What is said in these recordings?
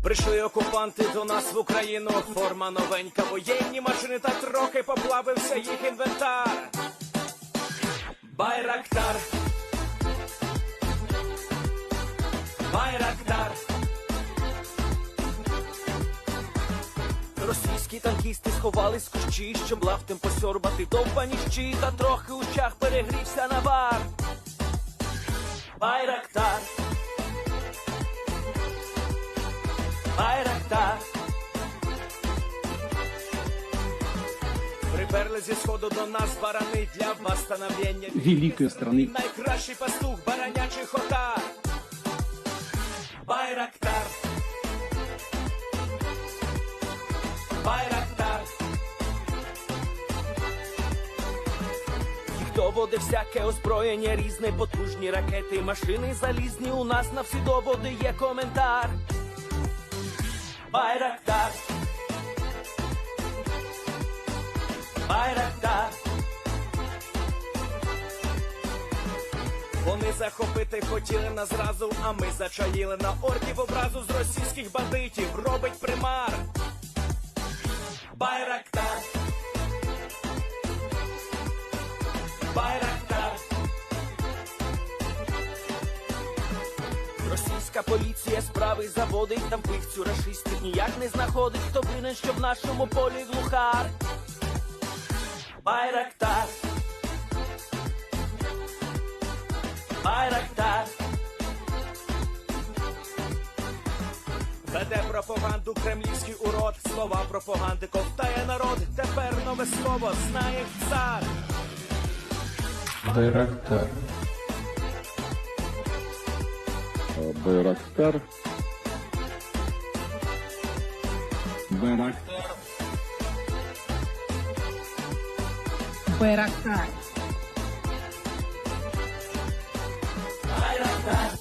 Прийшли окупанти до нас в Україну, форма новенька, воєнні машини, та трохи поплавився їх інвентар. Байрактар, Байрактар. Російські танкісти сховались в кущі, щоб лаптем посьорбати довбані щі, та трохи у щах перегрівся навар. Байрактар, Байрактар. Приперли зі сходу до нас барани для восстановлення великої страни. Найкращий пастух баранячих отар. Байрактар, Байрактар. Їх доводи всяке озброєння різне, потужні ракети, машини залізні, у нас на всі доводи є коментар. Байрактар, Байрактар. Вони захопити хотіли нас зразу, а ми зачаїли на ордів образу з російських бандитів, робить примар. Байрактар, Байрактар. Російська поліція справи заводить, там пивцю рашистів ніяк не знаходить, хто винен, що в нашому полі глухар. Байрактар, Байрактар. Веде пропаганду кремлівський урод, слова пропаганди ковтає народ, тепер нове слово знає цар. Байрактар. Байрактар. Байрактар. Байрактар. Байрактар.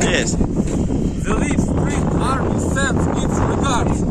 Yes. The Lviv Spring Army sends its regards.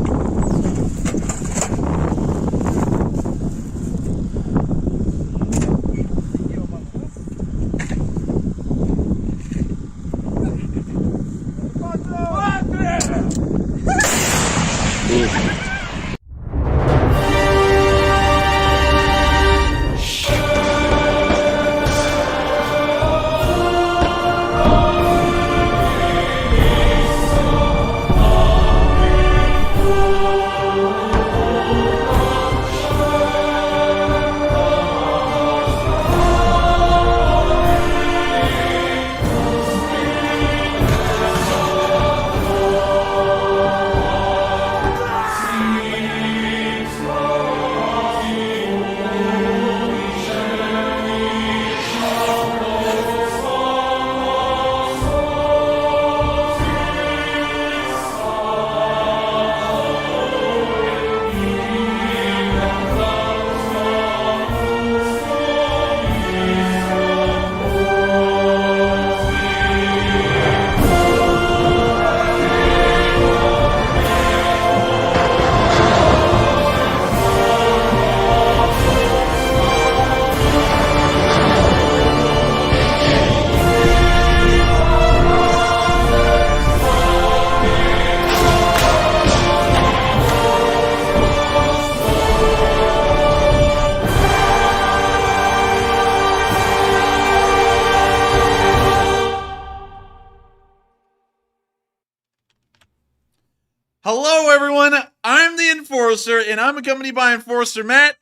Hello, everyone. I'm the Enforcer, and I'm accompanied by Enforcer Matt.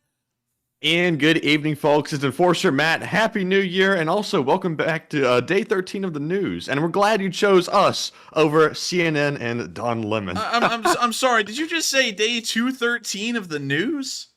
And good evening, folks. It's Enforcer Matt. Happy New Year, and also welcome back to day 13 of the news. And we're glad you chose us over CNN and Don Lemon. I'm sorry. Did you just say day 213 of the news?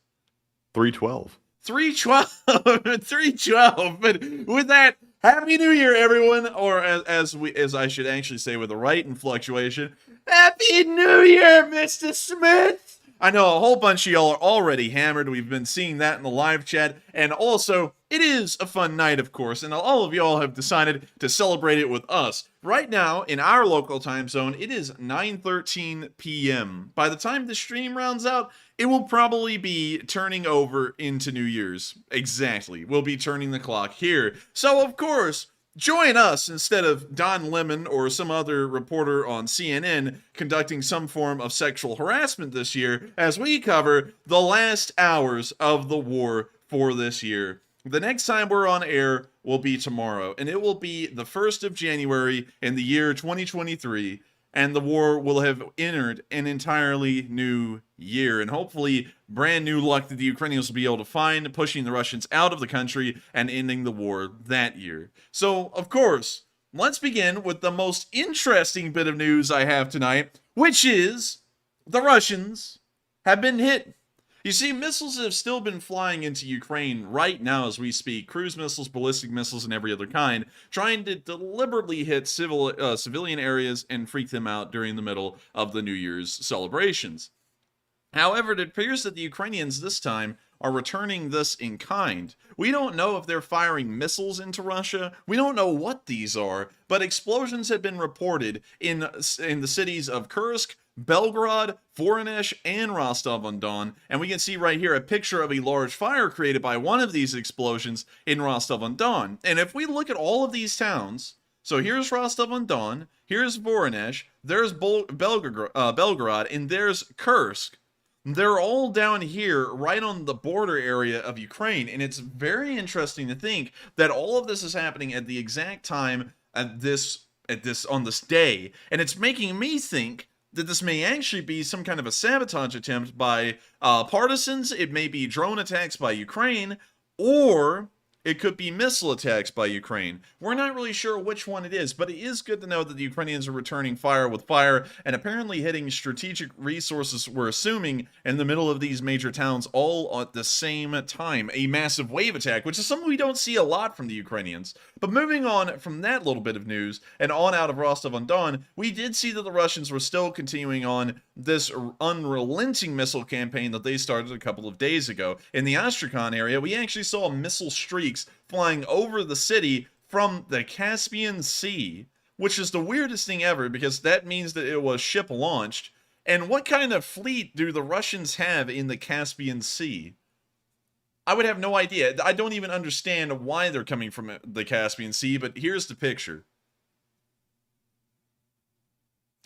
312. 312. 312. But with that, Happy New Year, everyone. Or as I should actually say with the right inflectuation, Happy New Year, Mr. Smith. I know a whole bunch of y'all are already hammered. We've been seeing that in the live chat. And also, it is a fun night, of course, and all of y'all have decided to celebrate it with us. Right now, in our local time zone, it is 9:13 p.m. By the time the stream rounds out, it will probably be turning over into New Year's. Exactly. We'll be turning the clock here. So, of course, join us instead of Don Lemon or some other reporter on CNN conducting some form of sexual harassment this year as we cover the last hours of the war for this year. The next time we're on air will be tomorrow, and it will be the 1st of January in the year 2023, and the war will have entered an entirely new year, and hopefully brand new luck that the Ukrainians will be able to find, pushing the Russians out of the country and ending the war that year. So, of course, let's begin with the most interesting bit of news I have tonight, which is the Russians have been hit. You see, missiles have still been flying into Ukraine right now as we speak. Cruise missiles, ballistic missiles, and every other kind, trying to deliberately hit civilian areas and freak them out during the middle of the New Year's celebrations. However, it appears that the Ukrainians this time are returning this in kind. We don't know if they're firing missiles into Russia. We don't know what these are, but explosions have been reported in the cities of Kursk, Belgorod, Voronezh, and Rostov-on-Don, and we can see right here a picture of a large fire created by one of these explosions in Rostov-on-Don. And if we look at all of these towns, so here's Rostov-on-Don, here's Voronezh, there's Belgorod, and there's Kursk. They're all down here, right on the border area of Ukraine, and it's very interesting to think that all of this is happening at the exact time on this day, and it's making me think that this may actually be some kind of a sabotage attempt by partisans. It may be drone attacks by Ukraine, or it could be missile attacks by Ukraine. We're not really sure which one it is, but it is good to know that the Ukrainians are returning fire with fire and apparently hitting strategic resources, we're assuming, in the middle of these major towns all at the same time. A massive wave attack, which is something we don't see a lot from the Ukrainians. But moving on from that little bit of news and on out of Rostov-on-Don, we did see that the Russians were still continuing on this unrelenting missile campaign that they started a couple of days ago. In the Astrakhan area, we actually saw missile streaks flying over the city from the Caspian Sea, which is the weirdest thing ever because that means that it was ship launched. And what kind of fleet do the Russians have in the Caspian Sea? I would have no idea. I don't even understand why they're coming from the Caspian Sea, but here's the picture.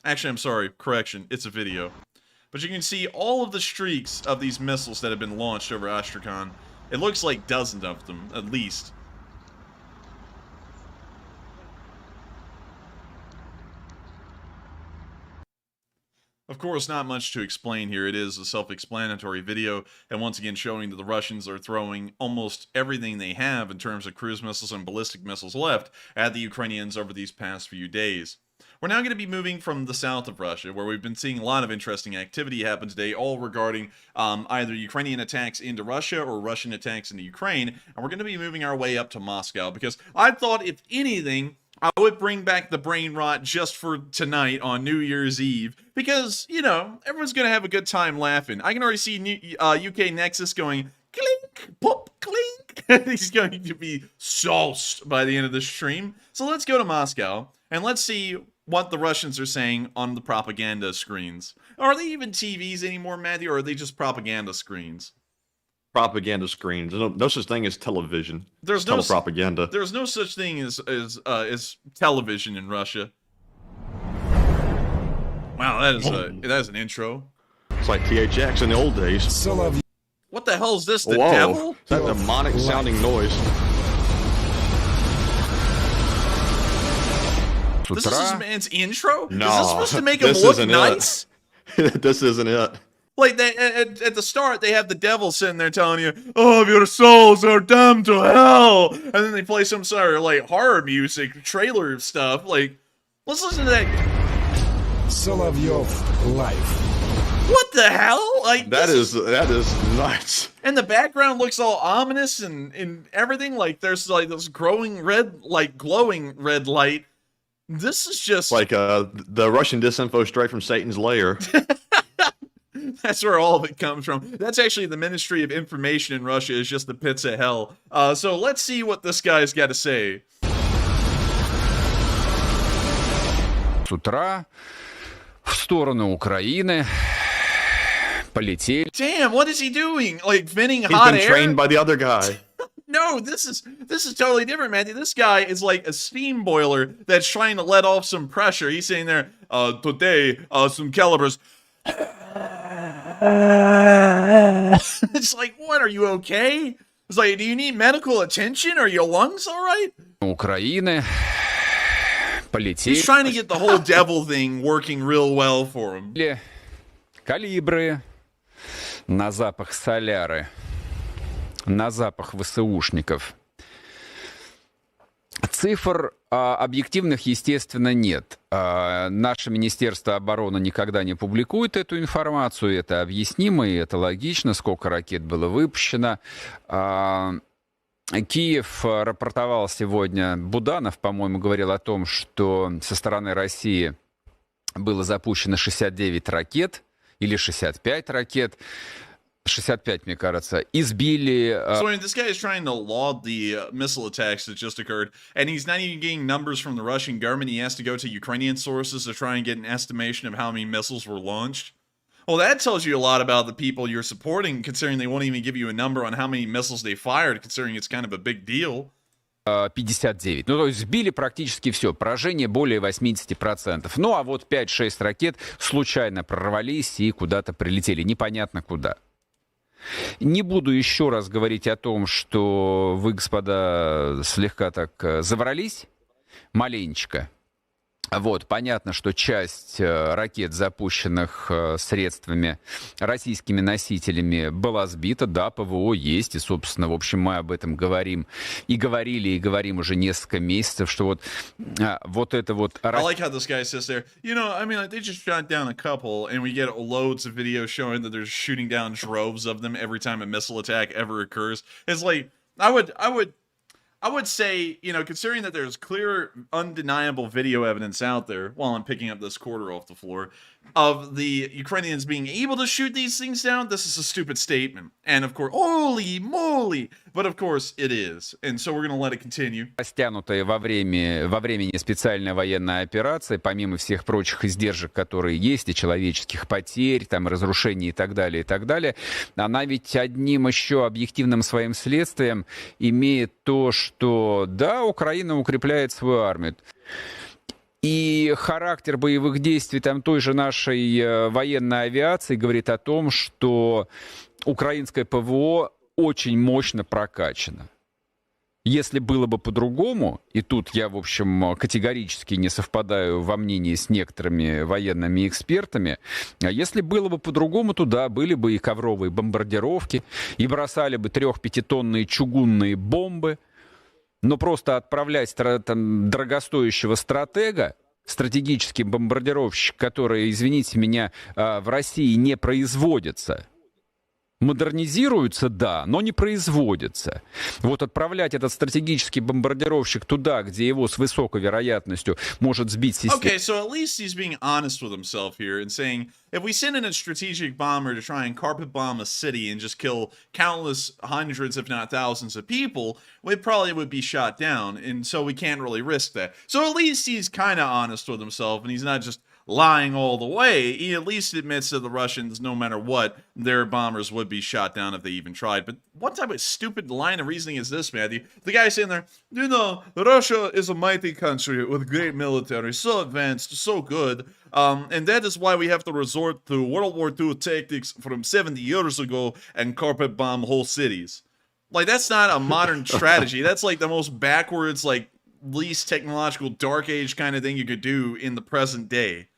Actually, I'm sorry, correction, it's a video. But you can see all of the streaks of these missiles that have been launched over Astrakhan. It looks like dozens of them, at least. Of course, not much to explain here. It is a self-explanatory video, and once again showing that the Russians are throwing almost everything they have in terms of cruise missiles and ballistic missiles left at the Ukrainians over these past few days. We're now going to be moving from the south of Russia, where we've been seeing a lot of interesting activity happen today, all regarding either Ukrainian attacks into Russia or Russian attacks into Ukraine, and we're going to be moving our way up to Moscow, because I thought, if anything, I would bring back the brain rot just for tonight on New Year's Eve, because, you know, everyone's going to have a good time laughing. I can already see UK Nexus going, clink, pop, clink. He's going to be sauced by the end of the stream. So let's go to Moscow, and let's see what the Russians are saying on the propaganda screens. Are they even TVs anymore, Matthew, or are they just propaganda screens? Propaganda screens. No such thing as television. There's no propaganda. There's no such thing as television in Russia. Wow, that is an intro. It's like THX in the old days. What the hell is this? The Whoa. devil? Is that demonic sounding noise? This is this man's intro? No, Is this supposed to make him this look isn't nice? This isn't it. Like they at the start, they have the devil sitting there telling you, "Oh, your souls are damned to hell," and then they play some sort of like horror music trailer stuff. Like, let's listen to that. Solovyov life. What the hell? Like That is nuts. and the background looks all ominous and everything. Like there's like this glowing red light. This is just Like the Russian disinfo straight from Satan's lair. That's where all of it comes from. That's actually the Ministry of Information in Russia is just the pits of hell. So let's see what this guy's got to say. С утра в сторону Украины полетели. Damn, what is he doing? Like venting He's hot been air? trained by the other guy. No, this is totally different, man. This guy is like a steam boiler that's trying to let off some pressure. He's saying there, today, some calibers. It's like, what? Are you okay? It's like, do you need medical attention? Are your lungs all right? Украины полетели. He's trying to get the whole devil thing working real well for him. Калибры на запах соляры, на запах ВСУшников. Цифр объективных, естественно, нет. Наше Министерство обороны никогда не публикует эту информацию. Это объяснимо и это логично, сколько ракет было выпущено. Киев рапортовал сегодня, Буданов, по-моему, говорил о том, что со стороны России было запущено 69 ракет или 65 ракет. 65, мне кажется, избили... So I mean, this guy is trying to laud the missile attacks that just occurred, and he's not even getting numbers from the Russian government. He has to go to Ukrainian sources to try and get an estimation of how many missiles were launched. Well, that tells you a lot about the people you're supporting, considering they won't even give you a number on how many missiles they fired, considering it's kind of a big deal. 59. Ну, то есть сбили практически все. Поражение более 80%. Ну, а вот 5-6 ракет случайно прорвались и куда-то прилетели. Непонятно куда. Не буду еще раз говорить о том, что вы, господа, слегка так заврались, маленечко. Вот, понятно, что часть ракет, запущенных средствами, российскими носителями, была сбита. Да, ПВО есть, и, собственно, в общем, мы об этом говорим. И говорили, и говорим уже несколько месяцев, что вот это вот... I like how this guy says there, you know, I mean, like, they just shot down a couple, and we get loads of videos showing that they're shooting down droves of them every time a missile attack ever occurs. It's like, I would say, you know, considering that there's clear, undeniable video evidence out there, while I'm picking up this quarter off the floor, of the Ukrainians being able to shoot these things down, this is a stupid statement. And of course, holy moly! But of course, it is. And so we're going to let it continue. Растянутая во времени специальная военная операция, помимо всех прочих издержек, которые есть, и человеческих потерь, там, разрушений и так далее, она ведь одним еще объективным своим следствием имеет то, что, да, Украина укрепляет свою армию. И характер боевых действий там той же нашей военной авиации говорит о том, что украинское ПВО очень мощно прокачано. Если было бы по-другому, и тут я, в общем, категорически не совпадаю во мнении с некоторыми военными экспертами, если было бы по-другому, то да, были бы и ковровые бомбардировки, и бросали бы 3-5-тонные чугунные бомбы, но просто отправлять там дорогостоящего стратега, стратегический бомбардировщик, который, извините меня, в России не производится, модернизируются, да, но не производятся. Вот отправлять этот стратегический бомбардировщик туда, где его с высокой вероятностью может сбить систему. Okay, so at least he's being honest with himself here and saying, if we send in a strategic bomber to try and carpet bomb a city and just kill countless hundreds, if not thousands of people, we probably would be shot down, and so we can't really risk that. So at least he's kind of honest with himself, and he's not just lying all the way. He at least admits that the Russians, no matter what, their bombers would be shot down if they even tried. But what type of stupid line of reasoning is this, Matthew? The guy's saying there, you know, Russia is a mighty country with great military, so advanced, so good, and that is why we have to resort to World War II tactics from 70 years ago and carpet bomb whole cities. Like, that's not a modern strategy. That's like the most backwards, like, least technological dark age kind of thing you could do in the present day.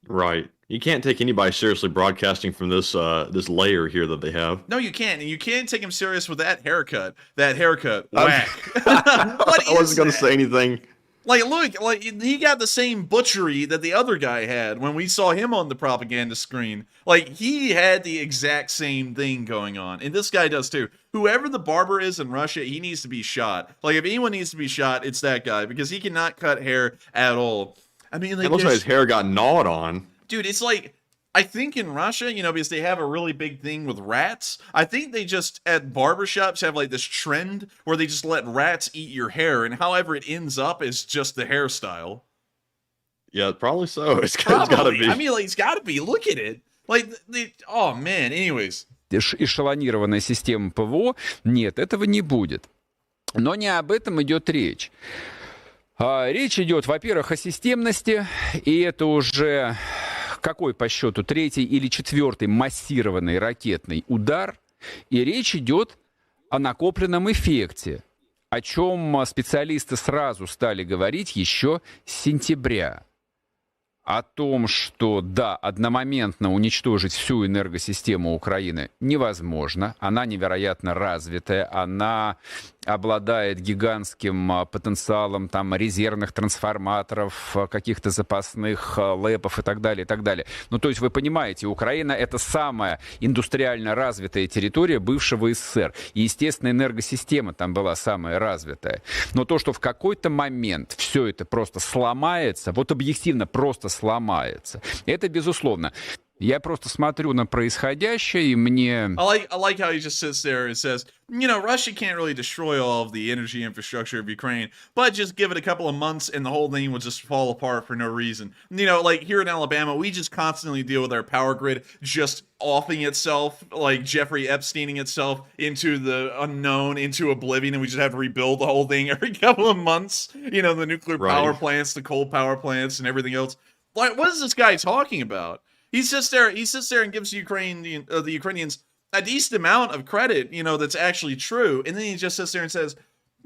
Right. You can't take anybody seriously broadcasting from this this layer here that they have. No, you can't. And you can't take him serious with that haircut. That haircut. I'm- Whack. I wasn't going to say anything. Like, look, like he got the same butchery that the other guy had when we saw him on the propaganda screen. Like, he had the exact same thing going on. And this guy does too. Whoever the barber is in Russia, he needs to be shot. Like, if anyone needs to be shot, it's that guy. Because he cannot cut hair at all. I mean, like, It looks like his hair got gnawed on. dude, it's like, I think in Russia, you know, because they have a really big thing with rats, I think they just, at barbershops, have like this trend where they just let rats eat your hair, and however it ends up is just the hairstyle. Yeah, probably so. It's got to Probably. be. I mean, like, it's got to be. Look at it. Like, oh, man. Anyways. Эшелонированная система ПВО, нет, этого не будет. Но не об этом идет речь. Речь идет, во-первых, о системности, и это уже какой по счету, 3-й или 4-й массированный ракетный удар, и речь идет о накопленном эффекте, о чем специалисты сразу стали говорить еще с сентября. О том, что, да, одномоментно уничтожить всю энергосистему Украины невозможно. Она невероятно развитая, она обладает гигантским потенциалом там, резервных трансформаторов, каких-то запасных ЛЭПов и так далее, и так далее. Ну, то есть, вы понимаете, Украина — это самая индустриально развитая территория бывшего СССР. И, естественно, энергосистема там была самая развитая. Но то, что в какой-то момент все это просто сломается, вот объективно просто сломается, это безусловно. Я просто смотрю на происходящее, и мне... I like how he just sits there and says, you know, Russia can't really destroy all of the energy infrastructure of Ukraine, but just give it a couple of months and the whole thing will just fall apart for no reason. You know, like here in Alabama, we just constantly deal with our power grid just offing itself, like Jeffrey Epsteining itself into the unknown, into oblivion, and we just have to rebuild the whole thing every couple of months. You know, the nuclear power plants, the coal power plants, and everything else. Like, what is this guy talking about? He sits there and gives the Ukrainians a decent amount of credit, you know, that's actually true. And then he just sits there and says,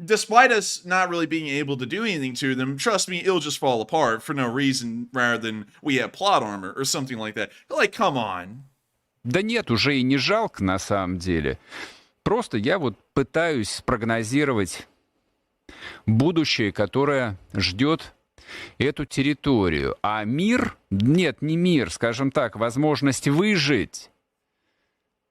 despite us not really being able to do anything to them, trust me, it'll just fall apart for no reason rather than we have plot armor or something like that. Like, come on. Да нет, уже и не жалко на самом деле. Просто я вот пытаюсь спрогнозировать будущее, которое ждет эту территорию. А мир, нет, не мир, скажем так, возможность выжить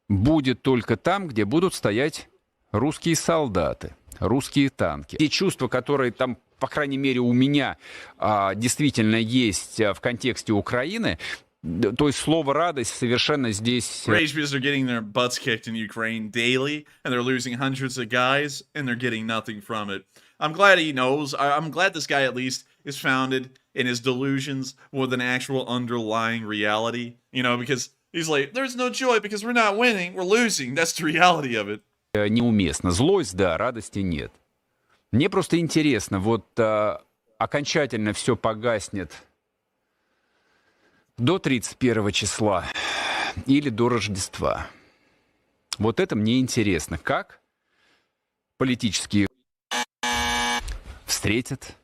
будет только там, где будут стоять русские солдаты, русские танки. Те чувства, которые там, по крайней мере, у меня действительно есть в контексте Украины, то есть слово «радость» совершенно здесь... Rage because they're getting their butts kicked in Ukraine daily, and they're losing hundreds of guys, and they're getting nothing from it. I'm glad he knows. I'm glad this guy at least is founded in his delusions with an actual underlying reality. You know, because he's like, there's no joy because we're not winning, we're losing. That's the reality of it. Неуместно. Злость, да, радости нет. Мне просто интересно, вот окончательно все погаснет до 31 числа или до Рождества. Вот это мне интересно. Как политические встретят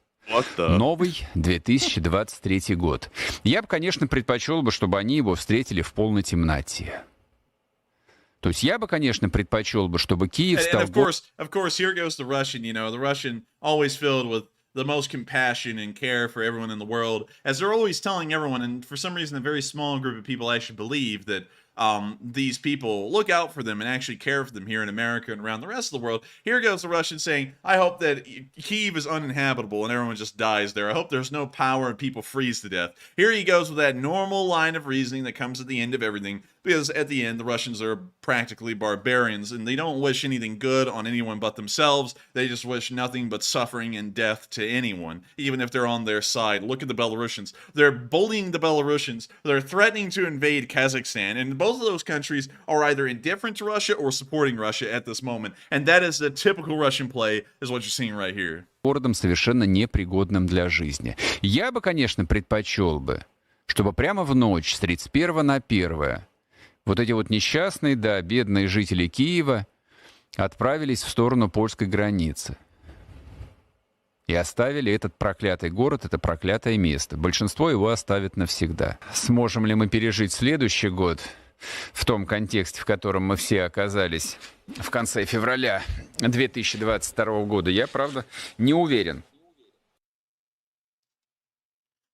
новый 2023 год. Я бы, конечно, предпочел бы, чтобы они его встретили в полной темноте. То есть я бы, конечно, предпочел бы, чтобы Киев стал... And of course, here goes the Russian, you know, the Russian always filled with the most compassion and care for everyone in the world, as they're always telling everyone, and for some reason a very small group of people actually believe that these people look out for them and actually care for them here in America and around the rest of the world. Here goes the Russian saying, I hope that Kyiv is uninhabitable and everyone just dies there. I hope there's no power and people freeze to death. Here he goes with that normal line of reasoning that comes at the end of everything, because at the end, the Russians are practically barbarians, and they don't wish anything good on anyone but themselves. They just wish nothing but suffering and death to anyone, even if they're on their side. Look at the Belarusians. They're bullying the Belarusians. They're threatening to invade Kazakhstan, and both of those countries are either indifferent to Russia or supporting Russia at this moment. And that is the typical Russian play, is what you're seeing right here. Городом совершенно непригодным для жизни. Я бы, конечно, предпочел бы, чтобы прямо в ночь с 31 на 1 вот эти вот несчастные, да, бедные жители Киева отправились в сторону польской границы. И оставили этот проклятый город, это проклятое место. Большинство его оставит навсегда. Сможем ли мы пережить следующий год в том контексте, в котором мы все оказались в конце февраля 2022 года, я, правда, не уверен.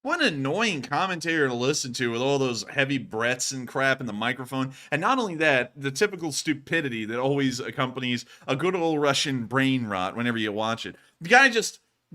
What an annoying commentator to listen to with all those heavy breaths and crap in the microphone. And not only that, the typical stupidity that always accompanies a good old Russian brain rot whenever you watch it. The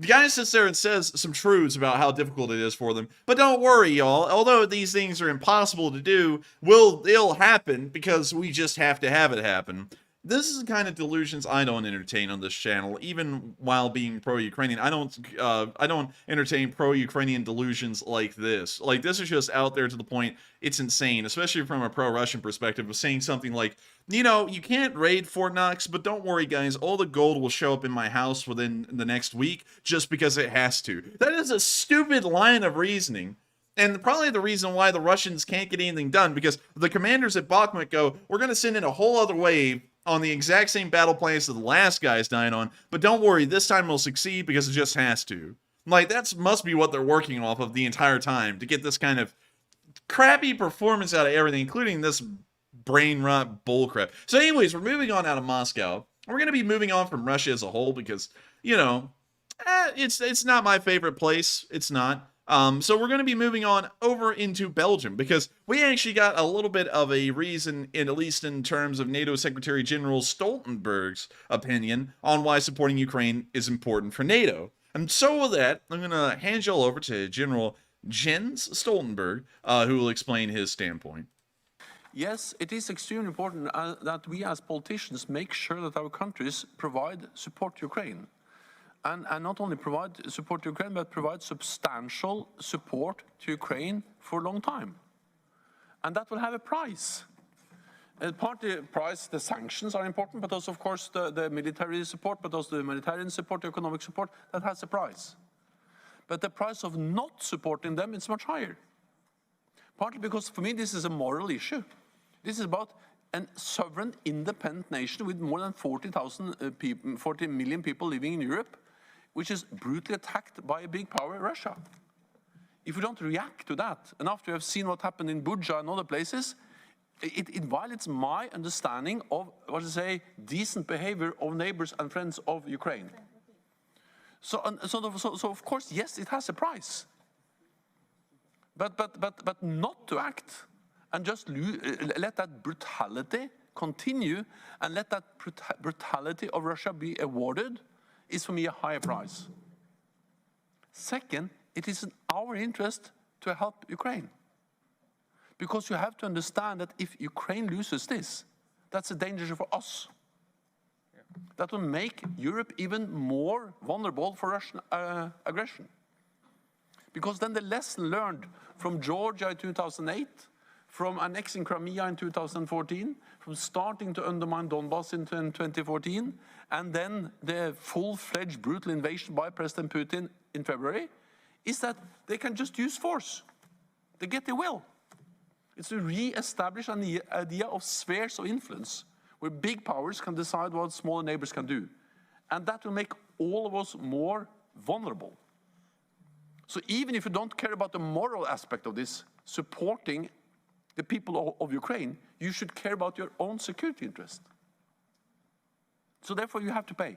guy sits there and says some truths about how difficult it is for them. But don't worry, y'all. Although these things are impossible to do, it'll happen because we just have to have it happen. This is the kind of delusions I don't entertain on this channel, even while being pro-Ukrainian. I don't entertain pro-Ukrainian delusions like this. Like, this is just out there to the point it's insane, especially from a pro-Russian perspective of saying something like, you know, you can't raid Fort Knox, but don't worry, guys, all the gold will show up in my house within the next week just because it has to. That is a stupid line of reasoning. And probably the reason why the Russians can't get anything done, because the commanders at Bakhmut go, we're going to send in a whole other wave on the exact same battle plans that the last guys died on, but don't worry, this time we'll succeed because it just has to. Like, that must be what they're working off of the entire time, to get this kind of crappy performance out of everything, including this brain rot bullcrap. So anyways, we're moving on out of Moscow. We're going to be moving on from Russia as a whole because, you know, it's not my favorite place. It's not. So we're going to be moving on over into Belgium because we actually got a little bit of a reason, at least in terms of NATO Secretary General Stoltenberg's opinion on why supporting Ukraine is important for NATO. And so with that, I'm going to hand you all over to General Jens Stoltenberg, who will explain his standpoint. Yes, it is extremely important that we as politicians make sure that our countries provide support to Ukraine. And not only provide support to Ukraine, but provide substantial support to Ukraine for a long time. And that will have a price. Part of the price, the sanctions are important, but also, of course, the military support, but also the humanitarian support, the economic support, that has a price. But the price of not supporting them is much higher. Partly because, for me, this is a moral issue. This is about a sovereign, independent nation with more than 40 million people living in Europe, which is brutally attacked by a big power, Russia. If we don't react to that, and after we have seen what happened in Bucha and other places, it violates my understanding of, what to say, decent behavior of neighbors and friends of Ukraine. So of course, yes, it has a price. But not to act and just let that brutality continue and let that brutality of Russia be awarded is for me a higher price. Second, it is in our interest to help Ukraine. Because you have to understand that if Ukraine loses this, that's a danger for us. That will make Europe even more vulnerable for Russian aggression. Because then the lesson learned from Georgia in 2008, from annexing Crimea in 2014, from starting to undermine Donbass in 2014, and then the full-fledged brutal invasion by President Putin in February, is that they can just use force. They get their will. It's to re-establish an idea of spheres of influence, where big powers can decide what smaller neighbors can do. And that will make all of us more vulnerable. So even if you don't care about the moral aspect of this, supporting the people of Ukraine, you should care about your own security interest. So therefore you have to pay.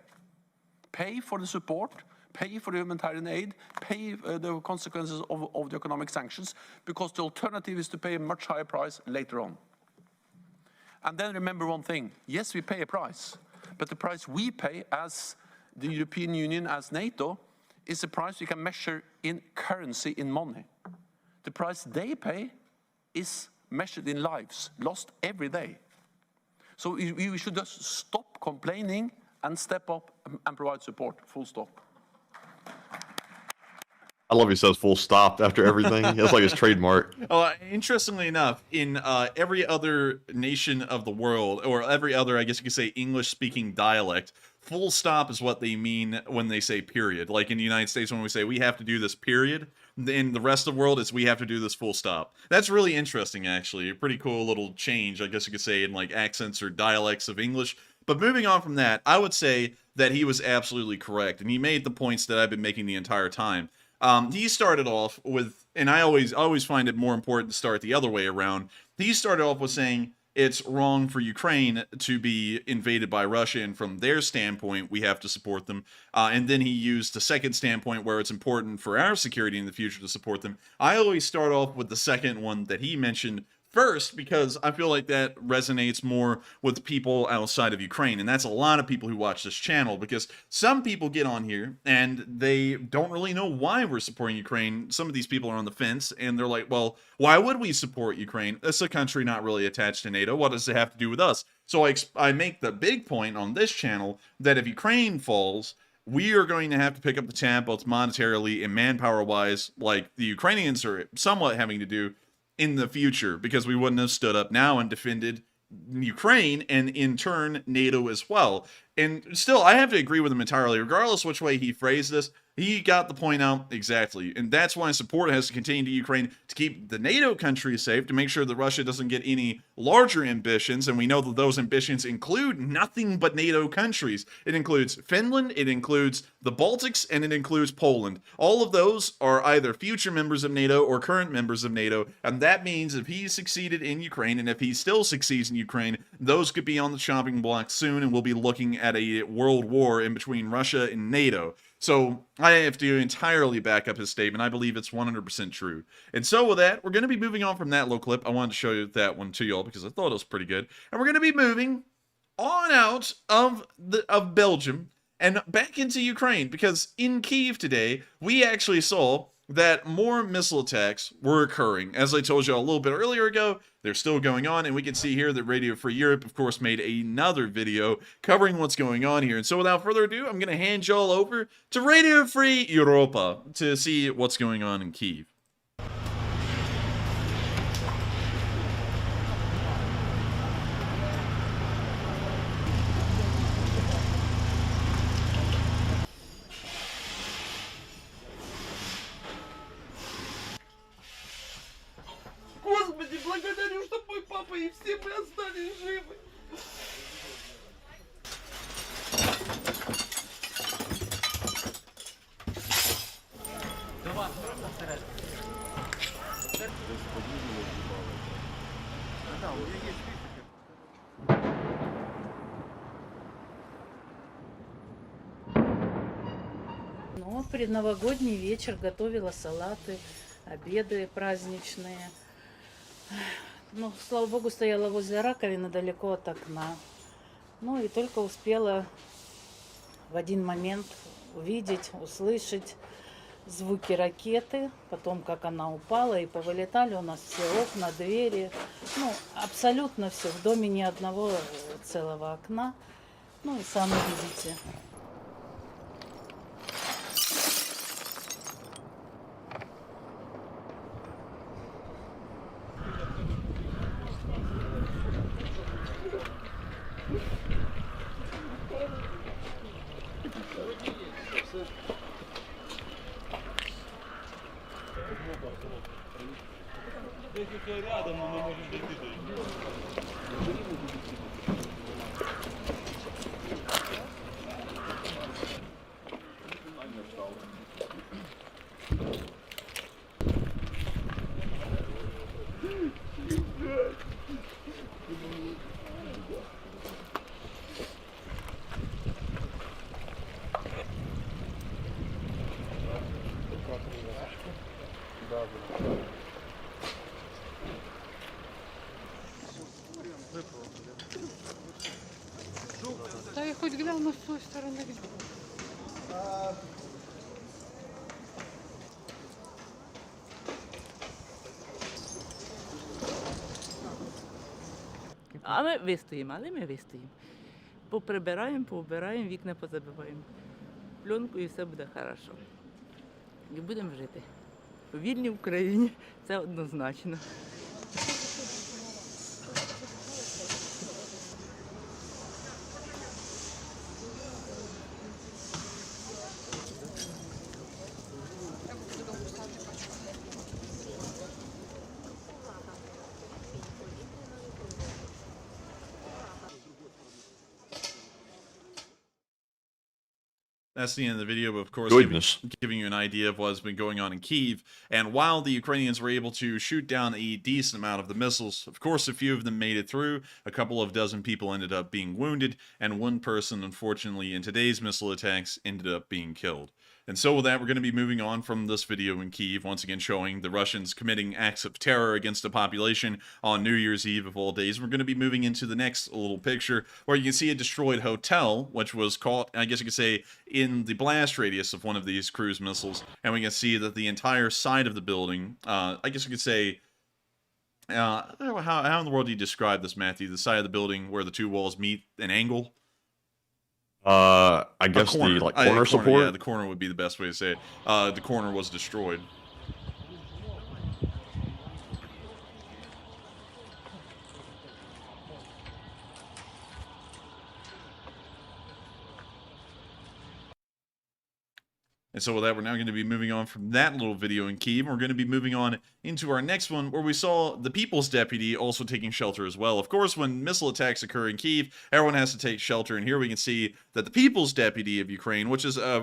Pay for the support, pay for the humanitarian aid, pay the consequences of the economic sanctions, because the alternative is to pay a much higher price later on. And then remember one thing, yes, we pay a price, but the price we pay as the European Union, as NATO, is a price we can measure in currency, in money. The price they pay is measured in lives, lost every day. So we should just stop complaining and step up and provide support, full stop. I love he says full stop after everything. That's like his trademark. Interestingly enough, in every other nation of the world, or every other, I guess you could say, English-speaking dialect, full stop is what they mean when they say period. Like in the United States, when we say we have to do this period, in the rest of the world, it's we have to do this full stop. That's really interesting, actually. A pretty cool little change, I guess you could say, in like accents or dialects of English. But moving on from that, I would say that he was absolutely correct, and he made the points that I've been making the entire time. He started off with, and I always find it more important to start the other way around. He started off with saying it's wrong for Ukraine to be invaded by Russia, and from their standpoint, we have to support them. And then he used the second standpoint where it's important for our security in the future to support them. I always start off with the second one that he mentioned first, because I feel like that resonates more with people outside of Ukraine, and that's a lot of people who watch this channel, because some people get on here and they don't really know why we're supporting Ukraine. Some of these people are on the fence, and they're like, well, why would we support Ukraine? It's a country not really attached to NATO. What does it have to do with us? So I make the big point on this channel that if Ukraine falls, we are going to have to pick up the tab, both monetarily and manpower-wise, like the Ukrainians are somewhat having to do in the future, because we wouldn't have stood up now and defended Ukraine and in turn NATO as well. And still, I have to agree with him entirely. Regardless which way he phrased this, he got the point out exactly. And that's why support has to continue to Ukraine to keep the NATO countries safe, to make sure that Russia doesn't get any larger ambitions. And we know that those ambitions include nothing but NATO countries. It includes Finland, it includes the Baltics, and it includes Poland. All of those are either future members of NATO or current members of NATO. And that means if he succeeded in Ukraine, and if he still succeeds in Ukraine, those could be on the chopping block soon, and we'll be looking at a world war in between Russia and NATO. So I have to entirely back up his statement. I believe it's 100% true. And so with that, we're going to be moving on from that little clip. I wanted to show you that one to y'all because I thought it was pretty good. And we're going to be moving on out of Belgium and back into Ukraine, because in Kyiv today, we actually saw that more missile attacks were occurring. As I told you a little bit earlier ago, they're still going on, and we can see here that Radio Free Europe, of course, made another video covering what's going on here. And so without further ado, I'm going to hand y'all over to Radio Free Europa to see what's going on in Kyiv. Господи, благодарю, что мой папа и все мы остались живы. Ну, предновогодний вечер, готовила салаты, обеды праздничные. Ну, слава богу, стояла возле раковины, далеко от окна. Ну, и только успела в один момент увидеть, услышать звуки ракеты, потом, как она упала, и повылетали у нас все окна, двери. Ну, абсолютно все. В доме ни одного целого окна. Ну, и сами видите. Рядом, но мы можем дойти до них. Да я хоть гляну с той стороны. А ми вистоїмо, але ми вистоїмо. Поприбираємо, поубираємо, вікна позабиваємо. Пленку і все буде хорошо. І будемо жити. У вільній Україні це однозначно. That's the end of the video, but of course, Goodness. giving you an idea of what's been going on in Kyiv. And while the Ukrainians were able to shoot down a decent amount of the missiles, of course, a few of them made it through. A couple of dozen people ended up being wounded, and one person, unfortunately, in today's missile attacks, ended up being killed. And so with that, we're going to be moving on from this video in Kyiv, once again showing the Russians committing acts of terror against the population on New Year's Eve of all days. We're going to be moving into the next little picture where you can see a destroyed hotel, which was caught, I guess you could say, in the blast radius of one of these cruise missiles. And we can see that the entire side of the building, I guess you could say, how in the world do you describe this, Matthew? The side of the building where the two walls meet an angle? I guess the corner support. Yeah, the corner would be the best way to say it. The corner was destroyed. And so with that, we're now going to be moving on from that little video in Kyiv. We're going to be moving on into our next one, where we saw the People's Deputy also taking shelter as well. Of course, when missile attacks occur in Kyiv, everyone has to take shelter. And here we can see that the People's Deputy of Ukraine, which is a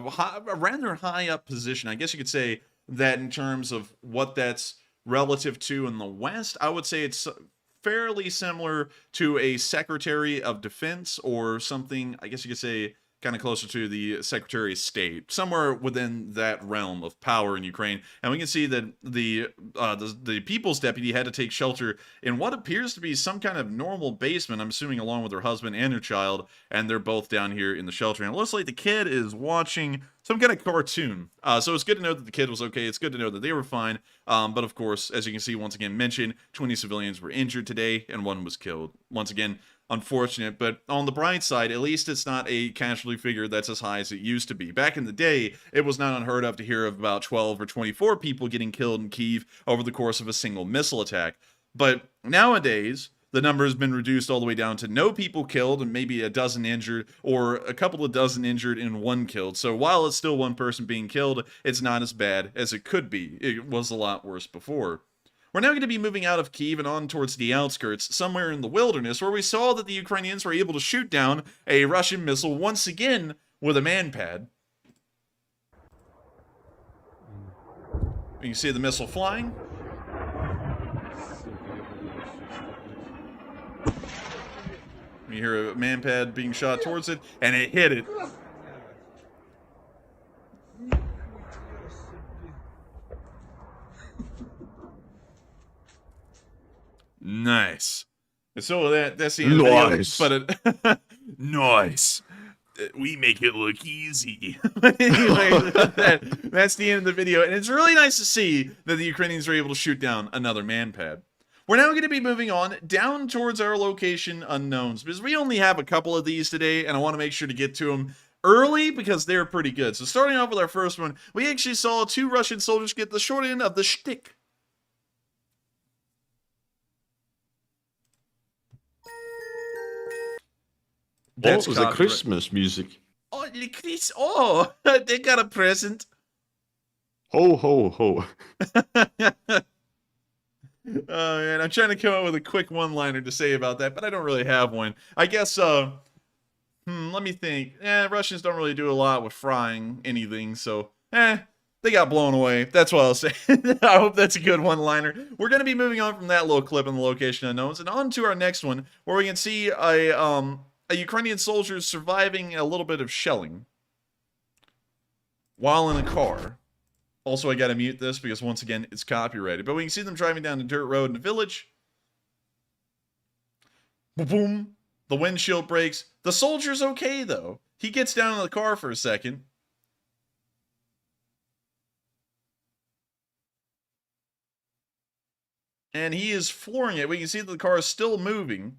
rather high up position, I guess you could say that in terms of what that's relative to in the West, I would say it's fairly similar to a Secretary of Defense or something, I guess you could say, kind of closer to the Secretary of State, somewhere within that realm of power in Ukraine. And we can see that the People's Deputy had to take shelter in what appears to be some kind of normal basement, I'm assuming along with her husband and her child, and they're both down here in the shelter. And it looks like the kid is watching some kind of cartoon. So it's good to know that the kid was okay. It's good to know that they were fine. But of course, as you can see, once again mentioned, 20 civilians were injured today, and one was killed. Once again, unfortunate, but on the bright side, at least it's not a casualty figure that's as high as it used to be. Back in the day, it was not unheard of to hear of about 12 or 24 people getting killed in Kyiv over the course of a single missile attack. But nowadays, the number has been reduced all the way down to no people killed and maybe a dozen injured, or a couple of dozen injured and one killed. So while it's still one person being killed, it's not as bad as it could be. It was a lot worse before. We're now going to be moving out of Kyiv and on towards the outskirts, somewhere in the wilderness, where we saw that the Ukrainians were able to shoot down a Russian missile once again with a man-pad. You can see the missile flying. You hear a man-pad being shot towards it, and it hit it. Nice. And so that's the end nice. of the video, but nice. We make it look easy. But anyway, that's the end of the video, and it's really nice to see that the Ukrainians are able to shoot down another man-pad. We're now going to be moving on down towards our location unknowns, because we only have a couple of these today, and I want to make sure to get to them early because they're pretty good. So starting off with our first one, we actually saw 2 Russian soldiers get the short end of the shtick. That's the Christmas music. Oh, Chris! Oh, they got a present. Ho, ho, ho. Oh, man, I'm trying to come up with a quick one-liner to say about that, but I don't really have one. I guess, let me think. Russians don't really do a lot with frying anything, so, they got blown away. That's what I'll say. I hope that's a good one-liner. We're going to be moving on from that little clip in the location unknowns, and on to our next one, where we can see a Ukrainian soldier surviving a little bit of shelling while in a car. Also, I gotta mute this because, once again, it's copyrighted. But we can see them driving down a dirt road in a village. Boom! The windshield breaks. The soldier's okay, though. He gets down in the car for a second. And he is flooring it. We can see that the car is still moving.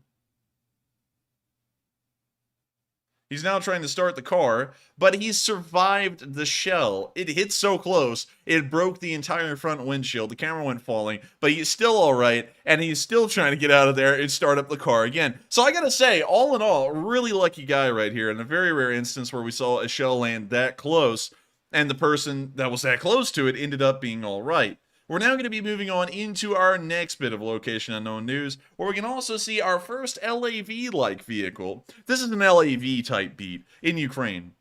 He's now trying to start the car, but he survived the shell. It hit so close, it broke the entire front windshield. The camera went falling, but he's still all right, and he's still trying to get out of there and start up the car again. So I gotta say, all in all, really lucky guy right here, in a very rare instance where we saw a shell land that close, and the person that was that close to it ended up being all right. We're now going to be moving on into our next bit of location unknown news, where we can also see our first LAV-like vehicle. This is an LAV type beat in Ukraine.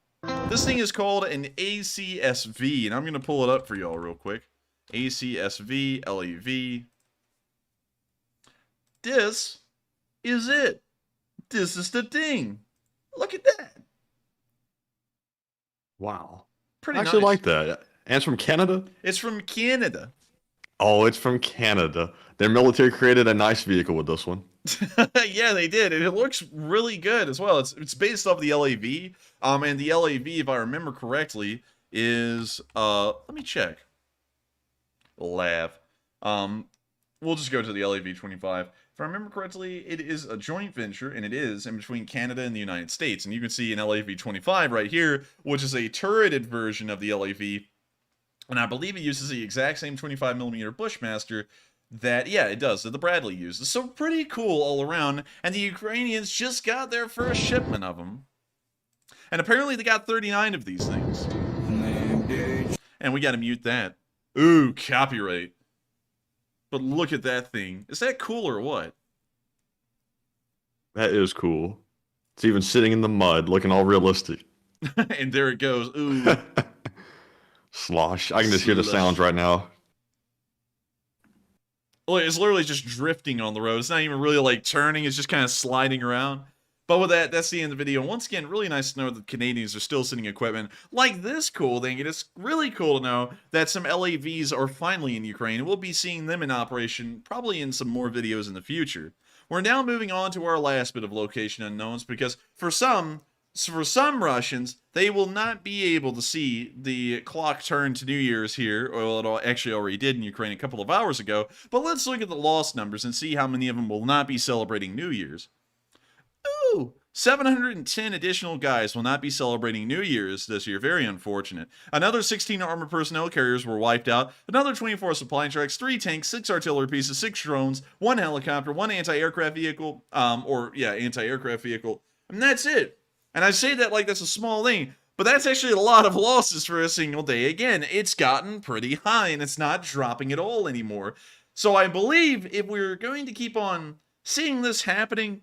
This thing is called an ACSV, and I'm going to pull it up for y'all real quick. ACSV, LAV. This is it. This is the thing. Look at that. Wow. Pretty I actually nice. like that. And it's from Canada? It's from Canada. Oh, it's from Canada. Their military created a nice vehicle with this one. Yeah, they did, and it looks really good as well. It's based off the LAV, and the LAV, if I remember correctly, is let me check. LAV. We'll just go to the LAV 25. If I remember correctly, it is a joint venture, and it is in between Canada and the United States. And you can see an LAV 25 right here, which is a turreted version of the LAV. And I believe it uses the exact same 25mm Bushmaster that, yeah, it does, that the Bradley uses. So pretty cool all around. And the Ukrainians just got their first shipment of them. And apparently they got 39 of these things. And we got to mute that. Ooh, copyright. But look at that thing. Is that cool or what? That is cool. It's even sitting in the mud, looking all realistic. And there it goes. Ooh. Slosh. I can just hear the sounds right now. Look, it's literally just drifting on the road. It's not even really like turning. It's just kind of sliding around. But with that, that's the end of the video. Once again, really nice to know that the Canadians are still sending equipment like this cool thing. It is really cool to know that some LAVs are finally in Ukraine. We'll be seeing them in operation probably in some more videos in the future. We're now moving on to our last bit of location unknowns because for some Russians, they will not be able to see the clock turn to New Year's here. Well, it actually already did in Ukraine a couple of hours ago. But let's look at the lost numbers and see how many of them will not be celebrating New Year's. Ooh, 710 additional guys will not be celebrating New Year's this year. Very unfortunate. Another 16 armored personnel carriers were wiped out. Another 24 supply trucks, 3 tanks, 6 artillery pieces, 6 drones, 1 helicopter, 1 anti-aircraft vehicle, anti-aircraft vehicle. And that's it. And I say that like that's a small thing, but that's actually a lot of losses for a single day. Again, it's gotten pretty high, and it's not dropping at all anymore. So I believe if we're going to keep on seeing this happening,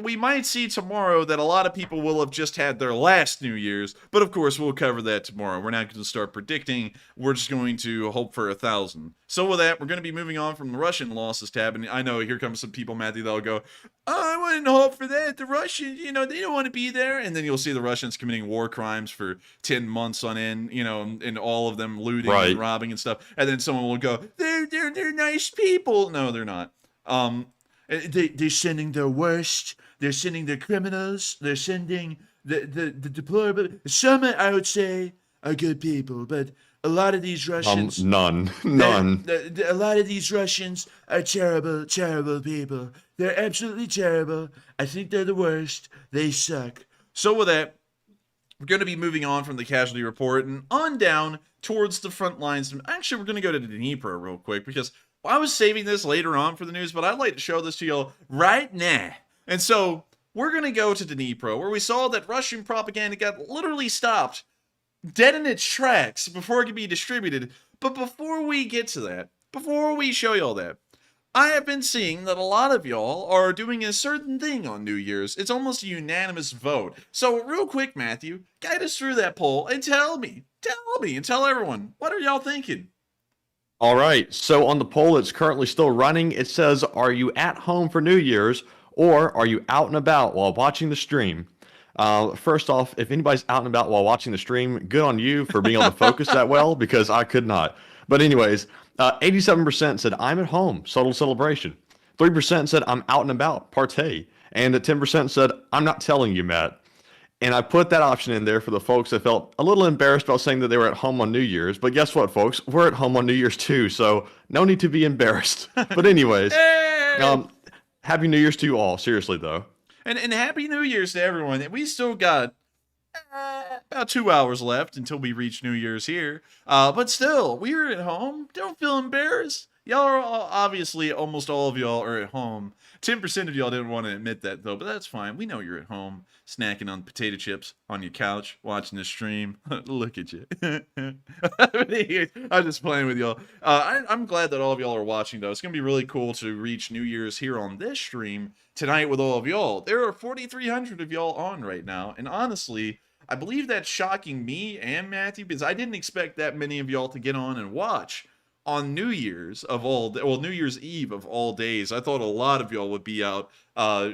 we might see tomorrow that a lot of people will have just had their last New Year's, but of course we'll cover that tomorrow. We're not going to start predicting. We're just going to hope for 1,000. So with that, we're going to be moving on from the Russian losses tab, and I know here comes some people, Matthew, that'll go, oh, I wouldn't hope for that. The Russians, they don't want to be there. And then you'll see the Russians committing war crimes for 10 months on end, and all of them looting and robbing and stuff. And then someone will go, they're nice people. No, they're not. They're sending their worst. They're sending their criminals. They're sending the deplorable. Some, I would say, are good people, but a lot of these Russians... None. A lot of these Russians are terrible, terrible people. They're absolutely terrible. I think they're the worst. They suck. So with that, we're going to be moving on from the casualty report and on down towards the front lines. Actually, we're going to go to Dnipro real quick because I was saving this later on for the news, but I'd like to show this to y'all right now. And so we're going to go to Dnipro, where we saw that Russian propaganda got literally stopped dead in its tracks before it could be distributed. But before we get to that, before we show y'all that, I have been seeing that a lot of y'all are doing a certain thing on New Year's. It's almost a unanimous vote. So real quick, Matthew, guide us through that poll and tell me, and tell everyone, what are y'all thinking? All right, so on the poll that's currently still running, it says, are you at home for New Year's or are you out and about while watching the stream? First off, if anybody's out and about while watching the stream, good on you for being able to focus that well, because I could not. But anyways, 87% said I'm at home, subtle celebration. 3% said I'm out and about, partay. And 10% said I'm not telling you, Matt. And I put that option in there for the folks that felt a little embarrassed about saying that they were at home on New Year's. But guess what, folks? We're at home on New Year's too, so no need to be embarrassed. But anyways, Happy New Year's to you all. Seriously, though. And Happy New Year's to everyone. We still got about 2 hours left until we reach New Year's here. But still, we're at home. Don't feel embarrassed. Y'all are obviously, almost all of y'all are at home. 10% of y'all didn't want to admit that, though, but that's fine. We know you're at home, snacking on potato chips on your couch, watching the stream. Look at you. I'm just playing with y'all. I'm glad that all of y'all are watching, though. It's going to be really cool to reach New Year's here on this stream tonight with all of y'all. There are 4,300 of y'all on right now, and honestly, I believe that's shocking me and Matthew, because I didn't expect that many of y'all to get on and watch on New Year's New Year's Eve of all days. I thought a lot of y'all would be out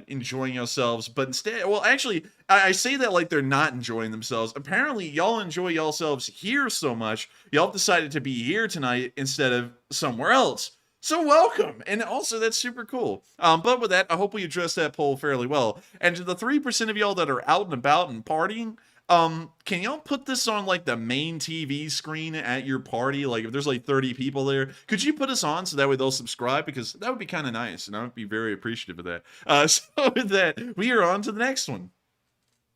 enjoying yourselves, but instead, well, actually, I say that like they're not enjoying themselves. Apparently, y'all enjoy yourselves here so much, y'all decided to be here tonight instead of somewhere else. So welcome, and also that's super cool. But with that, I hope we addressed that poll fairly well. And to the 3% of y'all that are out and about and partying, can y'all put this on like the main TV screen at your party? Like if there's like 30 people there, could you put us on so that way they'll subscribe? Because that would be kind of nice, and I would be very appreciative of that. So with that, we are on to the next one.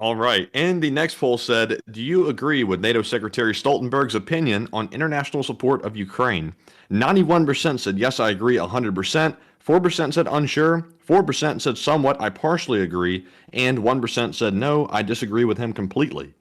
All right. And the next poll said, do you agree with NATO Secretary Stoltenberg's opinion on international support of Ukraine? 91% said, yes, I agree 100%. 4% said unsure. 4% said somewhat, I partially agree. And 1% said, no, I disagree with him completely.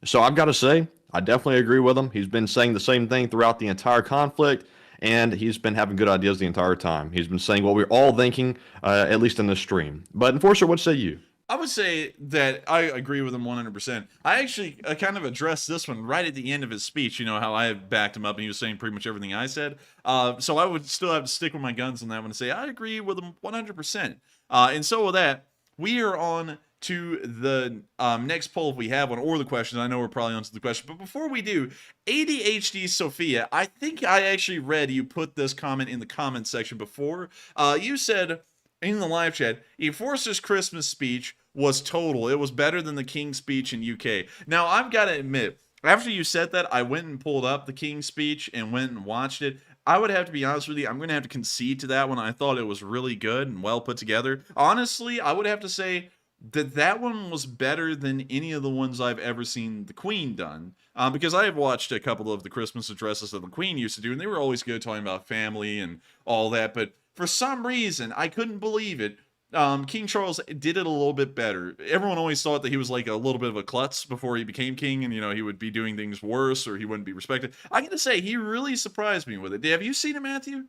So I've got to say, I definitely agree with him. He's been saying the same thing throughout the entire conflict, and he's been having good ideas the entire time. He's been saying what we're all thinking, at least in this stream. But Enforcer, what say you? I would say that I agree with him 100%. I actually kind of addressed this one right at the end of his speech. You know how I backed him up and he was saying pretty much everything I said. So I would still have to stick with my guns on that one and say I agree with him 100%. And so with that, we are on to the next poll if we have one, or the question. I know we're probably on to the question, but before we do, ADHD Sophia, I think I actually read you put this comment in the comment section before. You said in the live chat, Enforcer's Christmas speech was total. It was better than the King's speech in UK. Now, I've got to admit, after you said that, I went and pulled up the King's speech and went and watched it. I would have to be honest with you, I'm going to have to concede to that one. I thought it was really good and well put together. Honestly, I would have to say that that one was better than any of the ones I've ever seen the Queen done. Because I have watched a couple of the Christmas addresses that the Queen used to do, and they were always good talking about family and all that, but for some reason, I couldn't believe it. King Charles did it a little bit better. Everyone always thought that he was like a little bit of a klutz before he became king, and you know he would be doing things worse or he wouldn't be respected. I gotta say, he really surprised me with it. Have you seen it, Matthew?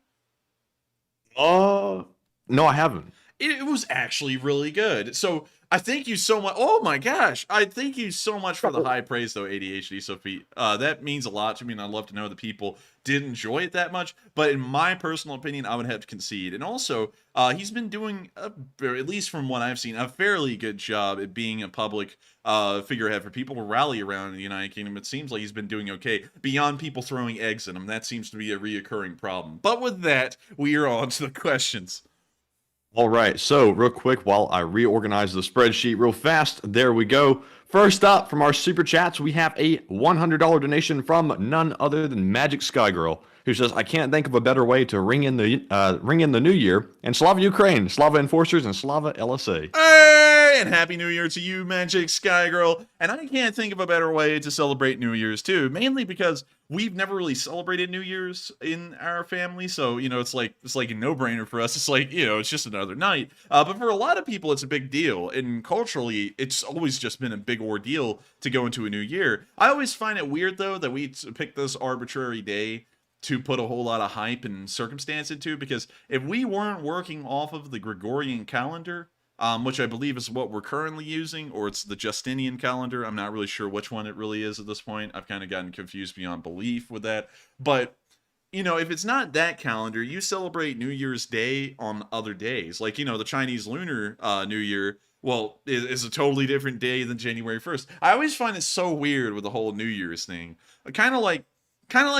No, I haven't. It was actually really good. So I thank you so much. Oh my gosh. I thank you so much for the high praise, though, ADHD Sophie. That means a lot to me, and I'd love to know that people did enjoy it that much. But in my personal opinion, I would have to concede. And also, he's been doing, at least from what I've seen, a fairly good job at being a public figurehead for people to rally around in the United Kingdom. It seems like he's been doing okay, beyond people throwing eggs at him. That seems to be a reoccurring problem. But with that, we are on to the questions. All right, so real quick while I reorganize the spreadsheet real fast, there we go. First up from our super chats, we have a $100 donation from none other than Magic Sky Girl, who says, I can't think of a better way to ring in the new year. And Slava Ukraine, Slava Enforcers, and Slava LSA. Hey, and Happy New Year to you, Magic Sky Girl. And I can't think of a better way to celebrate New Year's, too. Mainly because we've never really celebrated New Year's in our family. So, you know, it's like a no-brainer for us. It's like, you know, it's just another night. But for a lot of people, it's a big deal. And culturally, it's always just been a big ordeal to go into a new year. I always find it weird, though, that we pick this arbitrary day to put a whole lot of hype and circumstance into, because if we weren't working off of the Gregorian calendar, which I believe is what we're currently using, or it's the Justinian calendar, I'm not really sure which one it really is at this point. I've kind of gotten confused beyond belief with that. But, you know, if it's not that calendar, you celebrate New Year's Day on other days. Like, you know, the Chinese Lunar New Year, well, is a totally different day than January 1st. I always find it so weird with the whole New Year's thing. Kind of like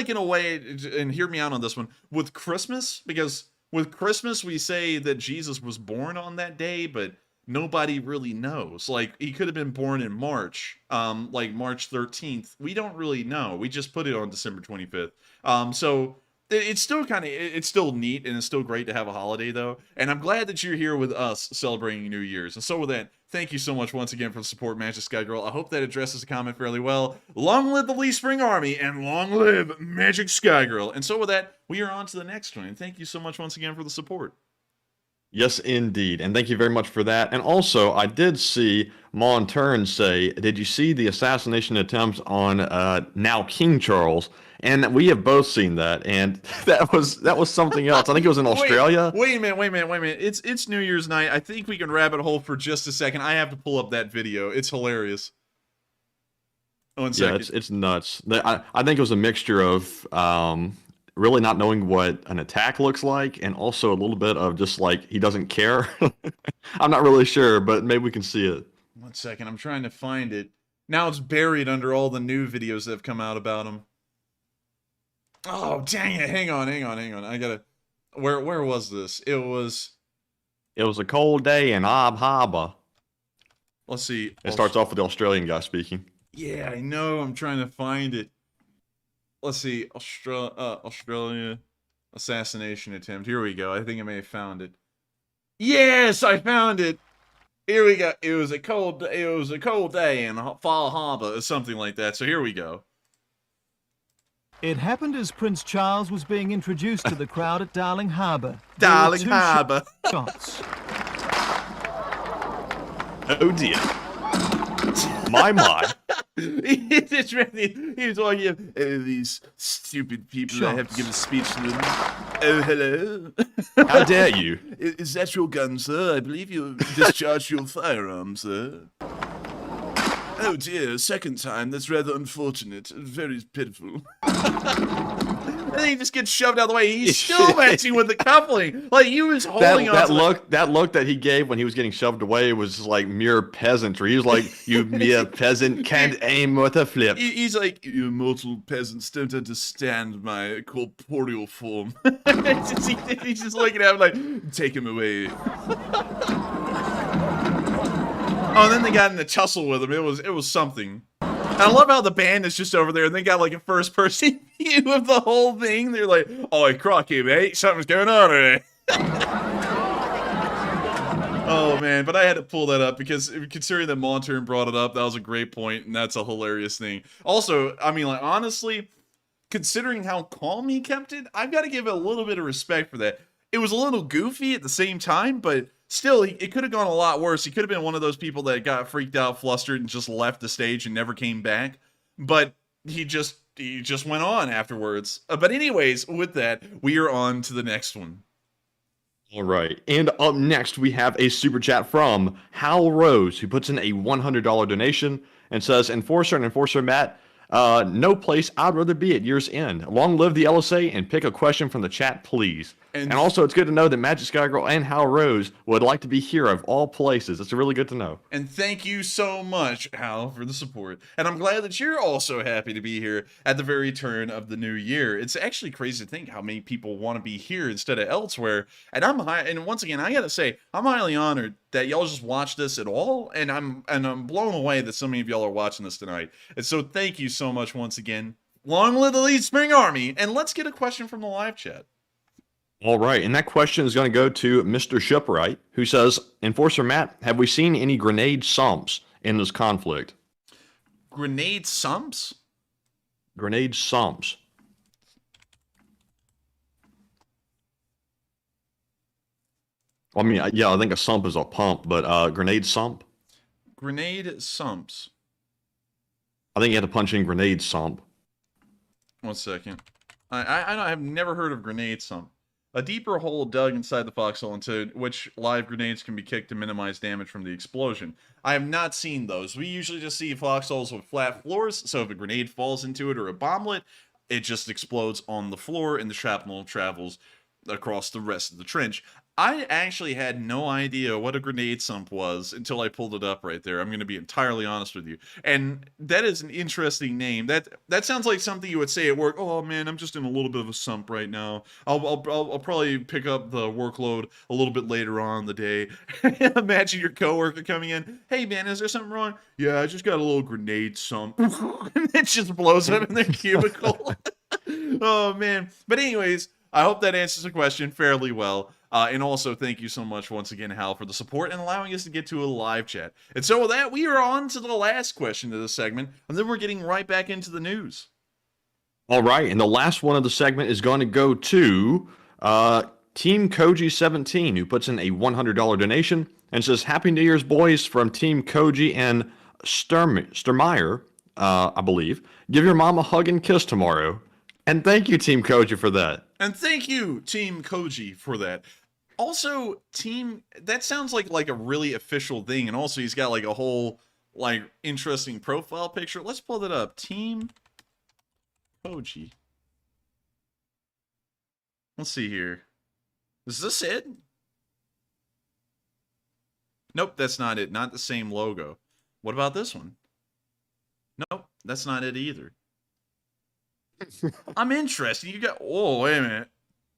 in a way, and hear me out on this one, with Christmas, because with Christmas we say that Jesus was born on that day, but nobody really knows. Like, he could have been born in March, like March 13th. We don't really know. We just put it on December 25th. So it's still it's still neat, and it's still great to have a holiday, though. And I'm glad that you're here with us celebrating New Year's. And so with that, thank you so much once again for the support, Magic Sky Girl. I hope that addresses the comment fairly well. Long live the Lee Spring Army, and long live Magic Sky Girl. And so with that, we are on to the next one. And thank you so much once again for the support. Yes, indeed. And thank you very much for that. And also, I did see Mon Turn say, did you see the assassination attempts on now King Charles? And we have both seen that, and that was something else. I think it was in Australia. Wait a minute. It's New Year's night. I think we can rabbit hole for just a second. I have to pull up that video. It's hilarious. One Yeah, second. it's nuts. I think it was a mixture of really not knowing what an attack looks like, and also a little bit of just like he doesn't care. I'm not really sure, but maybe we can see it. 1 second. I'm trying to find it. Now it's buried under all the new videos that have come out about him. Oh, dang it. Hang on. I gotta... Where was this? It was a cold day in Ab Harbor. Let's see. It starts off with the Australian guy speaking. Yeah, I know. I'm trying to find it. Let's see. Australia assassination attempt. Here we go. I think I may have found it. Yes, I found it. Here we go. It was a cold day in Fall Harbor or something like that. So here we go. It happened as Prince Charles was being introduced to the crowd at Darling Harbour. Darling Harbour. Shots. Oh dear. My. He's talking these stupid people that have to give a speech to them. Oh, hello. How dare you? Is that your gun, sir? I believe you discharged your firearm, sir. Oh dear, second time. That's rather unfortunate. Very pitiful. And then he just gets shoved out of the way. He's still matching with the coupling. Like, he was holding on to that look that he gave when he was getting shoved away was like mere peasantry. He was like, you mere peasant can't aim with a flip. He's like, you mortal peasants don't understand my corporeal form. He's just looking at him like, take him away. Oh, and then they got in a tussle with him. It was something. And I love how the band is just over there, and they got like a first-person view of the whole thing. They're like, "Oh, crocky, mate, something's going on today." Oh man, but I had to pull that up because considering that Monturn brought it up, that was a great point, and that's a hilarious thing. Also, I mean, like honestly, considering how calm he kept it, I've got to give it a little bit of respect for that. It was a little goofy at the same time, but still, it could have gone a lot worse. He could have been one of those people that got freaked out, flustered, and just left the stage and never came back. But he just went on afterwards. But anyways, with that, we are on to the next one. All right. And up next, we have a super chat from Hal Rose, who puts in a $100 donation and says, Enforcer and Enforcer Matt, no place I'd rather be at year's end. Long live the LSA, and pick a question from the chat, please. And also, it's good to know that Magic Sky Girl and Hal Rose would like to be here of all places. It's really good to know. And thank you so much, Hal, for the support. And I'm glad that you're also happy to be here at the very turn of the new year. It's actually crazy to think how many people want to be here instead of elsewhere. And and once again, I gotta say, I'm highly honored that y'all just watch this at all. And I'm blown away that so many of y'all are watching this tonight. And so thank you so much once again. Long live the Lead Spring Army. And let's get a question from the live chat. All right, and that question is going to go to Mr. Shipwright, who says, Enforcer Matt, have we seen any grenade sumps in this conflict? Grenade sumps? Grenade sumps. I mean, yeah, I think a sump is a pump, but grenade sump? Grenade sumps. I think you have to punch in grenade sump. 1 second. I've never heard of grenade sump. A deeper hole dug inside the foxhole into which live grenades can be kicked to minimize damage from the explosion. I have not seen those. We usually just see foxholes with flat floors, so if a grenade falls into it or a bomblet, it just explodes on the floor and the shrapnel travels across the rest of the trench. I actually had no idea what a grenade sump was until I pulled it up right there. I'm going to be entirely honest with you. And that is an interesting name. That sounds like something you would say at work. Oh man, I'm just in a little bit of a sump right now. I'll probably pick up the workload a little bit later on in the day. Imagine your coworker coming in. Hey man, is there something wrong? Yeah, I just got a little grenade sump. And it just blows up in their cubicle. Oh man. But anyways, I hope that answers the question fairly well. And also, thank you so much once again, Hal, for the support and allowing us to get to a live chat. And so with that, we are on to the last question of this segment, and then we're getting right back into the news. All right, and the last one of the segment is going to go to Team Koji 17, who puts in a $100 donation and says, Happy New Year's, boys, from Team Koji and Sturmeyer, I believe. Give your mom a hug and kiss tomorrow. And thank you, Team Koji, for that. And thank you, Team Koji, for that. Also, that sounds like a really official thing. And also, he's got like a whole like interesting profile picture. Let's pull that up. Team Koji. Let's see here. Is this it? Nope, that's not it. Not the same logo. What about this one? Nope, that's not it either. I'm interested. You got. Oh, wait a minute.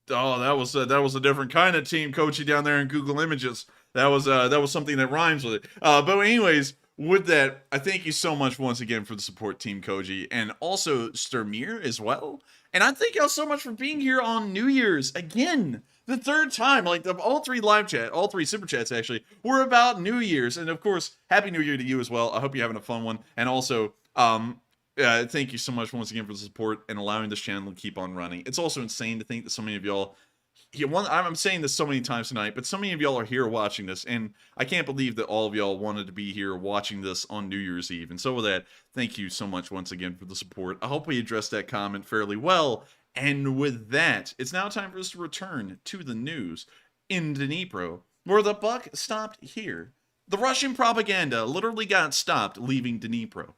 Oh, that was a different kind of Team Koji down there in Google Images. That was something that rhymes with it. But anyways, with that, I thank you so much once again for the support, Team Koji, and also Sturmir as well. And I thank y'all so much for being here on New Year's again. The third time, like all three super chats actually, were about New Year's, and of course, Happy New Year to you as well. I hope you're having a fun one, and also, thank you so much once again for the support and allowing this channel to keep on running. It's also insane to think that so many of y'all. I'm saying this so many times tonight, but so many of y'all are here watching this, and I can't believe that all of y'all wanted to be here watching this on New Year's Eve. And so with that, thank you so much once again for the support. I hope we addressed that comment fairly well. And with that, it's now time for us to return to the news in Dnipro, where the buck stopped here. The Russian propaganda literally got stopped leaving Dnipro.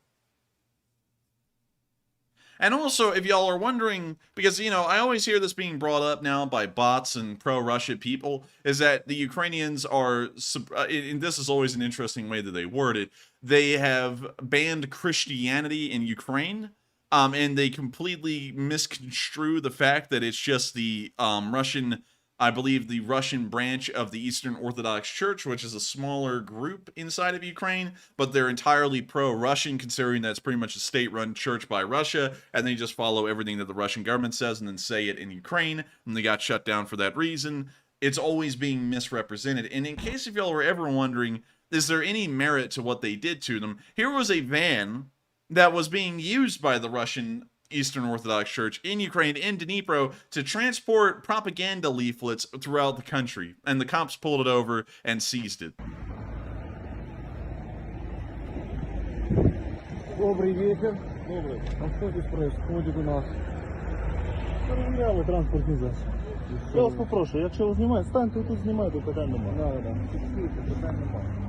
And also, if y'all are wondering, because, you know, I always hear this being brought up now by bots and pro-Russia people, is that the Ukrainians are, and this is always an interesting way that they word it, they have banned Christianity in Ukraine, and they completely misconstrue the fact that it's just the I believe the Russian branch of the Eastern Orthodox Church, which is a smaller group inside of Ukraine, but they're entirely pro-Russian, considering that it's pretty much a state-run church by Russia, and they just follow everything that the Russian government says and then say it in Ukraine, and they got shut down for that reason. It's always being misrepresented. And in case if y'all were ever wondering, is there any merit to what they did to them, here was a van that was being used by the Russian Eastern Orthodox Church in Ukraine, in Dnipro, to transport propaganda leaflets throughout the country. And the cops pulled it over and seized it. Добрый вечер. Добрый. А что здесь происходит у нас? Перевіряли транспортний засіб. Я вас попрошу, якщо ви знімаєте, станьте тут, знімайте, питань немає. Да. Фіксуйте, питань немає.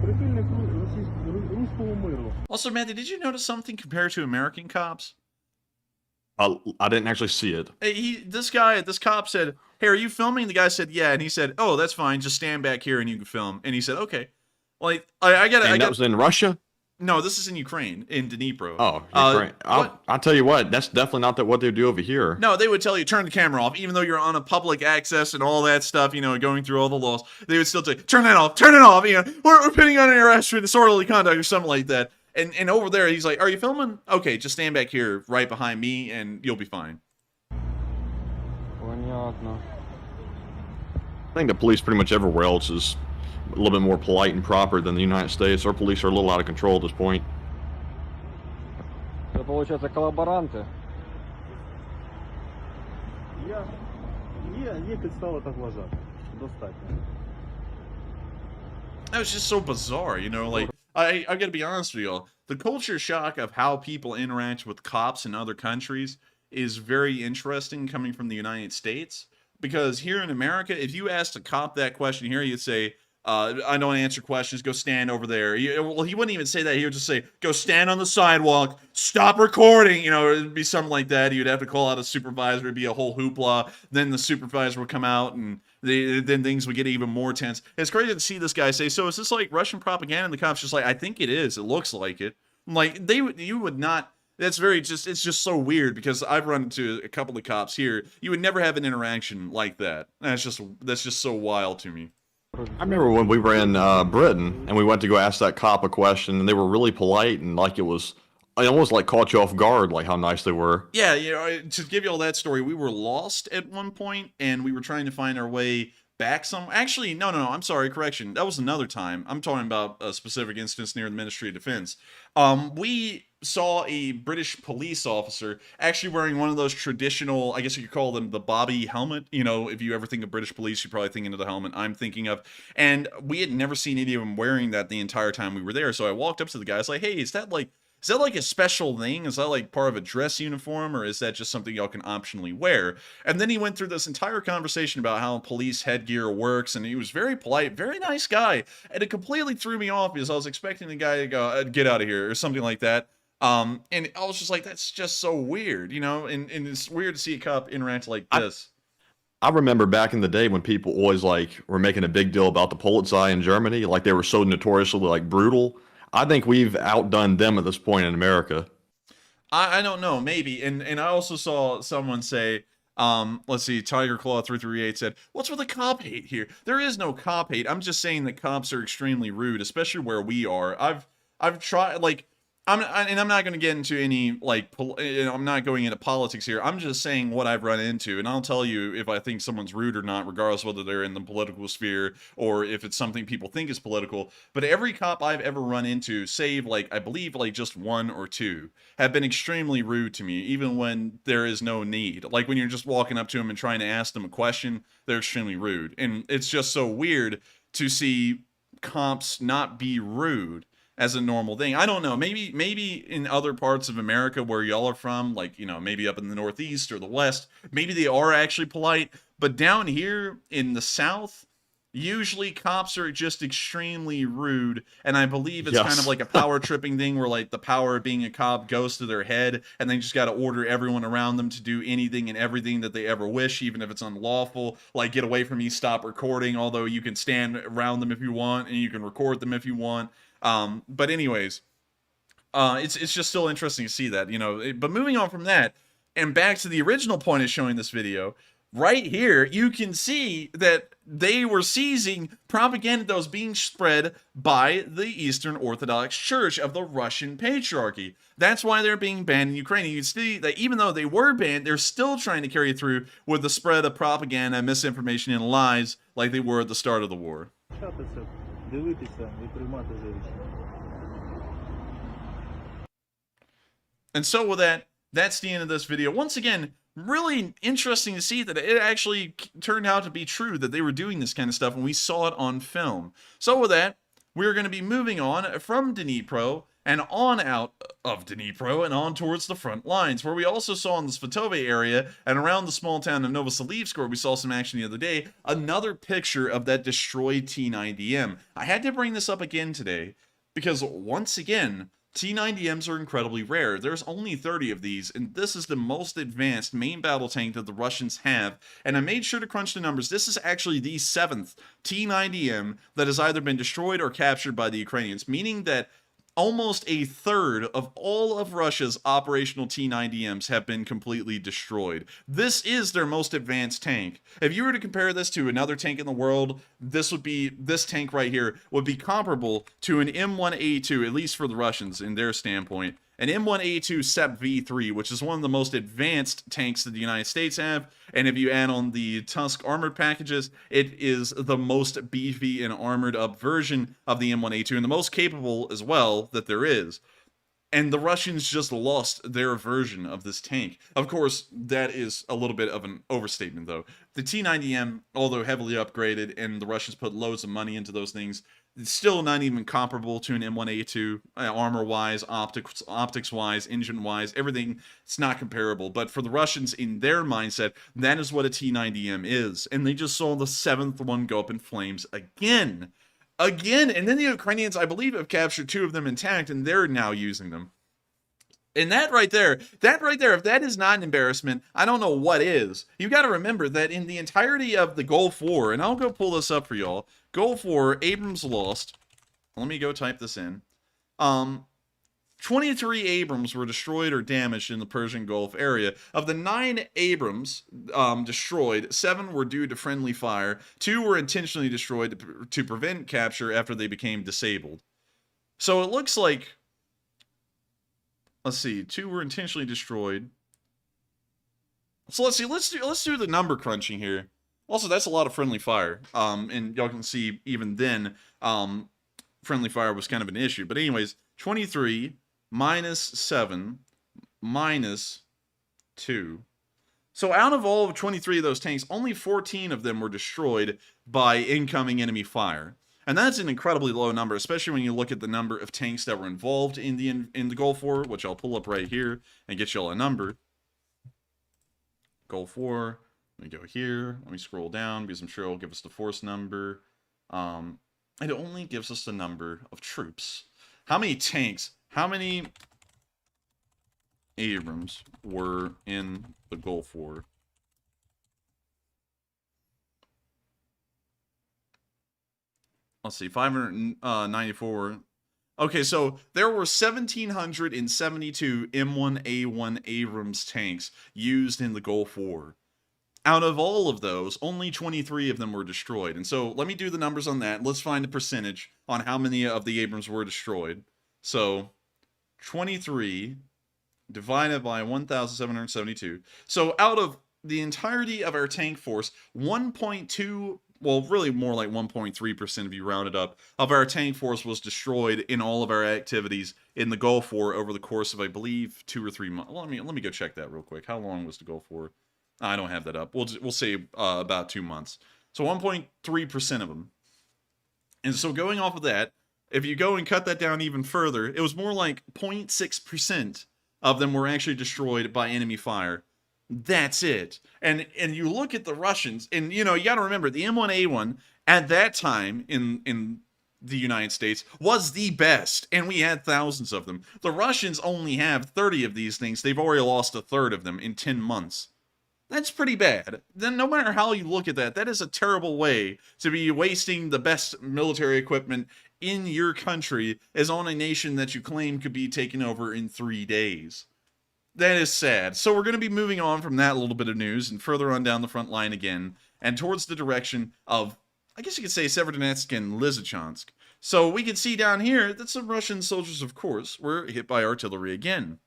Прихильник руського миру. Also, Matthew, did you notice something compared to American cops? I didn't actually see it. This cop said, "Hey, are you filming?" The guy said, "Yeah," and he said, "Oh, that's fine. Just stand back here and you can film." And he said, "Okay." Like, That was in Russia? No, this is in Ukraine, in Dnipro. Oh, Ukraine. I'll tell you what, that's definitely not what they do over here. No, they would tell you, turn the camera off, even though you're on a public access and all that stuff, you know, going through all the laws. They would still tell you, turn it off, you know, we're putting on an arrest for disorderly conduct or something like that. And over there, he's like, are you filming? Okay, just stand back here right behind me and you'll be fine. Понятно. I think the police pretty much everywhere else is a little bit more polite and proper than the United States. Our police are a little out of control at this point. Это, получается, коллаборанты. Є підстава так вважати. Достатньо. That was just so bizarre, you know, like, I gotta be honest with y'all. The culture shock of how people interact with cops in other countries is very interesting coming from the United States. Because here in America, if you asked a cop that question here, you'd say, I don't answer questions, go stand over there. Well, he wouldn't even say that. He would just say, go stand on the sidewalk, stop recording. You know, it'd be something like that. You'd have to call out a supervisor. It'd be a whole hoopla. Then the supervisor would come out and then things would get even more tense. It's crazy to see this guy say, so is this like Russian propaganda? And the cop's just like, I think it is. It looks like it. Like, you would not. It's just so weird because I've run into a couple of cops here. You would never have an interaction like that. That's just so wild to me. I remember when we were in Britain and we went to go ask that cop a question and they were really polite and like I almost like caught you off guard, like how nice they were. Yeah, you know, to give you all that story, we were lost at one point and we were trying to find our way back Actually, no, I'm sorry, correction. That was another time. I'm talking about a specific instance near the Ministry of Defense. We saw a British police officer actually wearing one of those traditional, I guess you could call them the Bobby helmet. You know, if you ever think of British police, you're probably thinking of the helmet I'm thinking of. And we had never seen any of them wearing that the entire time we were there. So I walked up to the guy. I was like, hey, is Is that like a special thing? Is that like part of a dress uniform, or is that just something y'all can optionally wear? And then he went through this entire conversation about how police headgear works, and he was very polite, very nice guy, and it completely threw me off because I was expecting the guy to go, "Get out of here," or something like that. And I was just like, that's just so weird, you know, and it's weird to see a cop interact like this. I remember back in the day when people always like were making a big deal about the Polizei in Germany, like they were so notoriously like brutal. I think we've outdone them at this point in America. I don't know, maybe. And I also saw someone say, let's see, Tiger Claw 338 said, "What's with the cop hate here?" There is no cop hate. I'm just saying that cops are extremely rude, especially where we are. I've tried, like, I'm not going to get into any, like, I'm not going into politics here. I'm just saying what I've run into, and I'll tell you if I think someone's rude or not, regardless whether they're in the political sphere or if it's something people think is political. But every cop I've ever run into, save, like, I believe, like, just one or two, have been extremely rude to me, even when there is no need. Like, when you're just walking up to them and trying to ask them a question, they're extremely rude. And it's just so weird to see cops not be rude as a normal thing. I don't know. Maybe in other parts of America where y'all are from, like, you know, maybe up in the Northeast or the West, maybe they are actually polite. But down here in the South, usually cops are just extremely rude. And I believe it's kind of like a power tripping thing where, like, the power of being a cop goes to their head and they just got to order everyone around them to do anything and everything that they ever wish, even if it's unlawful. Like, get away from me, stop recording, although you can stand around them if you want and you can record them if you want. But anyways, it's just still interesting to see that, you know. But moving on from that, and back to the original point of showing this video, right here, you can see that they were seizing propaganda that was being spread by the Eastern Orthodox Church of the Russian Patriarchy. That's why they're being banned in Ukraine. You can see that even though they were banned, they're still trying to carry through with the spread of propaganda, misinformation, and lies like they were at the start of the war. And so with that, that's the end of this video. Once again, really interesting to see that it actually turned out to be true that they were doing this kind of stuff, and we saw it on film. So with that, we're going to be moving on from Dnipro and on out of Dnipro and on towards the front lines, where we also saw in the Svatove area and around the small town of Novoselivsk, where we saw some action the other day, another picture of that destroyed T-90M. I had to bring this up again today because, once again, T-90Ms are incredibly rare. There's only 30 of these, and this is the most advanced main battle tank that the Russians have. And I made sure to crunch the numbers. This is actually the 7th T-90M that has either been destroyed or captured by the Ukrainians, meaning that almost a third of all of Russia's operational T-90Ms have been completely destroyed. This is their most advanced tank. If you were to compare this to another tank in the world, this tank right here would be comparable to an M1A2, at least for the Russians in their standpoint. An M1A2 SEP V3, which is one of the most advanced tanks that the United States have, and if you add on the Tusk armored packages, it is the most beefy and armored up version of the M1A2, and the most capable as well that there is. And the Russians just lost their version of this tank. Of course, that is a little bit of an overstatement, though. The T-90M, although heavily upgraded, and the Russians put loads of money into those things, it's still not even comparable to an M1A2, armor-wise, optics-wise, engine-wise, everything. It's not comparable. But for the Russians, in their mindset, that is what a T-90M is. And they just saw the 7th one go up in flames again. And then the Ukrainians, I believe, have captured 2 of them intact, and they're now using them. And that right there, if that is not an embarrassment, I don't know what is. You got to remember that in the entirety of the Gulf War, and I'll go pull this up for y'all, Gulf War, Abrams lost. Let me go type this in. 23 Abrams were destroyed or damaged in the Persian Gulf area. Of the 9 Abrams destroyed, 7 were due to friendly fire. 2 were intentionally destroyed to prevent capture after they became disabled. So it looks like, let's see, 2 were intentionally destroyed. So let's see, let's do the number crunching here. Also, that's a lot of friendly fire. And y'all can see even then, friendly fire was kind of an issue. But anyways, 23 minus 7 minus 2. So out of all of 23 of those tanks, only 14 of them were destroyed by incoming enemy fire. And that's an incredibly low number, especially when you look at the number of tanks that were involved in the Gulf War, which I'll pull up right here and get y'all a number. Gulf War. Let me go here. Let me scroll down because I'm sure it'll give us the force number. It only gives us the number of troops. How many tanks, how many Abrams were in the Gulf War? Let's see, 594. Okay, so there were 1,772 M1A1 Abrams tanks used in the Gulf War. Out of all of those, only 23 of them were destroyed. And so let me do the numbers on that. Let's find a percentage on how many of the Abrams were destroyed. So 23 divided by 1,772. So out of the entirety of our tank force, 1.2, well, really more like 1.3% if you round it up, of our tank force was destroyed in all of our activities in the Gulf War over the course of, I believe, 2 or 3 months. Let me go check that real quick. How long was the Gulf War? I don't have that up. We'll say about 2 months. So 1.3% of them. And so going off of that, if you go and cut that down even further, it was more like 0.6% of them were actually destroyed by enemy fire. That's it. And you look at the Russians, and you got to remember the M1A1 at that time in the United States was the best, and we had thousands of them. The Russians only have 30 of these things. They've already lost a third of them in 10 months. That's pretty bad. Then no matter how you look at that, that is a terrible way to be wasting the best military equipment in your country as on a nation that you claim could be taken over in 3 days. That is sad. So we're going to be moving on from that little bit of news and further on down the front line again and towards the direction of, I guess you could say, Severodonetsk and Lysychansk. So we can see down here that some Russian soldiers, of course, were hit by artillery again.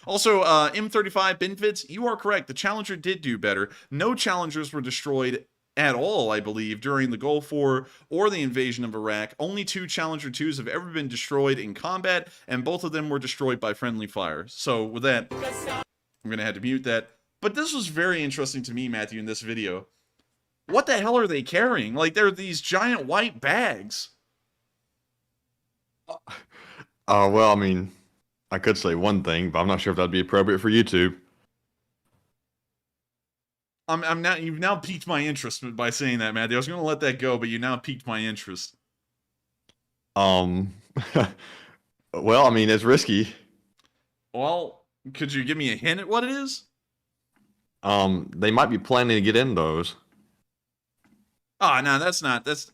Also, M35 Benfits, you are correct. The Challenger did do better. No Challengers were destroyed at all, I believe, during the Gulf War or the invasion of Iraq. Only 2 Challenger 2s have ever been destroyed in combat, and both of them were destroyed by friendly fire. So with that, I'm going to have to mute that. But this was very interesting to me, Matthew, in this video. What the hell are they carrying? Like, they're these giant white bags. Well, I mean, I could say one thing, but I'm not sure if that'd be appropriate for YouTube. You've now piqued my interest by saying that, Matthew. I was going to let that go, but you now piqued my interest. Well, I mean, it's risky. Well, could you give me a hint at what it is? They might be planning to get in those. Oh, no, that's...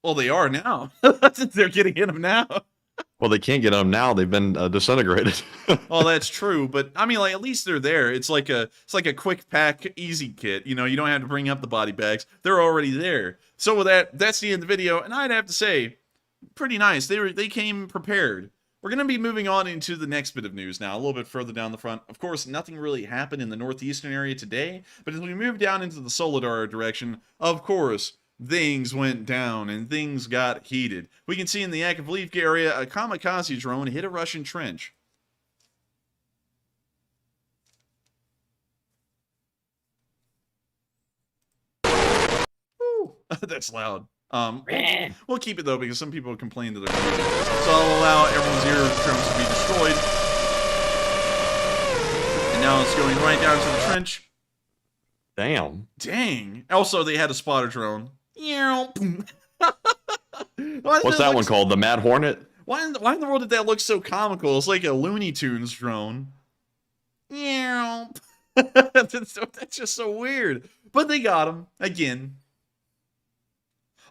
Well, they are now. They're getting in them now. Well, they can't get them now. They've been disintegrated. Oh, that's true. But I mean, like, at least they're there. It's like a quick pack, easy kit. You don't have to bring up the body bags. They're already there. So with that, that's the end of the video. And I'd have to say, pretty nice. They came prepared. We're going to be moving on into the next bit of news now, a little bit further down the front. Of course, nothing really happened in the northeastern area today. But as we move down into the Soledar direction, of course, things went down and things got heated. We can see in the Akavlivka area, a kamikaze drone hit a Russian trench. Woo. That's loud. We'll keep it though because some people complain that they're noisy. So I'll allow everyone's eardrums to be destroyed. And now it's going right down to the trench. Damn. Dang. Also, they had a spotter drone. What's that one called? The Mad Hornet? Why in the world did that look so comical? It's like a Looney Tunes drone. That's just so weird. But they got him again.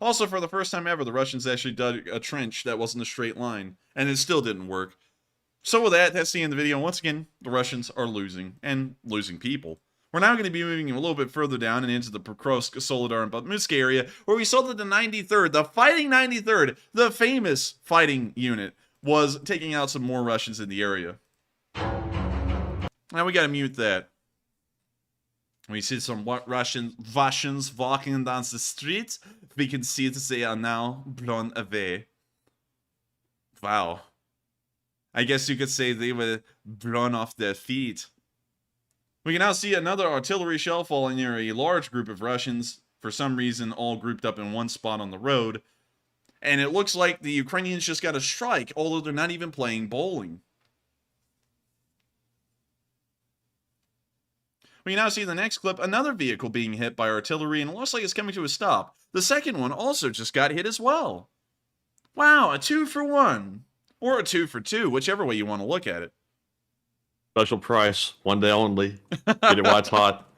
Also, for the first time ever, the Russians actually dug a trench that wasn't a straight line, and it still didn't work. So with that, that's the end of the video. Once again, the Russians are losing, and losing people. We're now going to be moving a little bit further down and into the Pokrovsk, Soledar, and Bakhmut area, where we saw that the 93rd, the fighting 93rd, the famous fighting unit, was taking out some more Russians in the area. Now we got to mute that. We see some Russians walking down the street. We can see that they are now blown away. Wow. I guess you could say they were blown off their feet. We can now see another artillery shell falling near a large group of Russians, for some reason all grouped up in one spot on the road. And it looks like the Ukrainians just got a strike, although they're not even playing bowling. We now see the next clip, another vehicle being hit by artillery, and it looks like it's coming to a stop. The second one also just got hit as well. Wow, a 2 for 1. Or a 2 for 2, whichever way you want to look at it. Special price, 1 day only. Get it while it's hot.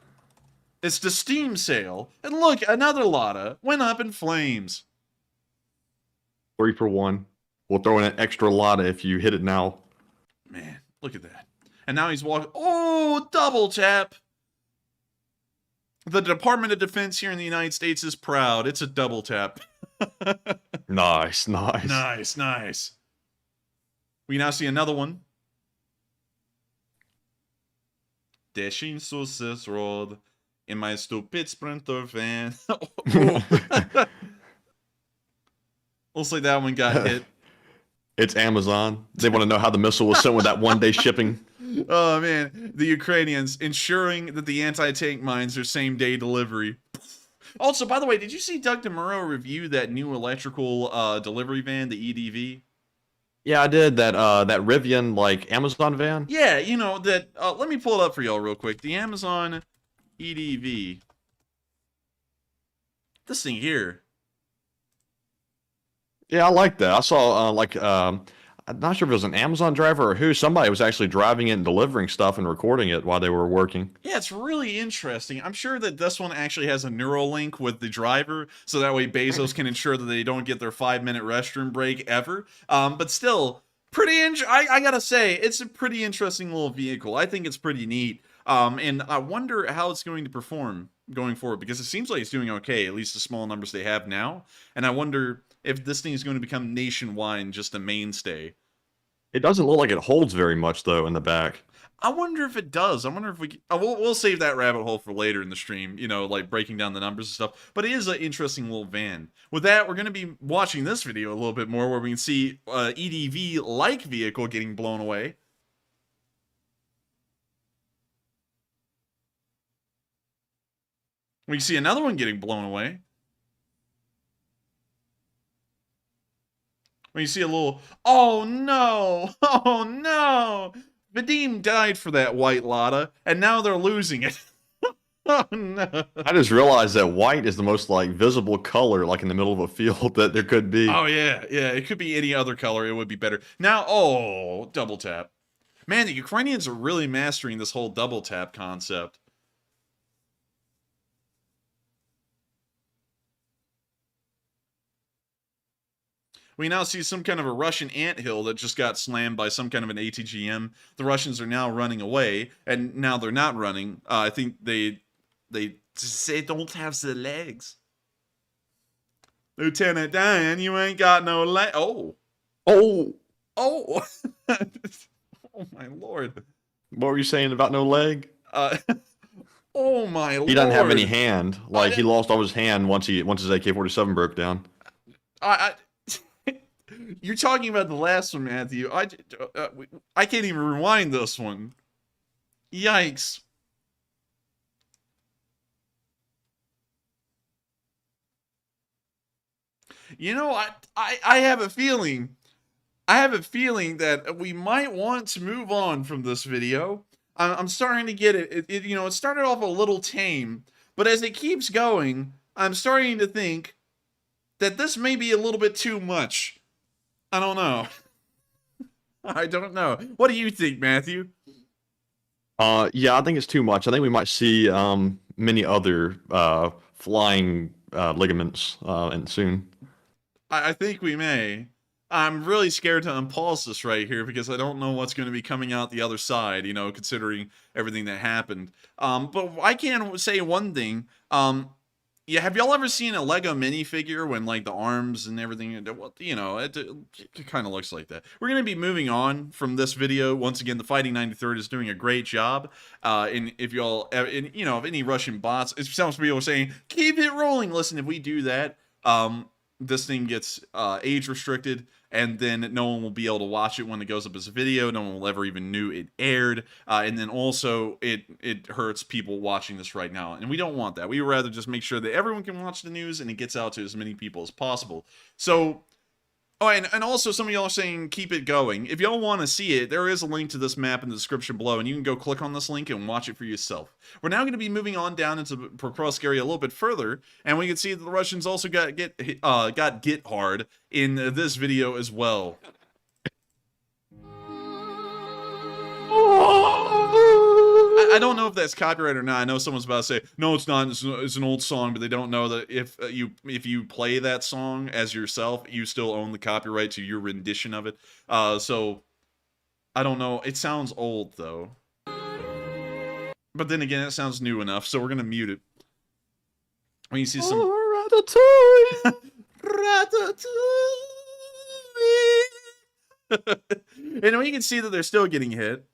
It's the Steam sale. And look, another Lotta went up in flames. 3 for 1. We'll throw in an extra Lotta if you hit it now. Man, look at that. And now he's walking. Oh, double tap. The Department of Defense here in the United States is proud. It's a double tap. Nice. Nice. We now see another one. Dashing success road in my stupid Sprinter van. Looks like that one got hit. It's Amazon. They want to know how the missile was sent with that 1 day shipping. Oh, man. The Ukrainians ensuring that the anti-tank mines are same-day delivery. Also, by the way, did you see Doug DeMuro review that new electrical delivery van, the EDV? Yeah, I did. That Rivian, like, Amazon van? Yeah, you know, that... let me pull it up for y'all real quick. The Amazon EDV. This thing here. Yeah, I like that. I saw, I'm not sure if it was an Amazon driver or who. Somebody was actually driving it and delivering stuff and recording it while they were working. Yeah, it's really interesting. I'm sure that this one actually has a neural link with the driver, so that way Bezos can ensure that they don't get their 5-minute restroom break ever. But still, I gotta say, it's a pretty interesting little vehicle. I think it's pretty neat. And I wonder how it's going to perform going forward, because it seems like it's doing okay, at least the small numbers they have now. And I wonder if this thing is going to become nationwide, just a mainstay. It doesn't look like it holds very much, though, in the back. I wonder if it does. I wonder if we'll save that rabbit hole for later in the stream, you know, like breaking down the numbers and stuff. But it is an interesting little van. With that, we're going to be watching this video a little bit more, where we can see EDV-like vehicle getting blown away. We see another one getting blown away. When you see a little, oh no, Vadim died for that white Lotta, and now they're losing it. Oh no. I just realized that white is the most, like, visible color, like, in the middle of a field that there could be. Oh yeah, it could be any other color, it would be better. Now, oh, double tap. Man, the Ukrainians are really mastering this whole double tap concept. We now see some kind of a Russian anthill that just got slammed by some kind of an ATGM. The Russians are now running away, and now they're not running. I think they say don't have the legs. Lieutenant Dan, you ain't got no leg. Oh, oh my lord. What were you saying about no leg? Oh my lord. He doesn't have any hand. Like, he lost all his hand once his AK-47 broke down. You're talking about the last one, Matthew. I can't even rewind this one. Yikes. You know, I have a feeling. I have a feeling that we might want to move on from this video. I'm starting to get it. You know, it started off a little tame, but as it keeps going, I'm starting to think that this may be a little bit too much. I don't know. I don't know. What do you think, Matthew? Yeah, I think it's too much. I think we might see many other flying ligaments and soon. I think we may. I'm really scared to unpause this right here because I don't know what's going to be coming out the other side, you know, considering everything that happened. But I can say one thing. Yeah, have y'all ever seen a Lego minifigure when, like, the arms and everything, you know, it kind of looks like that. We're going to be moving on from this video. Once again, the Fighting 93rd is doing a great job. And if y'all, you know, if any Russian bots, it sounds to people saying, keep it rolling. Listen, if we do that, this thing gets age restricted, and then no one will be able to watch it when it goes up as a video. No one will ever even knew it aired, and then also it hurts people watching this right now, and we don't want that. We would rather just make sure that everyone can watch the news and it gets out to as many people as possible. So, oh, and also some of y'all are saying keep it going. If y'all want to see it, there is a link to this map in the description below, and you can go click on this link and watch it for yourself. We're now going to be moving on down into Pokrovsk area a little bit further, and we can see that the Russians also got get hard in this video as well. I don't know if that's copyright or not. I know someone's about to say, no, it's not. It's an old song, but they don't know that if you play that song as yourself, you still own the copyright to your rendition of it. So, I don't know. It sounds old, though. But then again, it sounds new enough, so we're going to mute it. When you see some... Ratatouille! Ratatouille! And we can see that they're still getting hit.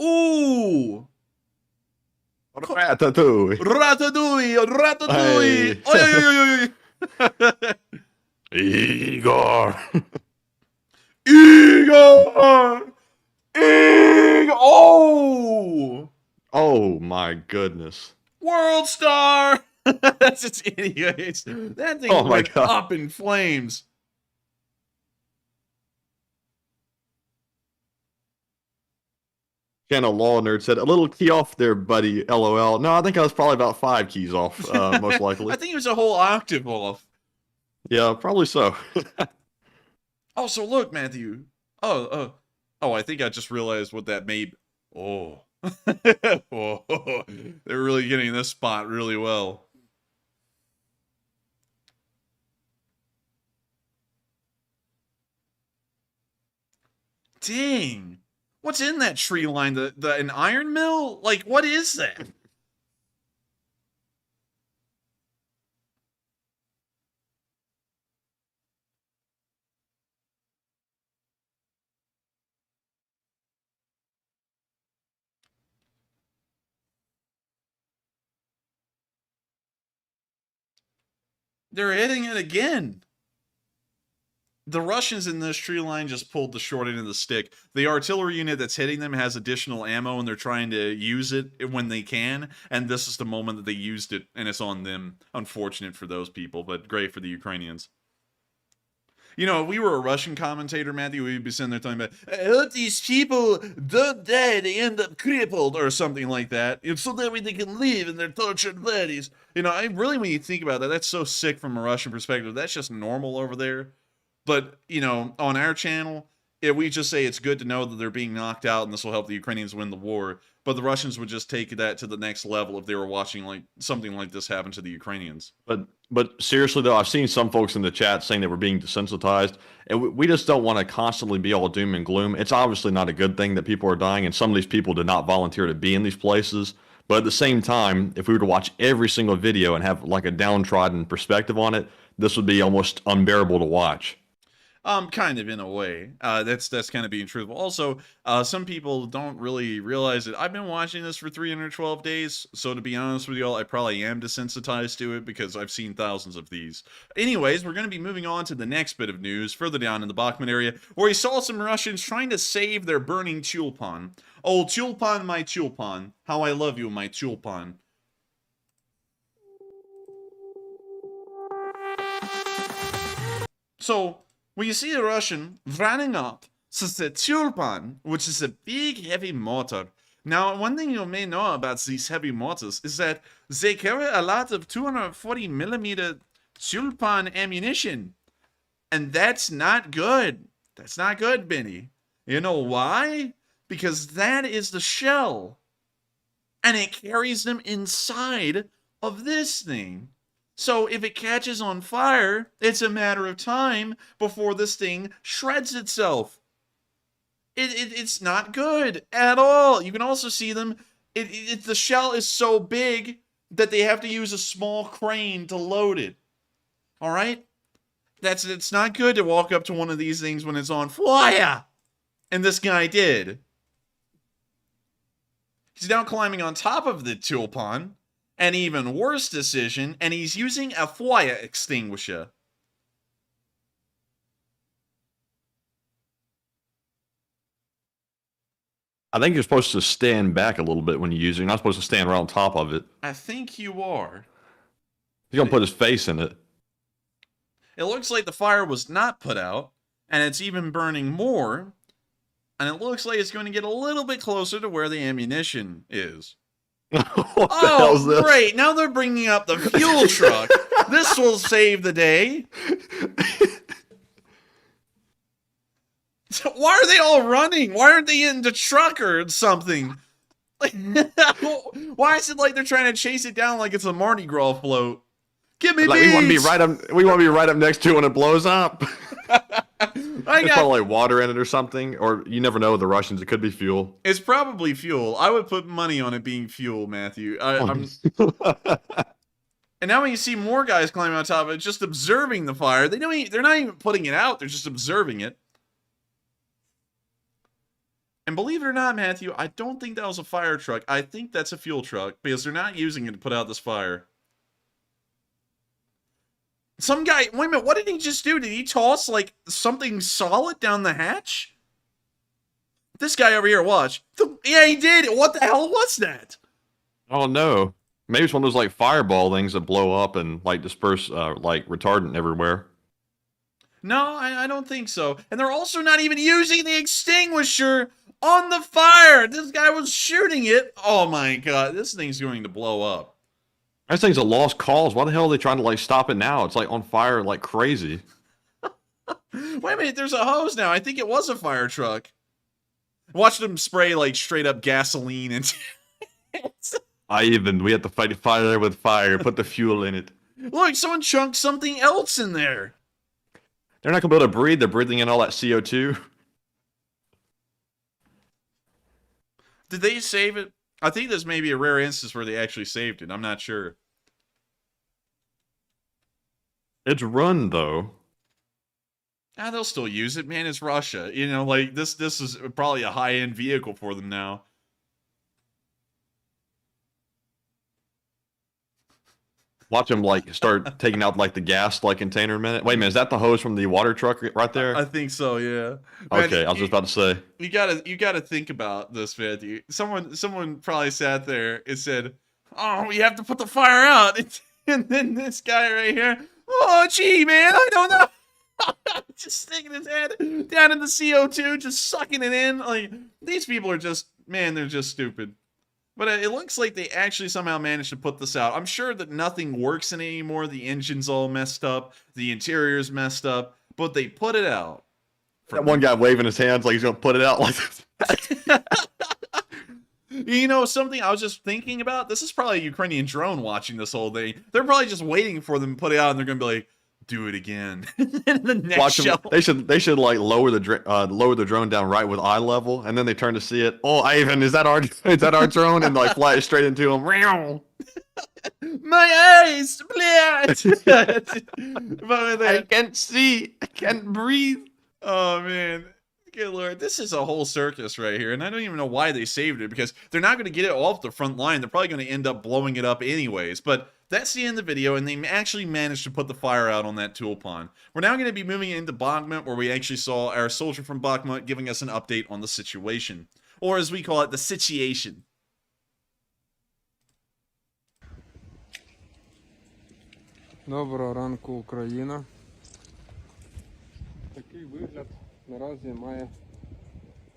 Ooh! Ratatouille. Ratatouille! Ratatouille! Hey. Igor! Igor! Igor! Igor! Oh! Oh my goodness. World Star! That's just anyways. That thing went up in flames. Channel Law Nerd said, a little key off there, buddy, LOL. No, I think I was probably about 5 keys off, most likely. I think it was a whole octave off. Yeah, probably so. Oh, so look, Matthew. Oh, I think I just realized what that made. Oh. Oh. They're really getting this spot really well. Dang. What's in that tree line? An iron mill? Like, what is that? They're hitting it again. The Russians in this tree line just pulled the short end of the stick. The artillery unit that's hitting them has additional ammo, and they're trying to use it when they can, and this is the moment that they used it, and it's on them. Unfortunate for those people, but great for the Ukrainians. You know, if we were a Russian commentator, Matthew, we'd be sitting there talking about, I hope these people don't die, they end up crippled, or something like that, so that way they can live in their tortured bodies. You know, really, when you think about that, that's so sick from a Russian perspective. That's just normal over there. But, you know, on our channel, we just say it's good to know that they're being knocked out and this will help the Ukrainians win the war. But the Russians would just take that to the next level if they were watching like something like this happen to the Ukrainians. But seriously, though, I've seen some folks in the chat saying that we're being desensitized. And we just don't want to constantly be all doom and gloom. It's obviously not a good thing that people are dying. And some of these people did not volunteer to be in these places. But at the same time, if we were to watch every single video and have like a downtrodden perspective on it, this would be almost unbearable to watch. Kind of in a way. That's kind of being truthful. Also, some people don't really realize it. I've been watching this for 312 days, so to be honest with y'all, I probably am desensitized to it because I've seen thousands of these. Anyways, we're going to be moving on to the next bit of news further down in the Bakhmut area, where we saw some Russians trying to save their burning tulpan. Oh, tulpan, my tulpan. How I love you, my tulpan. So, when you see a Russian running up to the tulpan, which is a big heavy mortar. Now, one thing you may know about these heavy mortars is that they carry a lot of 240mm tulpan ammunition. And that's not good. That's not good, Benny. You know why? Because that is the shell. And it carries them inside of this thing. So if it catches on fire, it's a matter of time before this thing shreds itself. It's not good at all. You can also see them. The shell is so big that they have to use a small crane to load it. All right? It's not good to walk up to one of these things when it's on fire. And this guy did. He's now climbing on top of the tulpan. An even worse decision, and he's using a fire extinguisher. I think you're supposed to stand back a little bit when you use it. You're not supposed to stand right on top of it. I think you are. He's gonna put his face in it. It looks like the fire was not put out, and it's even burning more, and it looks like it's going to get a little bit closer to where the ammunition is. Oh, great! Now they're bringing up the fuel truck. This will save the day. So why are they all running? Why aren't they in the truck or something? Like, why is it like they're trying to chase it down like it's a Mardi Gras float? Give me like beach! we want to be right up. We want to be right up next to it when it blows up. There's probably like water in it or something, or you never know with the Russians. It could be fuel. It's probably fuel. I would put money on it being fuel, Matthew. And now when you see more guys climbing on top of it, just observing the fire, they're not even putting it out. They're just observing it. And believe it or not, Matthew, I don't think that was a fire truck. I think that's a fuel truck because they're not using it to put out this fire. Some guy, wait a minute, what did he just do? Did he toss like something solid down the hatch? This guy over here, watch. Yeah, he did. What the hell was that? Oh no. Maybe it's one of those like fireball things that blow up and like disperse like retardant everywhere. No, I don't think so. And they're also not even using the extinguisher on the fire. This guy was shooting it. Oh my god, this thing's going to blow up. This thing's a lost cause. Why the hell are they trying to like stop it now? It's like on fire like crazy. Wait a minute, there's a hose now. I think it was a fire truck. Watch them spray like straight up gasoline into it. We have to fight fire with fire. Put the fuel in it. Look, someone chunked something else in there. They're not gonna be able to breathe. They're breathing in all that CO2. Did they save it? I think this may be a rare instance where they actually saved it. I'm not sure. It's run though. They'll still use it, man. It's Russia. You know, like this is probably a high-end vehicle for them now. Watch them like start taking out like the gas like container in a minute. Wait a minute, is that the hose from the water truck right there? I think so, yeah. Man, okay, I was just about to say. You gotta think about this, Matthew. Someone probably sat there and said, "Oh, we have to put the fire out," and then this guy right here, "Oh, gee, man, I don't know." Just sticking his head down in the CO2, just sucking it in. Like, these people are just, man, they're just stupid. But it looks like they actually somehow managed to put this out. I'm sure that nothing works in it anymore. The engine's all messed up. The interior's messed up. But they put it out. That one guy waving his hands like he's going to put it out like this. You know, something I was just thinking about? This is probably a Ukrainian drone watching this whole thing. They're probably just waiting for them to put it out, and they're going to be like, do it again. The next Watch show. Them, they should like lower the drone down right with eye level, and then they turn to see it. Oh, Ivan, is that our drone? And like fly it straight into him. My eyes, please. I can't see. I can't breathe. Oh man. Good lord, this is a whole circus right here, and I don't even know why they saved it, because they're not going to get it off the front line. They're probably going to end up blowing it up anyways, but that's the end of the video, and they actually managed to put the fire out on that tool pond. We're now going to be moving into Bakhmut, where we actually saw our soldier from Bakhmut giving us an update on the situation, or as we call it, the situation. Доброго ранку, Україна. Такий вигляд наразі має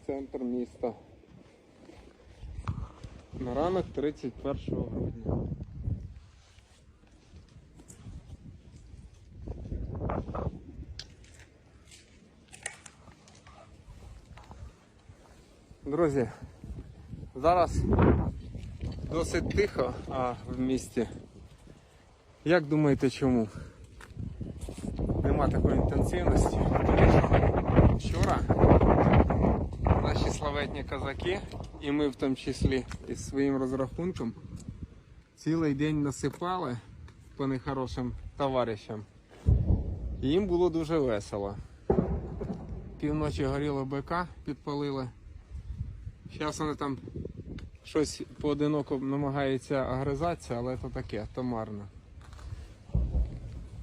центр міста. На ранок 31 грудня. Друзі, зараз досить тихо в місті. Як думаєте, чому? Нема такої інтенсивності. Вчора наші славетні козаки, і ми в тому числі із своїм розрахунком, цілий день насипали по нехорошим товаришам. І їм було дуже весело. Півночі горіло БК, підпалили. Зараз вони там щось поодиноко намагається агризатися, але це таке, то марно.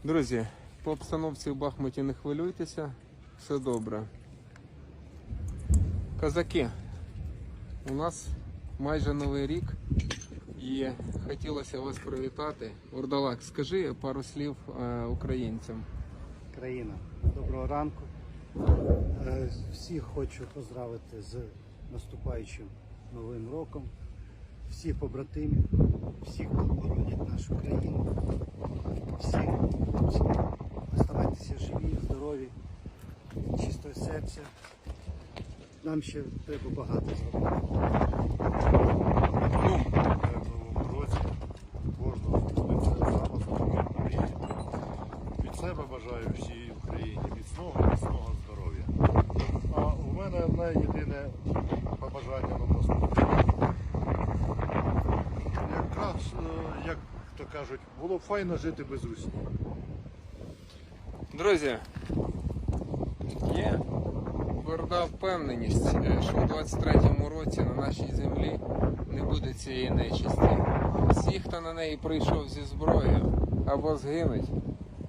Друзі, по обстановці в Бахмуті не хвилюйтеся, все добре. Козаки, у нас майже Новий рік і хотілося вас привітати. Урдалак, скажи пару слів українцям. Країна, доброго ранку. Всіх хочу поздравити з наступаючим Новим роком. Всіх побратимів, всіх, хто боронять нашу країну. Всіх хлопців. Оставайтеся живі, здорові, чистого серця. Нам ще треба багато зробити. Від себе бажаю всій Україні міцного здоров'я. А у мене одне єдине побажання на наступне. Якраз, як то кажуть, було б файно жити без Русні. Друзі, є тверда впевненість, що у 23-му році на нашій землі не буде цієї нечисті. Всі, хто на неї прийшов зі зброєю, або згинуть,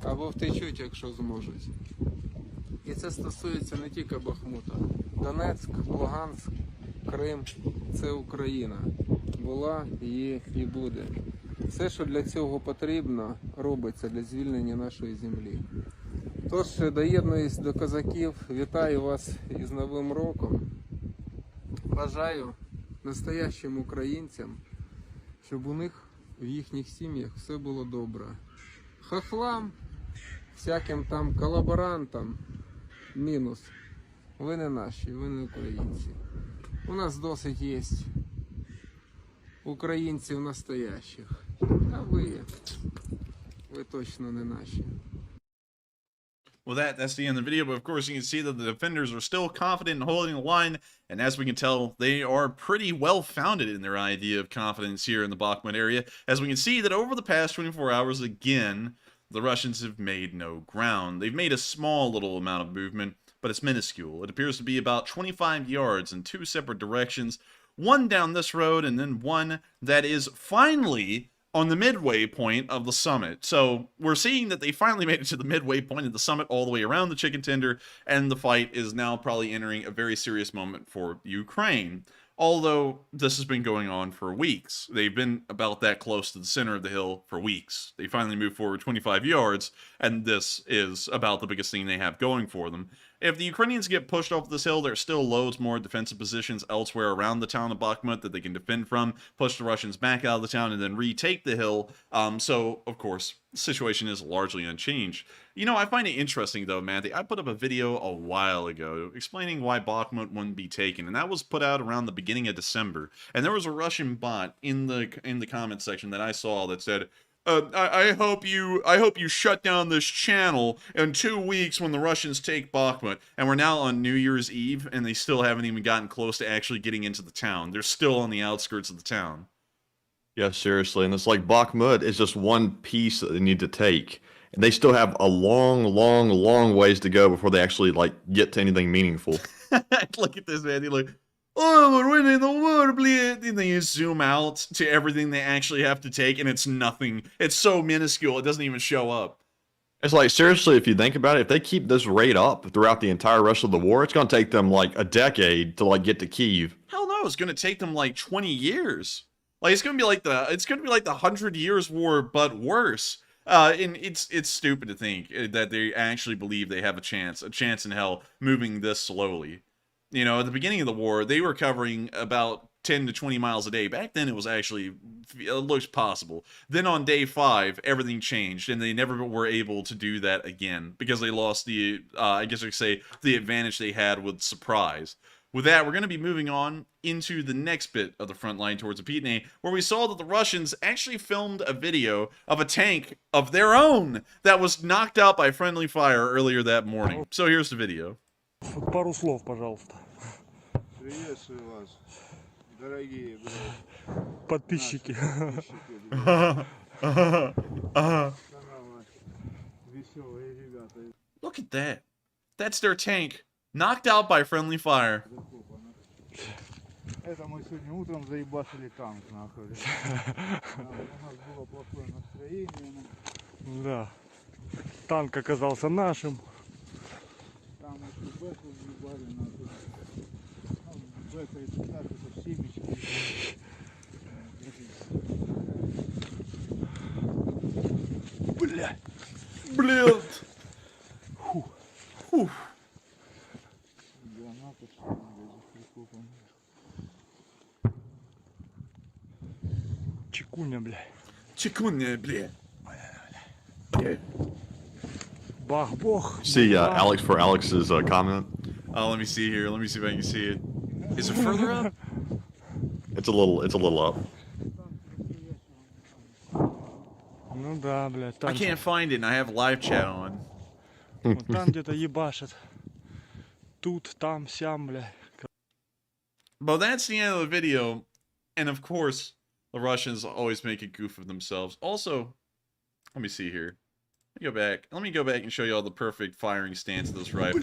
або втечуть, якщо зможуть. І це стосується не тільки Бахмута. Донецьк, Луганськ, Крим – це Україна. Була, є і буде. Все, що для цього потрібно, робиться для звільнення нашої землі. Тож, доєднуюсь до козаків, вітаю вас із Новим роком. Бажаю настоящим українцям, щоб у них в їхніх сім'ях все було добре. Хохлам, всяким там колаборантам, мінус. Ви не наші, ви не українці. У нас досить є українців настоящих. А ви точно не наші. Well, that's the end of the video, but of course you can see that the defenders are still confident in holding the line, and as we can tell, they are pretty well-founded in their idea of confidence here in the Bakhmut area, as we can see that over the past 24 hours, again, the Russians have made no ground. They've made a small little amount of movement, but it's minuscule. It appears to be about 25 yards in two separate directions, one down this road, and then one that is finally on the midway point of the summit. So we're seeing that they finally made it to the midway point of the summit all the way around the chicken tender, and the fight is now probably entering a very serious moment for Ukraine. Although this has been going on for weeks. They've been about that close to the center of the hill for weeks. They finally moved forward 25 yards, and this is about the biggest thing they have going for them. If the Ukrainians get pushed off this hill, there's still loads more defensive positions elsewhere around the town of Bakhmut that they can defend from, push the Russians back out of the town, and then retake the hill. So, of course, the situation is largely unchanged. You know, I find it interesting, though, Matty. I put up a video a while ago explaining why Bakhmut wouldn't be taken, and that was put out around the beginning of December. And there was a Russian bot in the comment section that I saw that said, I hope you shut down this channel in 2 weeks when the Russians take Bakhmut. And we're now on New Year's Eve, and they still haven't even gotten close to actually getting into the town. They're still on the outskirts of the town. Yeah, seriously. And it's like Bakhmut is just one piece that they need to take. And they still have a long ways to go before they actually, like, get to anything meaningful. Look at this, man. They're like, oh, we're winning the war, bleed. And then you zoom out to everything they actually have to take, and it's nothing. It's so minuscule, it doesn't even show up. It's like, seriously, if you think about it, if they keep this rate up throughout the entire rest of the war, it's going to take them, like, a decade to, like, get to Kyiv. Hell no, it's going to take them, like, 20 years. Like, it's going to be like the 100 Years' War, but worse. And it's stupid to think that they actually believe they have a chance in hell moving this slowly. You know, at the beginning of the war, they were covering about 10 to 20 miles a day. Back then, it looks possible. Then on day 5, everything changed, and they never were able to do that again because they lost the, I guess I could say, the advantage they had with surprise. With that, we're going to be moving on into the next bit of the front line towards Apitne, where we saw that the Russians actually filmed a video of a tank of their own that was knocked out by friendly fire earlier that morning. So here's the video. Пару слов, пожалуйста. Приветствую вас, дорогие Подписчики. веселые ребята. Look at that. That's their tank, knocked out by friendly fire. Это мы сегодня утром заебашили танк, нахуй. У нас было плохое настроение. Да. Танк оказался нашим. Там еще бэку въебали, нахуй. Бэка и так, это семечки. Бля. Блин. Фух. Граната, что ли, прикопана. Чекуня, бля. Чекуня, бля. Бах-бох. See Alex for Alex's comment. Oh, let me see here. Let me see if I can see it. Is it further up? It's a little up. Ну да, бля. I can't find it, and I have live chat on. Вот там где-то ебашит. Тут, там, сям, бля. But that's the end of the video. And of course, the Russians always make a goof of themselves. Also, let me see here. Let me go back and show you all the perfect firing stance of this rifle.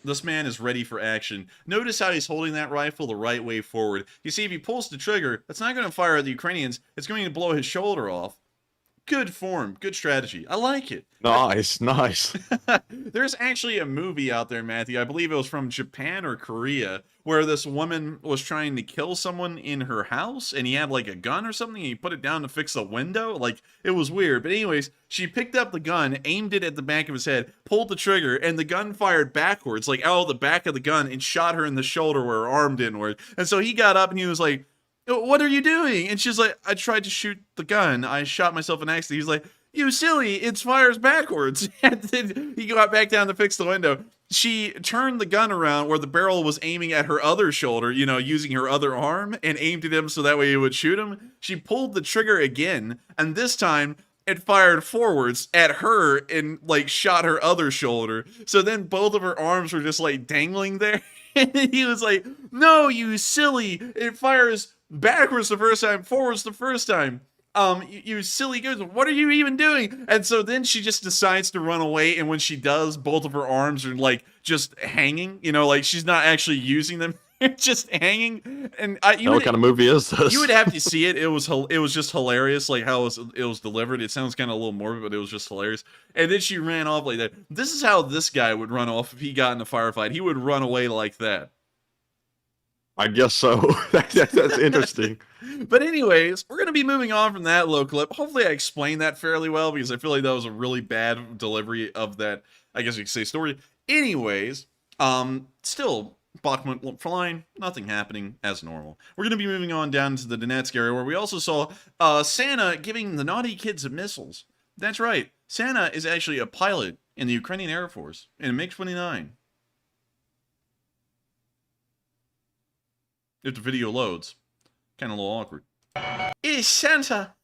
This man is ready for action. Notice how he's holding that rifle the right way forward. You see, if he pulls the trigger, that's not going to fire at the Ukrainians. It's going to blow his shoulder off. Good form, good strategy. I like it. Nice, nice. There's actually a movie out there, Matthew. I believe it was from Japan or Korea, where this woman was trying to kill someone in her house, and he had like a gun or something, and he put it down to fix a window. Like, it was weird. But anyways, she picked up the gun, aimed it at the back of his head, pulled the trigger, and the gun fired backwards, like out of the back of the gun, and shot her in the shoulder where her arm didn't work. And so he got up and he was like, "What are you doing?" And she's like, "I tried to shoot the gun. I shot myself in accident." He's like, "You silly, it fires backwards." And then he got back down to fix the window. She turned the gun around where the barrel was aiming at her other shoulder, you know, using her other arm, and aimed at him so that way it would shoot him. She pulled the trigger again, and this time it fired forwards at her and, like, shot her other shoulder. So then both of her arms were just, like, dangling there. And he was like, "No, you silly, it fires backwards the first time, forwards the first time. You silly goose, what are you even doing?" And so then she just decides to run away, and when she does, both of her arms are like just hanging, you know, like she's not actually using them. Just hanging. And what kind of movie is this? You would have to see it. It was just hilarious, like how it was delivered. It sounds kind of a little morbid, but it was just hilarious. And then she ran off like that. This is how this guy would run off if he got in a firefight. He would run away like that. I guess so. That's interesting. But anyways, we're going to be moving on from that little clip. Hopefully I explained that fairly well, because I feel like that was a really bad delivery of that, I guess you could say, story. Anyways, still, Bakhmut Frontline, nothing happening as normal. We're going to be moving on down to the Donetsk area, where we also saw Santa giving the naughty kids missiles. That's right. Santa is actually a pilot in the Ukrainian Air Force in a MiG-29. If the video loads. Kind of a little awkward. It's Santa!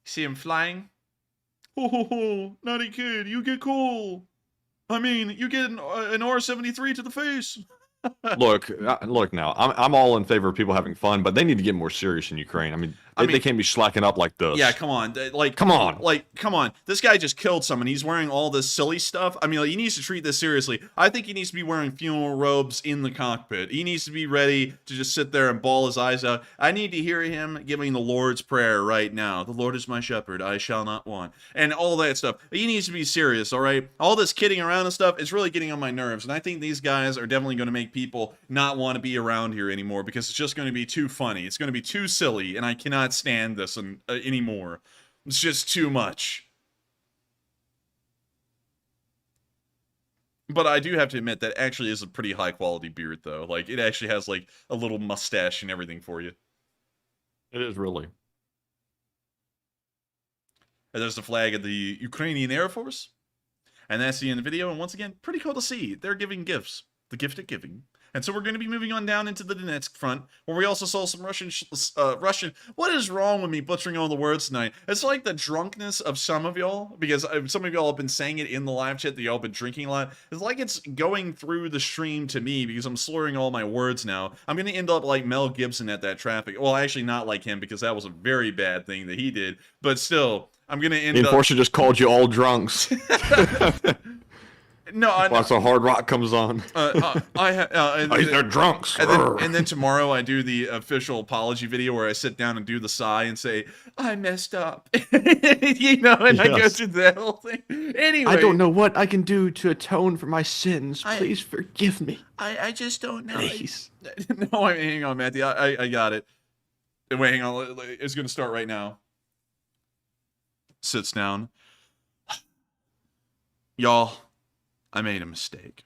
See him flying? Ho ho ho, naughty kid, you get cool. I mean, you get an R-73 to the face. Look now. I'm all in favor of people having fun, but they need to get more serious in Ukraine. I mean, they can't be slacking up like this. Yeah, come on. Come on. This guy just killed someone. He's wearing all this silly stuff. I mean, like, he needs to treat this seriously. I think he needs to be wearing funeral robes in the cockpit. He needs to be ready to just sit there and bawl his eyes out. I need to hear him giving the Lord's Prayer right now. The Lord is my shepherd, I shall not want. And all that stuff. He needs to be serious, all right? All this kidding around and stuff is really getting on my nerves. And I think these guys are definitely going to make people not want to be around here anymore, because it's just going to be too funny. It's going to be too silly, and I cannot stand this anymore. It's just too much. But I do have to admit that actually is a pretty high quality beard, though. Like, it actually has like a little mustache and everything for you. It is really. And there's the flag of the Ukrainian Air Force. And that's the end of the video. And once again, pretty cool to see. They're giving gifts. The gift of giving. And so we're going to be moving on down into the Donetsk front, where we also saw some Russian. What is wrong with me butchering all the words tonight? It's like the drunkenness of some of y'all, because some of y'all have been saying it in the live chat that y'all been drinking a lot. It's like it's going through the stream to me, because I'm slurring all my words now. I'm going to end up like Mel Gibson at that traffic. Well, actually not like him, because that was a very bad thing that he did. But still, I'm going to end up... The enforcer just called you all drunks. No, I Once a hard rock comes on. They're drunks. And then tomorrow I do the official apology video where I sit down and do the sigh and say, I messed up. You know, and I go through that whole thing. Anyway. I don't know what I can do to atone for my sins. Please forgive me. I just don't know. Please. No, hang on, Matthew. I got it. Wait, hang on. It's going to start right now. Sits down. Y'all, I made a mistake.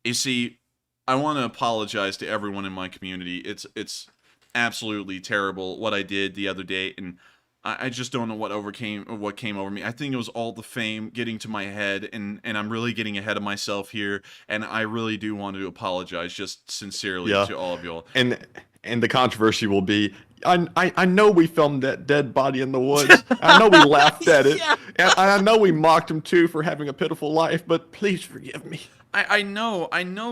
You see, I want to apologize to everyone in my community. It's absolutely terrible what I did the other day, and I just don't know what came over me. I think it was all the fame getting to my head, and I'm really getting ahead of myself here, and I really do want to apologize just sincerely to all of y'all. And the controversy will be, I know we filmed that dead body in the woods. I know we laughed at it. And I know we mocked him too for having a pitiful life, but please forgive me. I know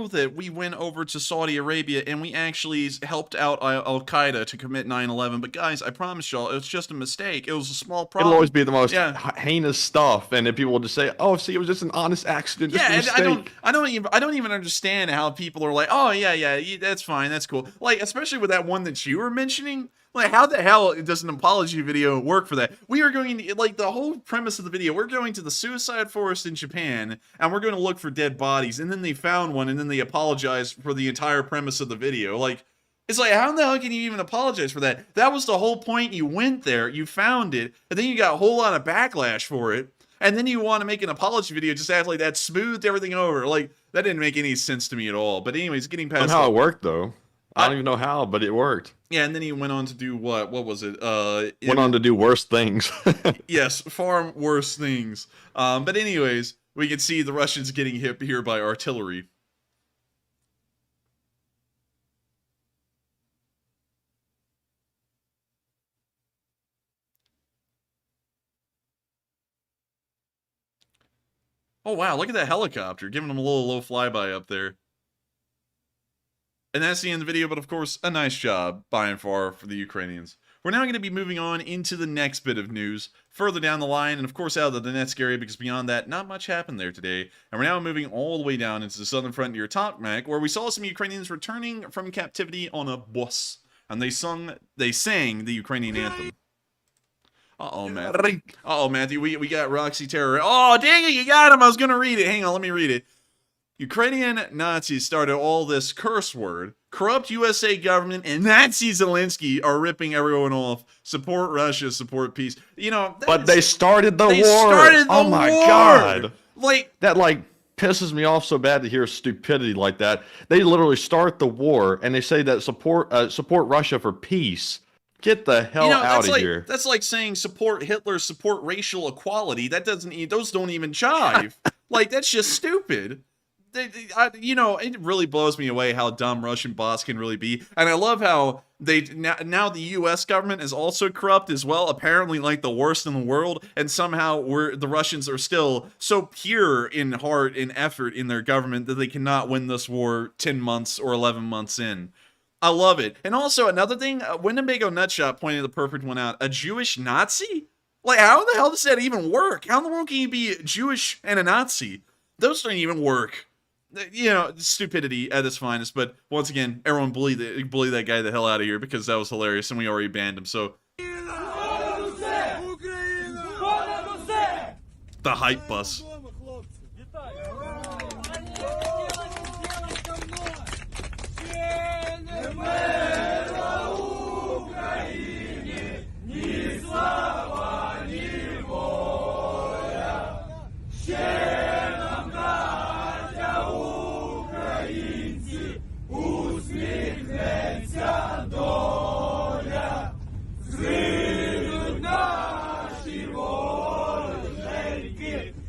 that we went over to Saudi Arabia and we actually helped out Al-Qaeda to commit 9/11. But guys, I promise y'all, it was just a mistake. It was a small problem. It'll always be the most heinous stuff, and then people will just say, "Oh, see, it was just an honest accident, just a mistake." I don't even understand how people are like, "Oh yeah, that's fine, that's cool." Like, especially with that one that you were mentioning. Like, how the hell does an apology video work for that? We are going to, like, the whole premise of the video, we're going to the suicide forest in Japan, and we're going to look for dead bodies, and then they found one, and then they apologized for the entire premise of the video. Like, it's like, how the hell can you even apologize for that? That was the whole point. You went there, you found it, and then you got a whole lot of backlash for it, and then you want to make an apology video, just act like that smoothed everything over. Like, that didn't make any sense to me at all. But anyways, getting past Somehow it worked, though. I don't even know how, but it worked. Yeah, and then he went on to do what? What was it? Went on to do worse things. Yes, far worse things. But anyways, we can see the Russians getting hit here by artillery. Oh wow, look at that helicopter, giving them a little low flyby up there. And that's the end of the video, but of course, a nice job, by and far, for the Ukrainians. We're now going to be moving on into the next bit of news, further down the line, and of course out of the Donetsk area, because beyond that, not much happened there today. And we're now moving all the way down into the southern front near Tokmak, where we saw some Ukrainians returning from captivity on a bus. And they sang the Ukrainian anthem. Uh-oh, Matthew, we got Roxy Terror. Oh, dang it, you got him! I was going to read it. Hang on, let me read it. Ukrainian Nazis started all this curse word. Corrupt USA government and Nazi Zelensky are ripping everyone off. Support Russia, support peace. You know, but they started the war. Oh my God! Like that, pisses me off so bad to hear stupidity like that. They literally start the war and they say that support Russia for peace. Get the hell out of here. That's like saying support Hitler, support racial equality. That doesn't. Those don't even jive. Like, that's just stupid. It really blows me away how dumb Russian bots can really be. And I love how now the U.S. government is also corrupt as well, apparently like the worst in the world, and somehow the Russians are still so pure in heart and effort in their government that they cannot win this war 10 months or 11 months in. I love it. And also, another thing, Winnebago Nutshot pointed the perfect one out. A Jewish Nazi? Like, how the hell does that even work? How in the world can you be Jewish and a Nazi? Those don't even work. Stupidity at its finest. But once again, everyone bully that guy the hell out of here because that was hilarious and we already banned him. So the hype bus.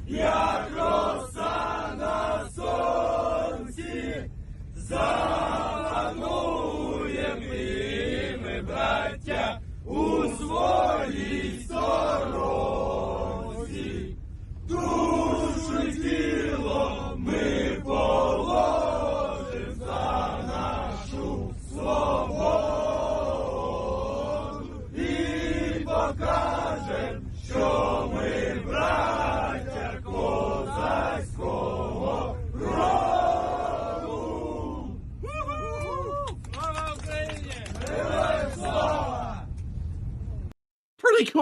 Yeah.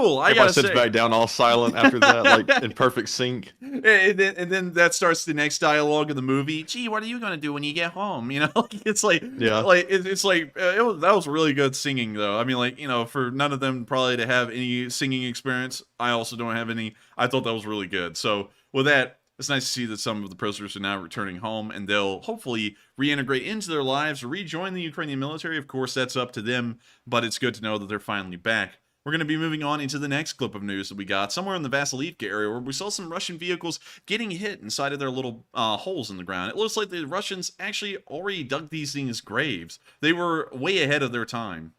cool. I Everybody gotta sits say. back down all silent after that, like in perfect sync. And then that starts the next dialogue of the movie. Gee, what are you gonna do when you get home? You know, it's like, Yeah. that was really good singing though. I mean, like, you know, for none of them probably to have any singing experience. I also don't have any. I thought that was really good. So with that, it's nice to see that some of the prisoners are now returning home, and they'll hopefully reintegrate into their lives or rejoin the Ukrainian military. Of course, that's up to them, but it's good to know that they're finally back. We're going to be moving on into the next clip of news that we got somewhere in the Vasilivka area where we saw some Russian vehicles getting hit inside of their little holes in the ground. It looks like the Russians actually already dug these things graves. They were way ahead of their time.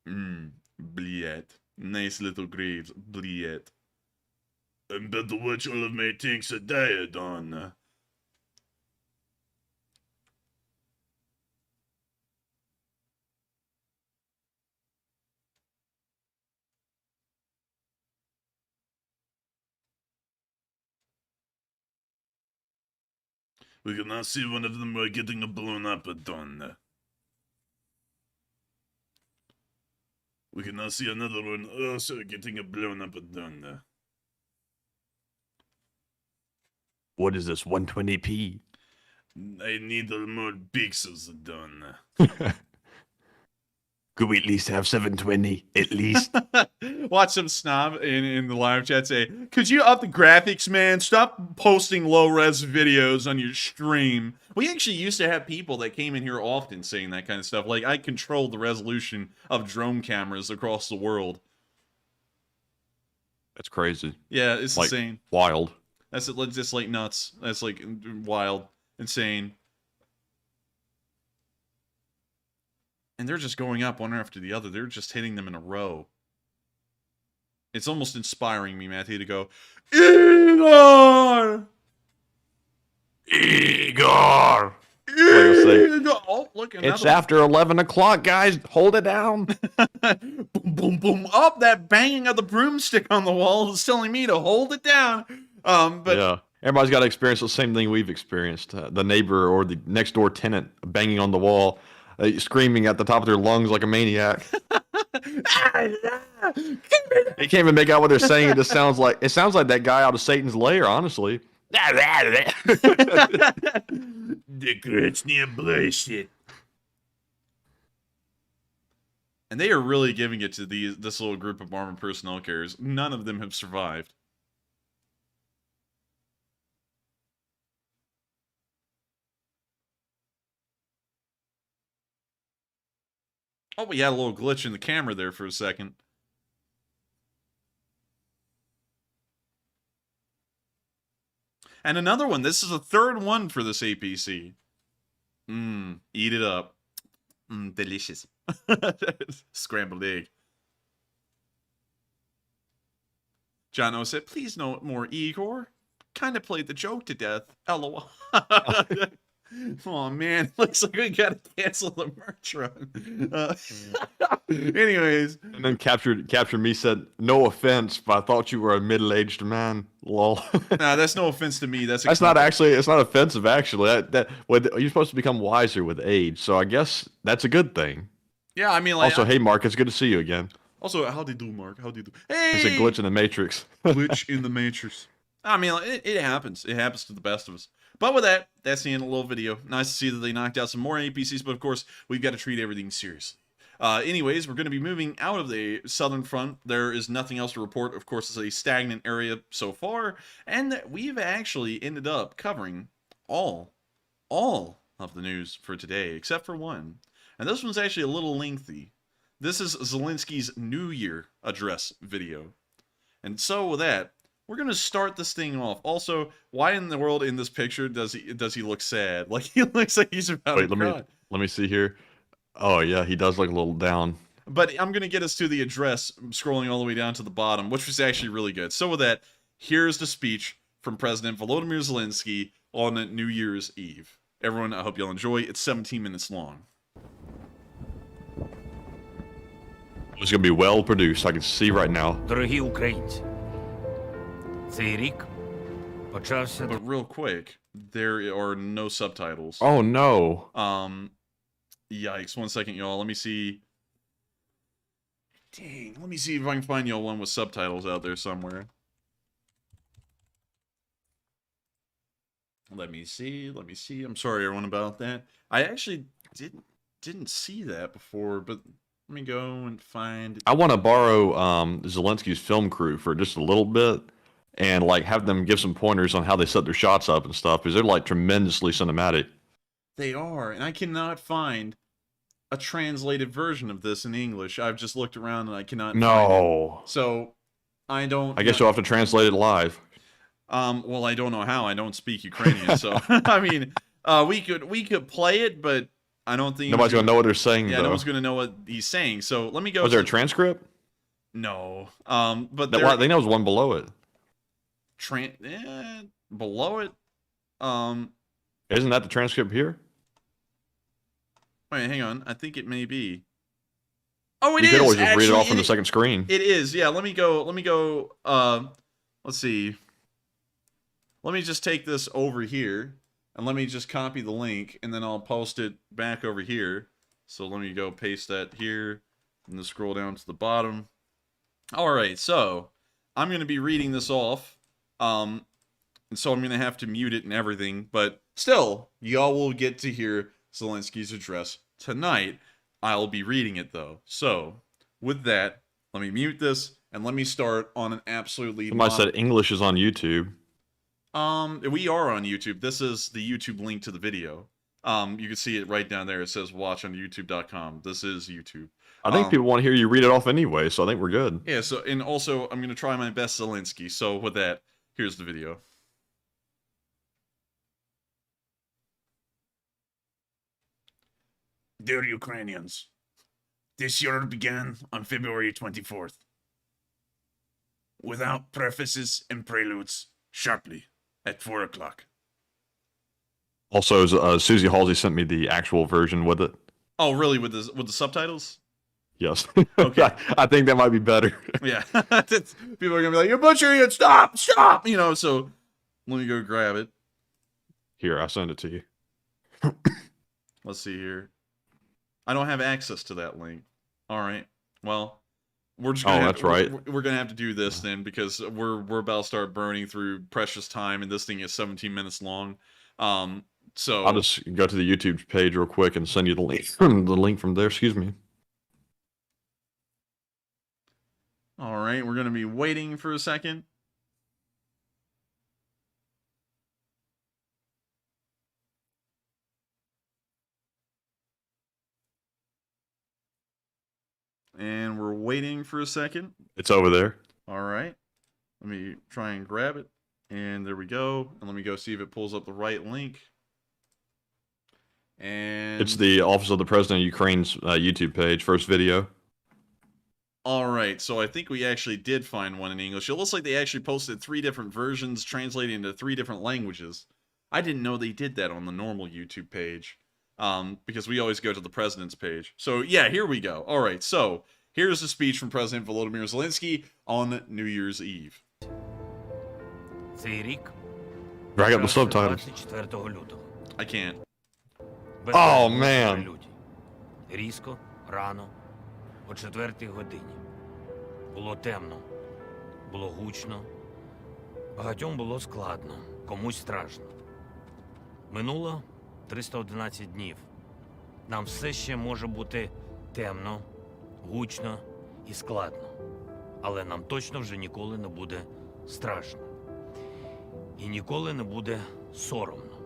Bliet. Nice little graves. Bliet. I bet what all of my things are died on. We can now see one of them getting blown up a ton. We can now see another one also getting blown up a ton. What is this, 120p? I need more pixels done. Could we at least have 720? At least. Watch some snob in the live chat say, could you up the graphics, man? Stop posting low-res videos on your stream. We actually used to have people that came in here often saying that kind of stuff. Like, I controlled the resolution of drone cameras across the world. That's crazy. Yeah, it's like, insane. Wild. That's just like nuts. That's like wild, insane. And they're just going up one after the other. They're just hitting them in a row. It's almost inspiring me, Matthew, to go, Igor! Igor! Oh, look, it's after 11 o'clock, guys. Hold it down. Boom, boom, boom. Oh, that banging of the broomstick on the wall is telling me to hold it down. But yeah, everybody's got to experience the same thing we've experienced. The neighbor or the next door tenant banging on the wall, screaming at the top of their lungs like a maniac. He can't even make out what they're saying. It just sounds like that guy out of Satan's lair, honestly. And they are really giving it to this little group of armored personnel carriers. None of them have survived. Oh, we had a little glitch in the camera there for a second. And another one. This is the third one for this APC. Eat it up. Delicious. Scrambled egg. John O said, please no more Igor. Kind of played the joke to death. LOL. Oh man, looks like we gotta cancel the merch run. Anyways, and then captured me said, "No offense, but I thought you were a middle-aged man." Lol. Nah, that's no offense to me. That's not actually. It's not offensive actually. You're supposed to become wiser with age, so I guess that's a good thing. Yeah, I mean, like, also, hey Mark, it's good to see you again. Also, how do you do, Mark? How do you do? Hey, it's a glitch in the matrix. Glitch in the matrix. I mean, it happens. It happens to the best of us. But with that, that's the end of the little video. Nice to see that they knocked out some more APCs, but of course, we've got to treat everything seriously. Anyways, we're going to be moving out of the southern front. There is nothing else to report. Of course, it's a stagnant area so far, and we've actually ended up covering all of the news for today, except for one. And this one's actually a little lengthy. This is Zelensky's New Year address video. And so with that, we're gonna start this thing off. Also, why in the world in this picture does he look sad? Like he looks like he's about to cry. Let me see here. Oh yeah, he does look a little down. But I'm gonna get us to the address, scrolling all the way down to the bottom, which was actually really good. So with that, here's the speech from President Volodymyr Zelensky on New Year's Eve. Everyone, I hope you'll enjoy. It's 17 minutes long. It's gonna be well produced. I can see right now. Дорогі українці. Цей рік почався. But real quick, there are no subtitles. Oh no. Yikes. 1 second, y'all. Let me see. Dang, let me see if I can find y'all one with subtitles out there somewhere. Let me see. I'm sorry, everyone, about that. I actually didn't see that before, but let me go and find. I want to borrow Zelensky's film crew for just a little bit, and like have them give some pointers on how they set their shots up and stuff, because they're like tremendously cinematic. They are, and I cannot find a translated version of this in English. I've just looked around and I cannot find it. So I don't. I guess you'll have to translate it live. Well, I don't know how. I don't speak Ukrainian, so I mean, we could play it, but I don't think Nobody's gonna know what they're saying. Yeah, though. no one's gonna know what he's saying. So let me go. Was there a transcript? No. But I think there was one below it. Below it. Isn't that the transcript here? Wait, hang on. I think it may be. Oh, it you is. could always just actually, read it off from the second screen. It is. Yeah. Let me go. Let's see. Let me just take this over here, and let me just copy the link, and then I'll post it back over here. So let me go paste that here, and then scroll down to the bottom. All right. So I'm going to be reading this off, and so I'm going to have to mute it and everything. But still, y'all will get to hear Zelensky's address tonight. I'll be reading it though. So with that, let me mute this and let me start on an absolutely. Somebody said English is on YouTube. We are on YouTube. This is the YouTube link to the video. You can see it right down there. It says watch on youtube.com. This is YouTube. I think people want to hear you read it off anyway, so I think we're good. Yeah, so and also I'm gonna try my best Zelensky. So with that, here's the video. Dear Ukrainians, this year began on February 24th. Without prefaces and preludes, sharply, at 4 o'clock. Also, Susie Halsey sent me the actual version with it. Oh, really? With the subtitles? Yes. Okay. I think that might be better. Yeah. People are gonna be like, "You're butchering it! Stop! Stop!" You know. So let me go grab it. Here, I'll send it to you. Let's see here. I don't have access to that link. All right. Well, we're just gonna that's right. We're gonna have to do this then because we're about to start burning through precious time, and this thing is 17 minutes long. So I'll just go to the YouTube page real quick and send you the link. The link from there. Excuse me. All right, we're gonna be waiting for a second. And we're waiting for a second. It's over there. All right. Let me try and grab it. And there we go. And let me go see if it pulls up the right link. And It's the Office of the President of Ukraine's YouTube page, first video. all right. So I think we actually did find one in English. It looks like they actually posted 3 different versions translated into 3 different languages. I didn't know they did that on the normal YouTube page. Because we always go to the president's page. So yeah, here we go. All right, so here's a speech from President Volodymyr Zelensky on New Year's Eve. Цей рік Drag up the subtitles. 24 лютого. I can't. Oh, man. Люті. Різко, рано, о 4-й годині. Було темно, було гучно, багатьом було складно, комусь страшно. Минуло 311 днів. Нам все ще може бути темно, гучно і складно. Але нам точно вже ніколи не буде страшно. І ніколи не буде соромно.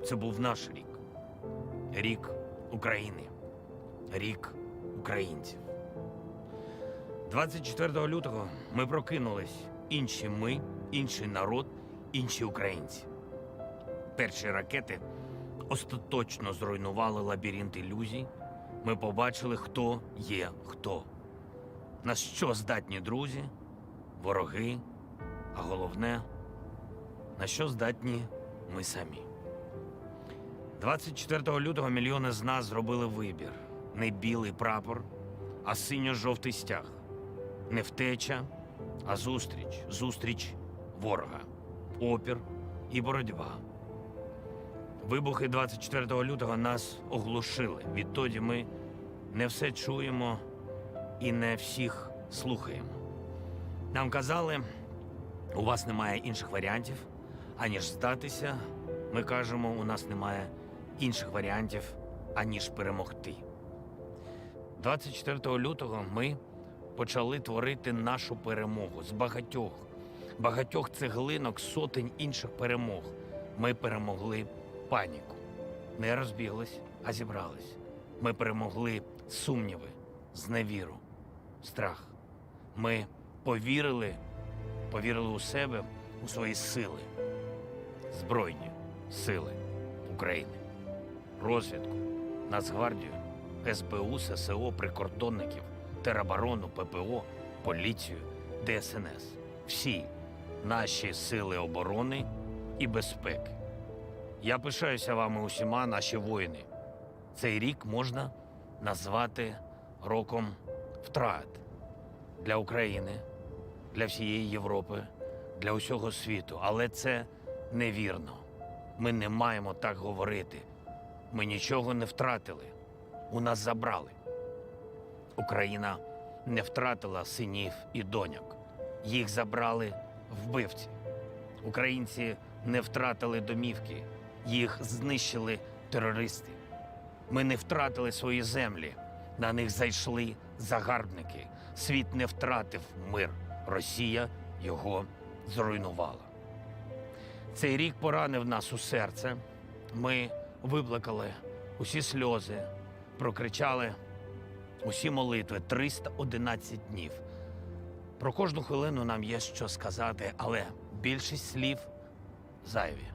Це був наш рік. Рік України. Рік українців. 24 лютого ми прокинулись. Інші ми, інший народ, інші українці. Перші ракети остаточно зруйнували лабіринт ілюзій. Ми побачили, хто є хто. На що здатні друзі, вороги, а головне, на що здатні ми самі. 24 лютого мільйони з нас зробили вибір. Не білий прапор, а синьо-жовтий стяг. Не втеча, а зустріч. Зустріч ворога. Опір і боротьба. Вибухи 24 лютого нас оглушили. Відтоді ми не все чуємо, і не всіх слухаємо. Нам казали, у вас немає інших варіантів, аніж здатися. Ми кажемо, у нас немає інших варіантів, аніж перемогти. 24 лютого ми почали творити нашу перемогу з багатьох цеглинок, сотень інших перемог. Ми перемогли паніку. Не розбіглись, а зібрались. Ми перемогли сумніви, зневіру, страх. Ми повірили у себе, у свої сили. Збройні сили України. Розвідку, Нацгвардію, СБУ, ССО, прикордонників, тероборону, ППО, поліцію, ДСНС. Всі наші сили оборони і безпеки. Я пишаюся вами усіма, наші воїни. Цей рік можна назвати роком втрат для України, для всієї Європи, для усього світу. Але це невірно. Ми не маємо так говорити. Ми нічого не втратили. У нас забрали. Україна не втратила синів і доньок. Їх забрали вбивці. Українці не втратили домівки. Їх знищили терористи. Ми не втратили свої землі. На них зайшли загарбники. Світ не втратив мир. Росія його зруйнувала. Цей рік поранив нас у серце. Ми виплакали усі сльози, прокричали усі молитви 311 днів. Про кожну хвилину нам є що сказати, але більшість слів зайві.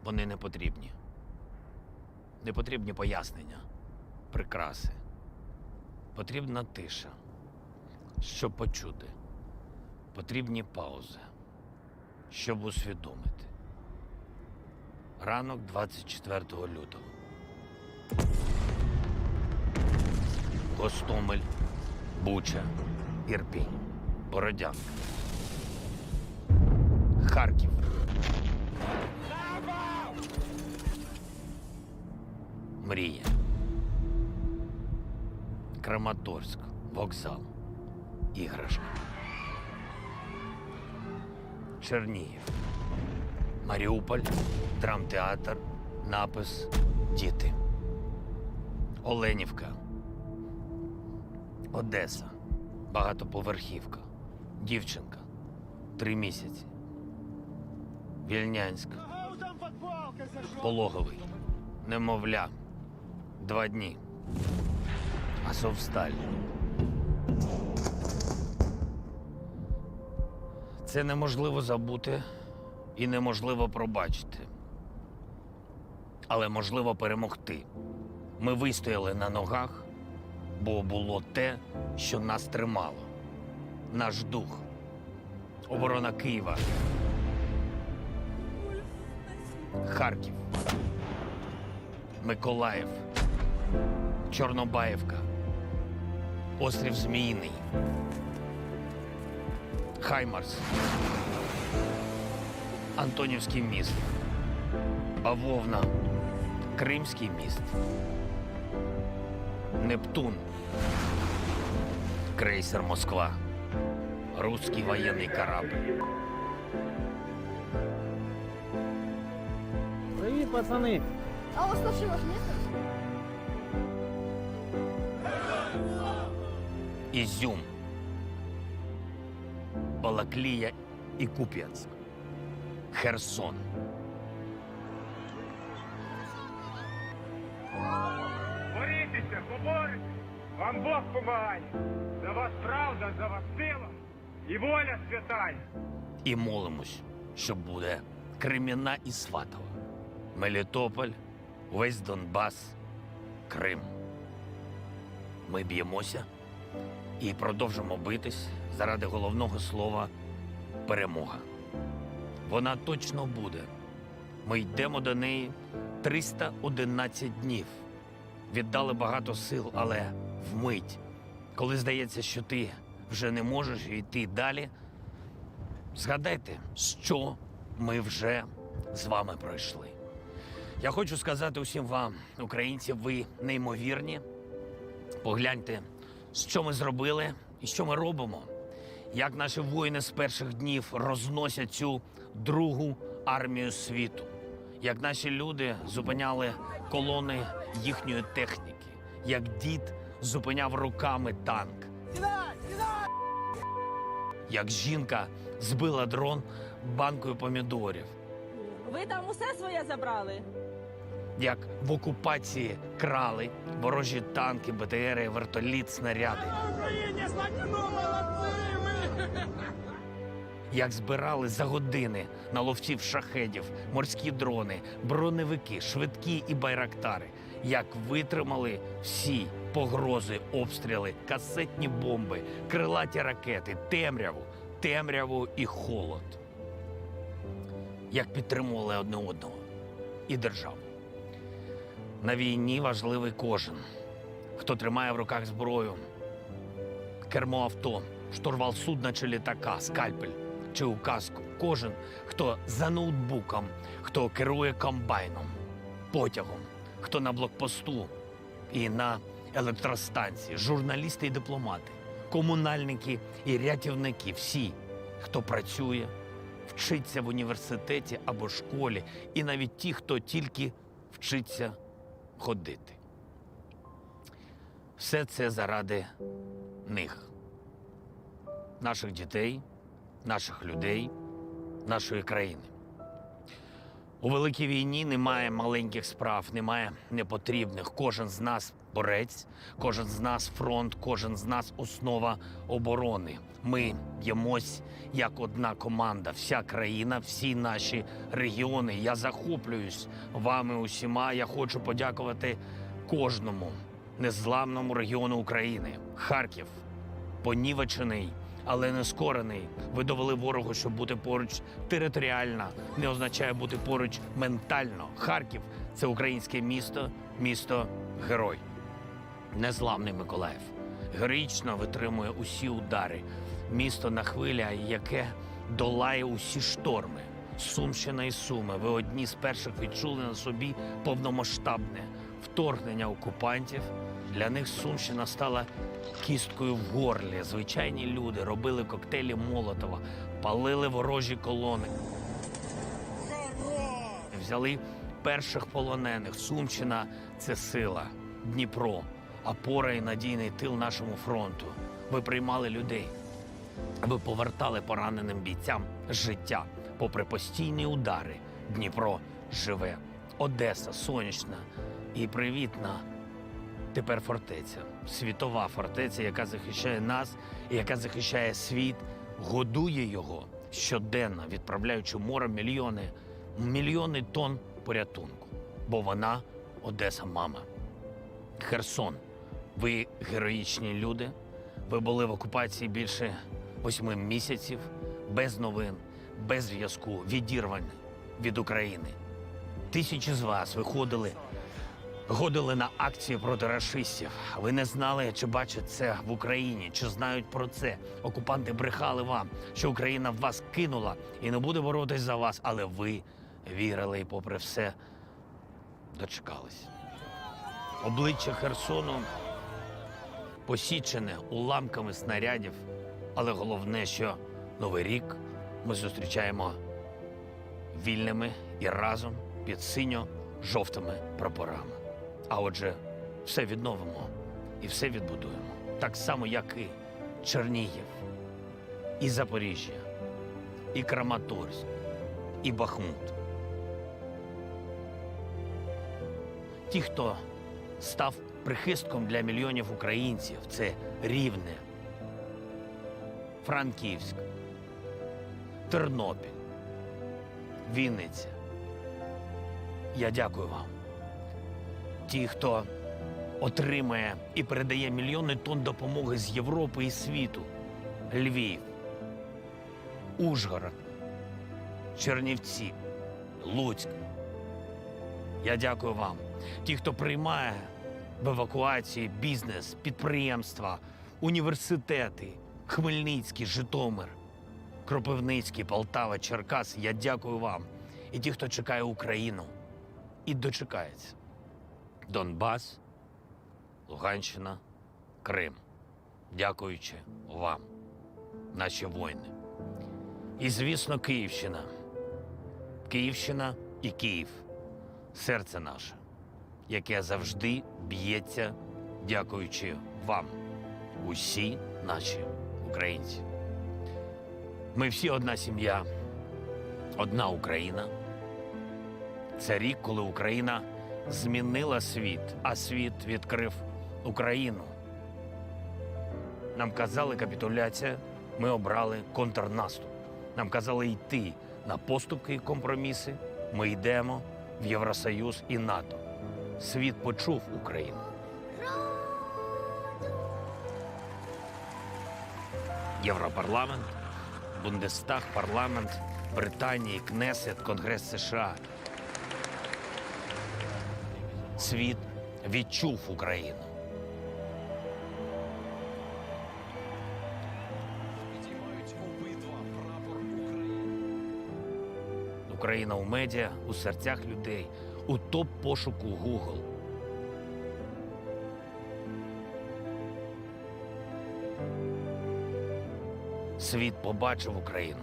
Вони не потрібні. Не потрібні пояснення, прикраси. Потрібна тиша, щоб почути. Потрібні паузи, щоб усвідомити. Ранок 24 лютого. Гостомель, Буча, Ірпінь, Бородянка, Харків, Мрія, Краматорськ, вокзал, іграшка, Чернігів, Маріуполь, драмтеатр, напис «Діти», Оленівка, Одеса, багатоповерхівка, дівчинка, 3 місяці, Вільнянськ, Пологовий, немовля, 2 дні, Азовсталь. Це неможливо забути і неможливо пробачити. Але можливо перемогти. Ми вистояли на ногах, бо було те, що нас тримало. Наш дух. Оборона Києва. Харків. Миколаїв. Чорнобаївка. Острів Зміїний. Хаймарс. Антонівський міст. Бавовна. Кримський міст. Нептун. Крейсер Москва. Русский военный корабль. Привет, пацаны! А у вас машина место? Ізюм. Балаклія і Куп'янськ. Херсон. Борітеся, поборіть! Вам Бог помагає! За вас правда, за вас сила і воля святая! І молимось, що буде Кремінна і Сватова. Мелітополь, весь Донбас, Крим. Ми б'ємося і продовжимо битись заради головного слова «перемога». Вона точно буде. Ми йдемо до неї 311 днів. Віддали багато сил, але вмить, коли здається, що ти вже не можеш йти далі, згадайте, що ми вже з вами пройшли. Я хочу сказати усім вам, українці, ви неймовірні. Погляньте Що ми зробили і що ми робимо? Як наші воїни з перших днів розносять цю другу армію світу? Як наші люди зупиняли колони їхньої техніки? Як дід зупиняв руками танк? Як жінка збила дрон банкою помідорів? Ви там усе своє забрали? Як в окупації крали ворожі танки, БТРи, вертоліт, снаряди? Як збирали за години на ловців шахедів, морські дрони, броневики, швидкі і байрактари? Як витримали всі погрози, обстріли, касетні бомби, крилаті ракети, темряву і холод? Як підтримували одне одного і державу? На війні важливий кожен, хто тримає в руках зброю, кермо авто, штурвал судна чи літака, скальпель чи указку. Кожен, хто за ноутбуком, хто керує комбайном, потягом, хто на блокпосту і на електростанції, журналісти і дипломати, комунальники і рятівники, всі, хто працює, вчиться в університеті або школі, і навіть ті, хто тільки вчиться ходити. Все це заради них. Наших дітей, наших людей, нашої країни. У великій війні немає маленьких справ, немає непотрібних. Кожен з нас борець, кожен з нас фронт, кожен з нас основа оборони. Ми б'ємось як одна команда, вся країна, всі наші регіони. Я захоплююсь вами усіма. Я хочу подякувати кожному незламному регіону України. Харків понівечений, але не скорений. Ви довели ворогу, що бути поруч територіально не означає бути поруч ментально. Харків – це українське місто, місто-герой. Незламний Миколаїв героїчно витримує усі удари. Місто на хвиля, яке долає усі шторми. Сумщина і Суми. Ви одні з перших відчули на собі повномасштабне вторгнення окупантів. Для них Сумщина стала кісткою в горлі. Звичайні люди робили коктейлі Молотова, палили ворожі колони. Взяли перших полонених. Сумщина – це сила. Дніпро – опора і надійний тил нашому фронту. Ви приймали людей. Ви повертали пораненим бійцям життя. Попри постійні удари, Дніпро живе. Одеса – сонячна і привітна. Тепер фортеця. Світова фортеця, яка захищає нас і яка захищає світ, годує його щоденно, відправляючи морем мільйони тонн порятунку. Бо вона – Одеса-мама. Херсон. Ви героїчні люди. Ви були в окупації більше 8 місяців, без новин, без зв'язку, відірвані від України. Тисячі з вас виходили на акції проти рашистів. Ви не знали, чи бачать це в Україні, чи знають про це. Окупанти брехали вам, що Україна вас кинула і не буде боротись за вас. Але ви вірили і попри все дочекались. Обличчя Херсону посічене уламками снарядів. Але головне, що Новий рік ми зустрічаємо вільними і разом під синьо-жовтими прапорами. А отже, все відновимо і все відбудуємо. Так само, як і Чернігів, і Запоріжжя, і Краматорськ, і Бахмут. Ті, хто став прихистком для мільйонів українців, це Рівне, Франківськ, Тернопіль, Вінниця. Я дякую вам. Ті, хто отримає і передає мільйони тонн допомоги з Європи і світу. Львів, Ужгород, Чернівці, Луцьк. Я дякую вам. Ті, хто приймає в евакуації бізнес, підприємства, університети, Хмельницький, Житомир, Кропивницький, Полтава, Черкас. Я дякую вам. І ті, хто чекає Україну і дочекається. Донбас, Луганщина, Крим. дякуючи вам, наші воїни. І, звісно, Київщина. Київщина і Київ. Серце наше, яке завжди б'ється, дякуючи вам, усі наші українці. Ми всі одна сім'я, одна Україна. Це рік, коли Україна змінила світ, а світ відкрив Україну. Нам казали капітуляція, ми обрали контрнаступ. Нам казали йти на поступки і компроміси, ми йдемо в Євросоюз і НАТО. Світ почув Україну. Європарламент, Бундестаг, парламент Британії, Кнесет, Конгрес США. Світ відчув Україну. Україна у медіа, у серцях людей, у топ-пошуку Google. Світ побачив Україну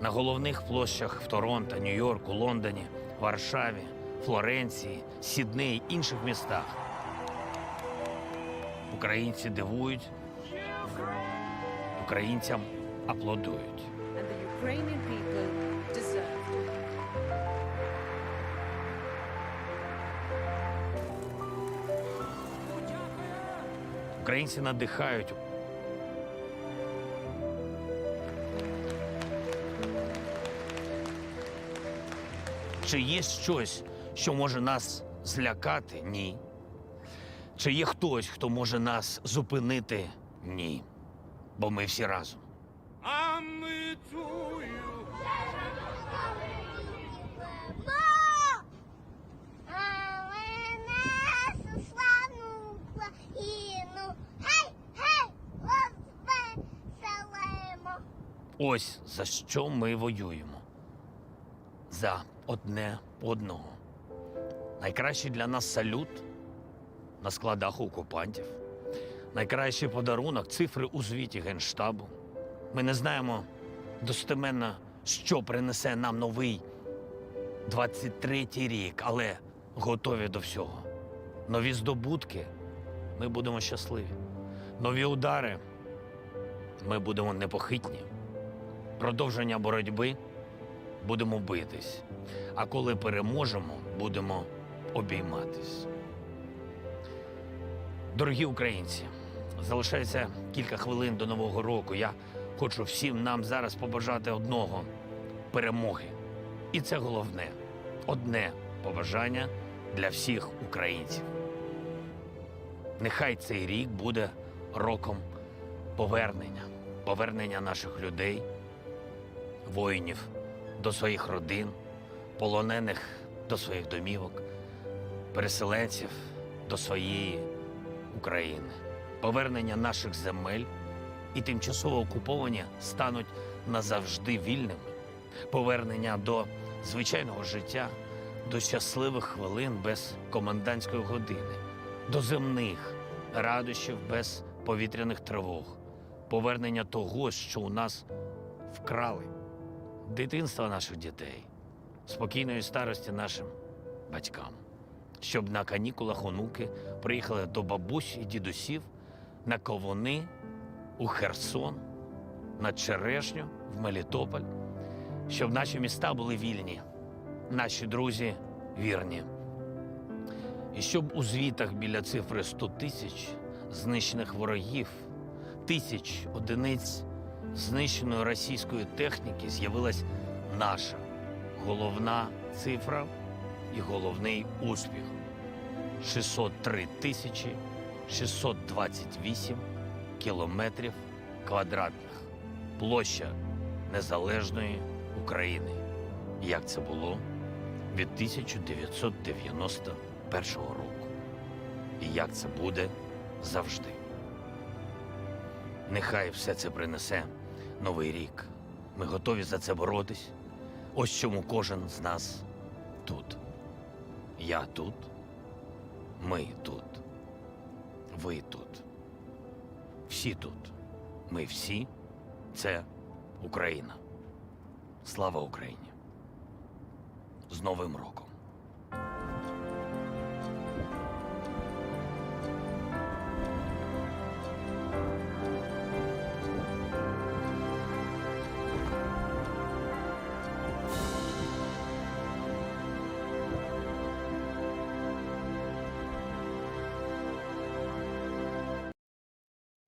на головних площах в Торонто, Нью-Йорку, Лондоні, Варшаві, Флоренції, Сіднеї, інших містах. Українці дивують, українцям аплодують. Українці надихають. Чи є щось, що може нас злякати? Ні. Чи є хтось, хто може нас зупинити? Ні. Бо ми всі разом. А ми чую. Ось за що ми воюємо. За одне одного. Найкращий для нас салют на складах окупантів. Найкращий подарунок – цифри у звіті Генштабу. Ми не знаємо достеменно, що принесе нам новий 23-й рік, але готові до всього. Нові здобутки – ми будемо щасливі. Нові удари – ми будемо непохитні. Продовження боротьби – будемо битись. А коли переможемо, будемо обійматись. Дорогі українці, залишається кілька хвилин до Нового року. Я хочу всім нам зараз побажати одного – перемоги. І це головне. Одне побажання для всіх українців. Нехай цей рік буде роком повернення. Повернення наших людей, воїнів до своїх родин, полонених до своїх домівок, переселенців до своєї України. Повернення наших земель і тимчасово окуповані стануть назавжди вільними. Повернення до звичайного життя, до щасливих хвилин без комендантської години, до земних радощів без повітряних тривог. Повернення того, що у нас вкрали. Дитинства наших дітей, спокійної старості нашим батькам. Щоб на канікулах онуки приїхали до бабусь і дідусів на Ковуни, у Херсон, на Черешню, в Мелітополь. Щоб наші міста були вільні, наші друзі вірні. І щоб у звітах біля цифри 100 тисяч знищених ворогів, тисяч одиниць знищеної російської техніки з'явилась наша головна цифра і головний успіх – 603 тисячі 628 кілометрів квадратних. Площа незалежної України. Як це було від 1991 року. І як це буде завжди. Нехай все це принесе новий рік. Ми готові за це боротись. Ось чому кожен з нас тут. Я тут, ми тут, ви тут. всі тут. Ми всі – це Україна. Слава Україні! З Новим роком!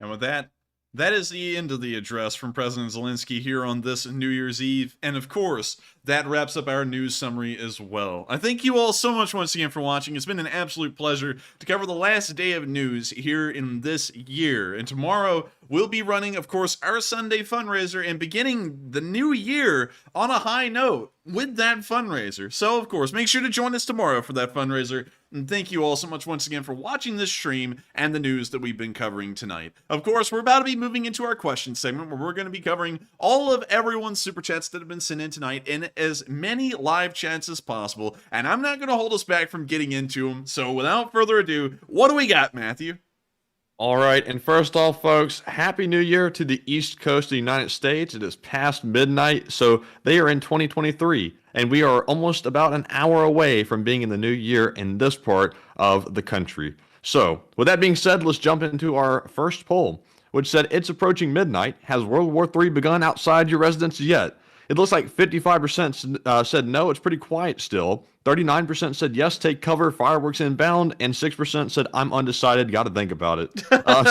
And with that, that is the end of the address from President Zelensky here on this New Year's Eve. And of course, that wraps up our news summary as well. I thank you all so much once again for watching. It's been an absolute pleasure to cover the last day of news here in this year. And tomorrow, we'll be running, of course, our Sunday fundraiser and beginning the new year on a high note with that fundraiser. So, of course, make sure to join us tomorrow for that fundraiser. And thank you all so much once again for watching this stream and the news that we've been covering tonight. Of course, we're about to be moving into our question segment where we're going to be covering all of everyone's super chats that have been sent in tonight in as many live chats as possible. And I'm not going to hold us back from getting into them. So without further ado, what do we got, Matthew? All right, and first off, folks, Happy New Year to the East Coast of the United States. It is past midnight, so they are in 2023, and we are almost about an hour away from being in the new year in this part of the country. So, with that being said, let's jump into our first poll, which said, it's approaching midnight. Has World War III begun outside your residence yet? It looks like 55% said no, it's pretty quiet still. 39% said yes, take cover, fireworks inbound, and 6% said I'm undecided, got to think about it.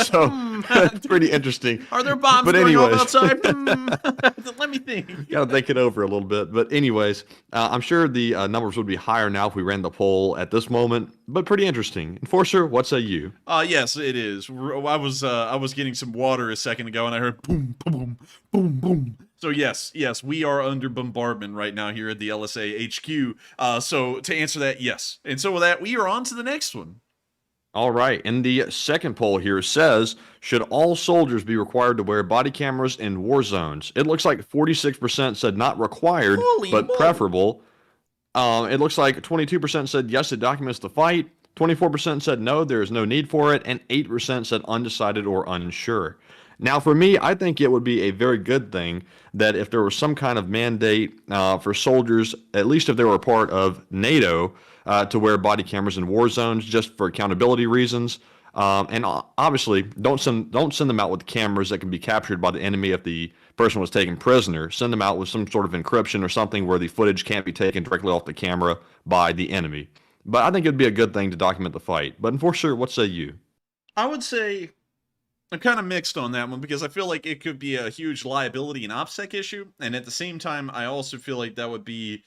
So it's pretty interesting. Are there bombs going off outside? Let me think. Got to think it over a little bit. But anyways, I'm sure the numbers would be higher now if we ran the poll at this moment. But pretty interesting. Enforcer, what say you? Yes, it is. I was getting some water a second ago, and I heard boom, boom, boom, boom. So yes, we are under bombardment right now here at the LSA HQ. So to answer that, yes. And so with that, we are on to the next one. All right, and the second poll here says, should all soldiers be required to wear body cameras in war zones? It looks like 46% said not required, but preferable. It looks like 22% said yes, it documents the fight. 24% said no, there is no need for it. And 8% said undecided or unsure. Now, for me, I think it would be a very good thing that if there was some kind of mandate for soldiers, at least if they were a part of NATO, to wear body cameras in war zones just for accountability reasons. And obviously, don't send them out with cameras that can be captured by the enemy if the person was taken prisoner. Send them out with some sort of encryption or something where the footage can't be taken directly off the camera by the enemy. But I think it would be a good thing to document the fight. But Enforcer, what say you? I would say I'm kind of mixed on that one because I feel like it could be a huge liability and OPSEC issue. And at the same time, I also feel like that would be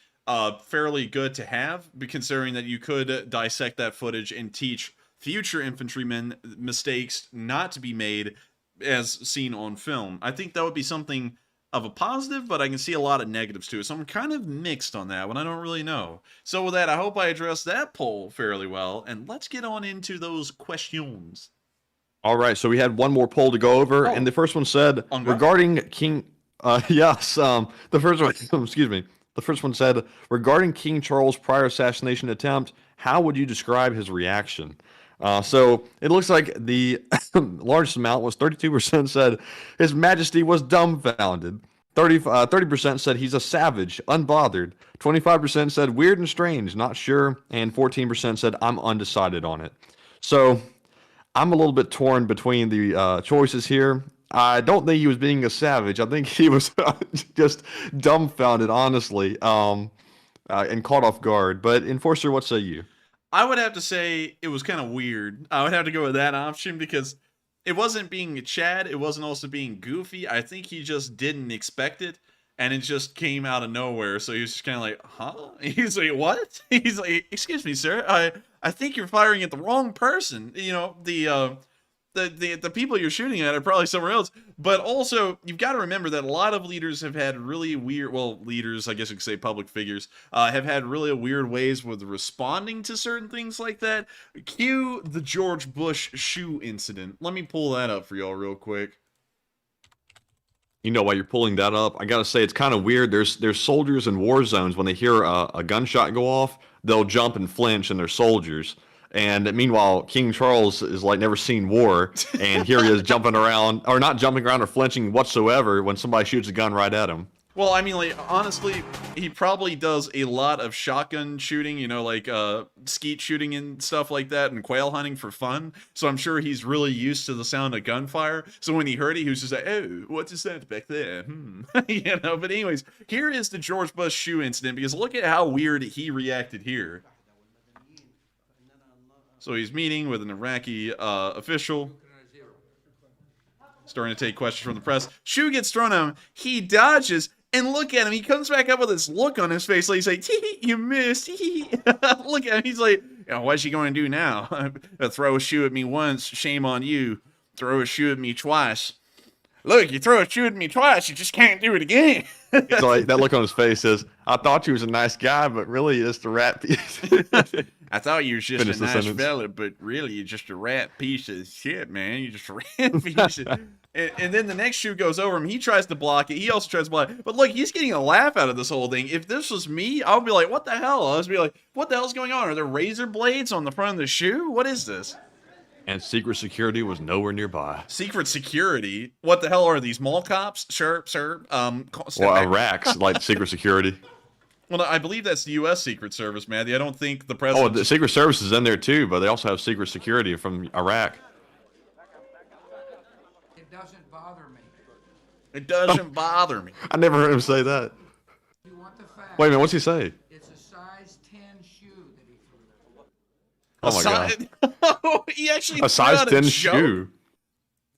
fairly good to have, considering that you could dissect that footage and teach future infantrymen mistakes not to be made as seen on film. I think that would be something of a positive, but I can see a lot of negatives to it. So I'm kind of mixed on that one. I don't really know. So with that, I hope I addressed that poll fairly well. And let's get on into those questions. All right, so we had one more poll to go over, and the first one said, regarding King... yes, the first one... excuse me. The first one said, regarding King Charles' prior assassination attempt, how would you describe his reaction? So it looks like the largest amount was 32% said His Majesty was dumbfounded. 30% said he's a savage, unbothered. 25% said weird and strange, not sure. And 14% said I'm undecided on it. So I'm a little bit torn between the choices here. I don't think he was being a savage. I think he was just dumbfounded, honestly, and caught off guard. But Enforcer, what say you? I would have to say it was kind of weird. I would have to go with that option because it wasn't being Chad. It wasn't also being goofy. I think he just didn't expect it, and it just came out of nowhere. So he was just kind of like, huh? He's like, what? He's like, excuse me, sir. I think you're firing at the wrong person. You know, the people you're shooting at are probably somewhere else. But also, you've got to remember that a lot of leaders have had really weird, well, leaders, I guess you could say public figures, have had really weird ways with responding to certain things like that. Cue the George Bush shoe incident. Let me pull that up for y'all real quick. You know, while you're pulling that up, I gotta say it's kind of weird. There's soldiers in war zones, when they hear a gunshot go off, they'll jump and flinch, and they're soldiers. And meanwhile, King Charles is like never seen war, and here he is jumping around, or not jumping around or flinching whatsoever when somebody shoots a gun right at him. Well, I mean, like, honestly, he probably does a lot of shotgun shooting, you know, like skeet shooting and stuff like that, and quail hunting for fun. So I'm sure he's really used to the sound of gunfire. So when he heard it, he was just like, oh, what's the sound back there? You know, but anyways, here is the George Bush shoe incident, because look at how weird he reacted here. So he's meeting with an Iraqi official, starting to take questions from the press. Shoe gets thrown at him. He dodges. And look at him. He comes back up with this look on his face. Like he's like, you missed. Look at him. He's like, oh, what's she going to do now? Throw a shoe at me once. Shame on you. Throw a shoe at me twice. Look, you throw a shoe at me twice. You just can't do it again. It's like that look on his face says, I thought you was a nice guy, but really you're just a rat piece. I thought you was just Finish a the nice sentence. fella, but really you're just a rat piece of shit, man. You're just a rat piece of... And then the next shoe goes over him. He tries to block it. He also tries to block it. But look, he's getting a laugh out of this whole thing. If this was me, I would be like, what the hell? I would be like, what the hell's going on? Are there razor blades on the front of the shoe? What is this? And secret security was nowhere nearby. Secret security? What the hell are these? Mall cops? Sir. Step Well, back. Iraq's like secret security. Well, I believe that's the U.S. Secret Service, Matthew. I don't think the Oh, president... the Secret Service is in there too, but they also have secret security from Iraq. It doesn't bother me. It doesn't bother me. I never heard him say that. You want the facts? Wait a minute, what's he say? It's a size 10 shoe that he threw. Oh my god. He actually A size threw out 10 joke. shoe.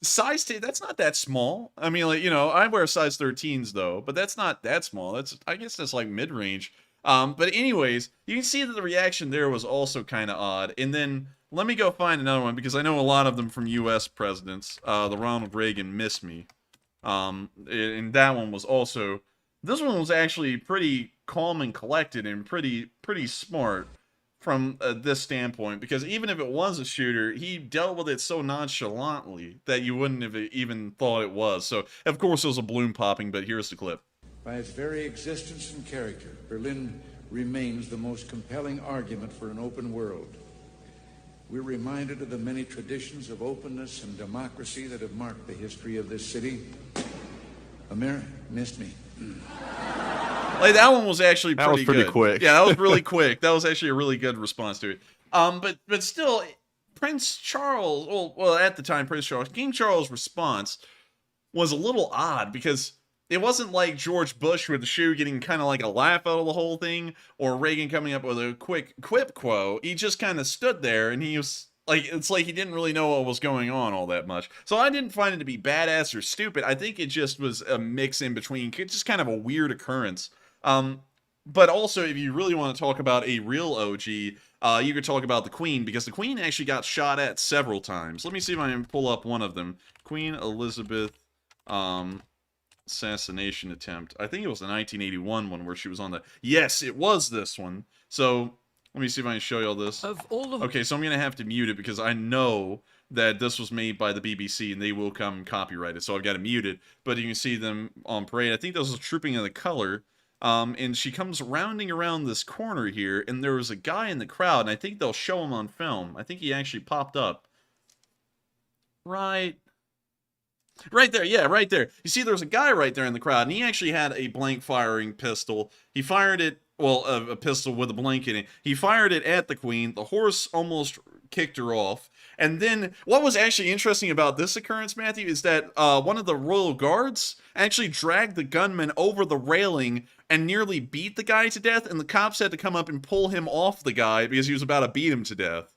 Size 10, that's not that small. I mean, like, you know, I wear size 13s though, but that's not that small. That's, I guess that's like mid-range. But anyways, you can see that the reaction there was also kind of odd. And then let me go find another one, because I know a lot of them from U.S. presidents. The Ronald Reagan Miss Me. And that one was also, this one was actually pretty calm and collected and pretty smart from this standpoint, because even if it was a shooter, he dealt with it so nonchalantly that you wouldn't have even thought it was. So, of course, it was a balloon popping, but here's the clip. By its very existence and character, Berlin remains the most compelling argument for an open world. We're reminded of the many traditions of openness and democracy that have marked the history of this city. America missed me. Like, that one was actually That was pretty good. quick. Yeah, that was really quick. That was actually a really good response to it. But still, Prince Charles, well, at the time, Prince Charles, King Charles' response was a little odd, because it wasn't like George Bush with the shoe getting kind of like a laugh out of the whole thing, or Reagan coming up with a quick quip quo. He just kind of stood there, and he was like, it's like he didn't really know what was going on all that much. So I didn't find it to be badass or stupid. I think it just was a mix in between, just kind of a weird occurrence. But also, if you really want to talk about a real OG, you could talk about the Queen, because the Queen actually got shot at several times. Let me see if I can pull up one of them. Queen Elizabeth assassination attempt. I think it was the 1981 one where she was on the... Yes, it was this one. So let me see if I can show you all this. Okay, so I'm going to have to mute it, because I know that this was made by the BBC and they will come copyrighted. So I've got to mute it. But you can see them on parade. I think this was Trooping in the Color. And she comes rounding around this corner here, and there was a guy in the crowd, and I think they'll show him on film. I think he actually popped up. Right there, yeah, right there. You see, there's a guy right there in the crowd, and he actually had a blank firing pistol. He fired it, well, a pistol with a blank in it. He fired it at the Queen. The horse almost kicked her off. And then, what was actually interesting about this occurrence, Matthew, is that one of the royal guards actually dragged the gunman over the railing and nearly beat the guy to death, and the cops had to come up and pull him off the guy because he was about to beat him to death.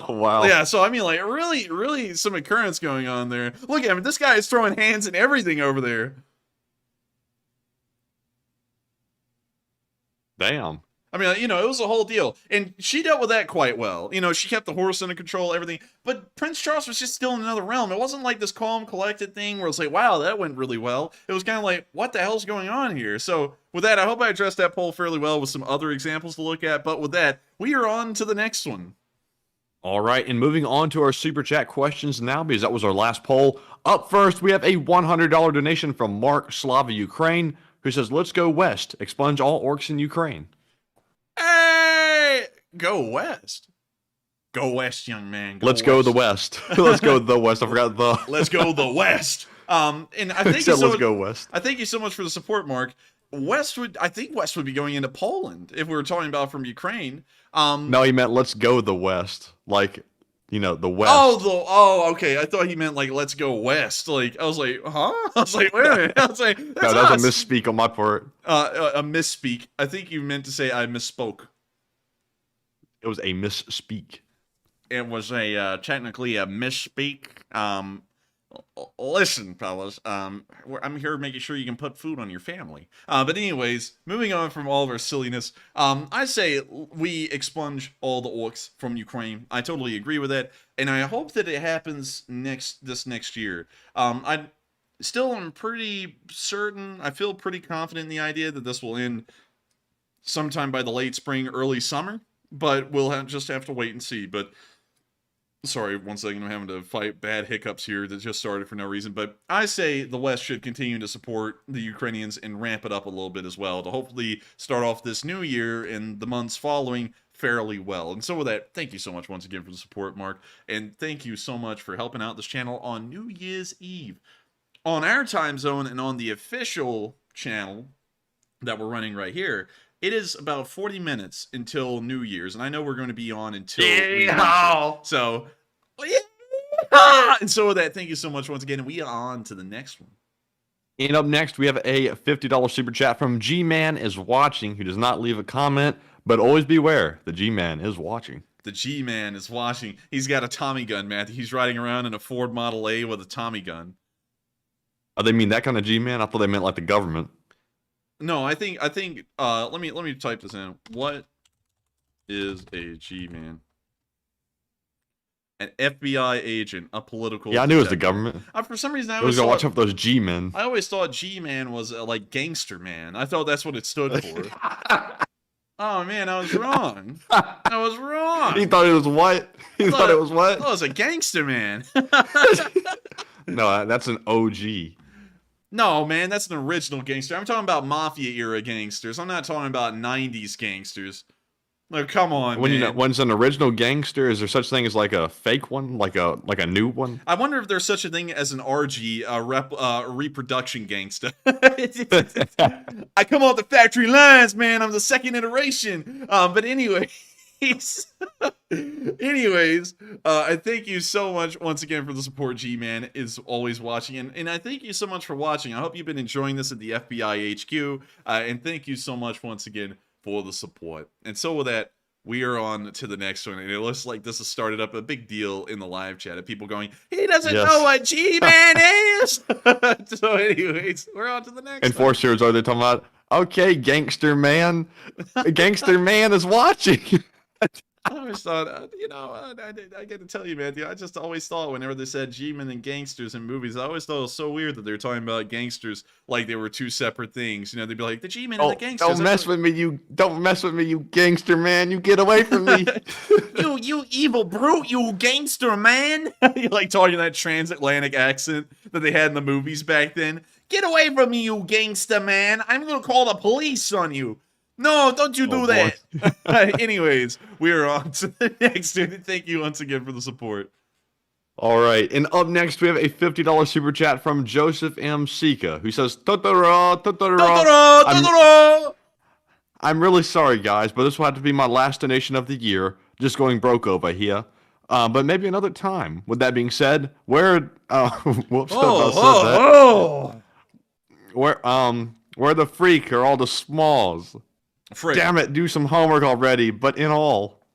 Oh, wow. Yeah, so I mean, like, really some occurrence going on there. Look at him, this guy is throwing hands and everything over there. Damn. I mean, you know, it was a whole deal. And she dealt with that quite well. You know, she kept the horse under control, everything. But Prince Charles was just still in another realm. It wasn't like this calm, collected thing where it's like, wow, that went really well. It was kind of like, what the hell's going on here? So with that, I hope I addressed that poll fairly well with some other examples to look at. But with that, we are on to the next one. All right, and moving on to our Super Chat questions now, because that was our last poll. Up first, we have a $100 donation from Mark Slava, Ukraine, who says, let's go west, expunge all orcs in Ukraine. Hey! Go west. Go west, young man. Let's go the west. Let's go the west. I forgot the. Let's go the west. And I think Said, let's go west. I thank you so much for the support, Mark. I think West would be going into Poland if we were talking about from Ukraine. No, he meant let's go the west, like the west. Oh, okay. I thought he meant like let's go west. Like I was like, huh? I was like, wait a minute. I was like, no, that was a misspeak on my part. A misspeak. I think you meant to say I misspoke. It was a misspeak. It was technically a misspeak. Listen, fellas, I'm here making sure you can put food on your family. But anyways, moving on from all of our silliness, I say we expunge all the orcs from Ukraine. I totally agree with that, and I hope that it happens this next year. I still am pretty certain. I feel pretty confident in the idea that this will end sometime by the late spring, early summer. But we'll just have to wait and see. But sorry, one second, I'm having to fight bad hiccups here that just started for no reason. But I say the West should continue to support the Ukrainians and ramp it up a little bit as well to hopefully start off this new year and the months following fairly well. And so with that, thank you so much once again for the support, Mark. And thank you so much for helping out this channel on New Year's Eve. On our time zone and on the official channel that we're running right here, it is about 40 minutes until New Year's, and I know we're going to be on until we so, and so with that, thank you so much once again, and we are on to the next one. And up next, we have a $50 super chat from G-Man is watching, who does not leave a comment, but always beware, the G-Man is watching. The G-Man is watching. He's got a Tommy gun, Matthew. He's riding around in a Ford Model A with a Tommy gun. Oh, they mean that kind of G-Man? I thought they meant like the government. No, I think let me type this in. What is a G-Man? An FBI agent, a political Yeah, I knew it was the government. For some reason I was gonna watch out for those G-men. I always thought G-Man was like gangster man. I thought that's what it stood for. Oh man, I was wrong. I was wrong. He thought it was what? He thought it was what? I thought it was a gangster man. No, that's an OG. No, man, that's an original gangster. I'm talking about Mafia era gangsters. I'm not talking about 90s gangsters. Like, come on, man. When's an original gangster? Is there such thing as like a fake one, like a new one? I wonder if there's such a thing as an RG, reproduction gangster. I come off the factory lines, man. I'm the second iteration. But anyway. Anyways, I thank you so much once again for the support. G-Man is always watching, and I thank you so much for watching. I hope you've been enjoying this at the FBI HQ, and thank you so much once again for the support. And so with that, we are on to the next one, and it looks like this has started up a big deal in the live chat of people going, he doesn't know what G-Man is. So anyways, we're on to the next Enforcers are they talking about, okay, gangster man is watching. I always thought, I got to tell you, Matthew, I just always thought whenever they said G-men and gangsters in movies, I always thought it was so weird that they were talking about gangsters like they were two separate things. You know, they'd be like, the G-men and the gangsters. Don't mess with me, you gangster man. You get away from me. you evil brute, you gangster man. You like talking that transatlantic accent that they had in the movies back then. Get away from me, you gangster man. I'm going to call the police on you. No, don't you do that. Anyways, we are on to the next one. Thank you once again for the support. All right, and up next we have a $50 super chat from Joseph M. Sika, who says, Totoro, Totoro, Totoro. I'm really sorry, guys, but this will have to be my last donation of the year. Just going broke over here. But maybe another time. With that being said, where the freak are all the smalls? Frick. Damn it, do some homework already, but in all.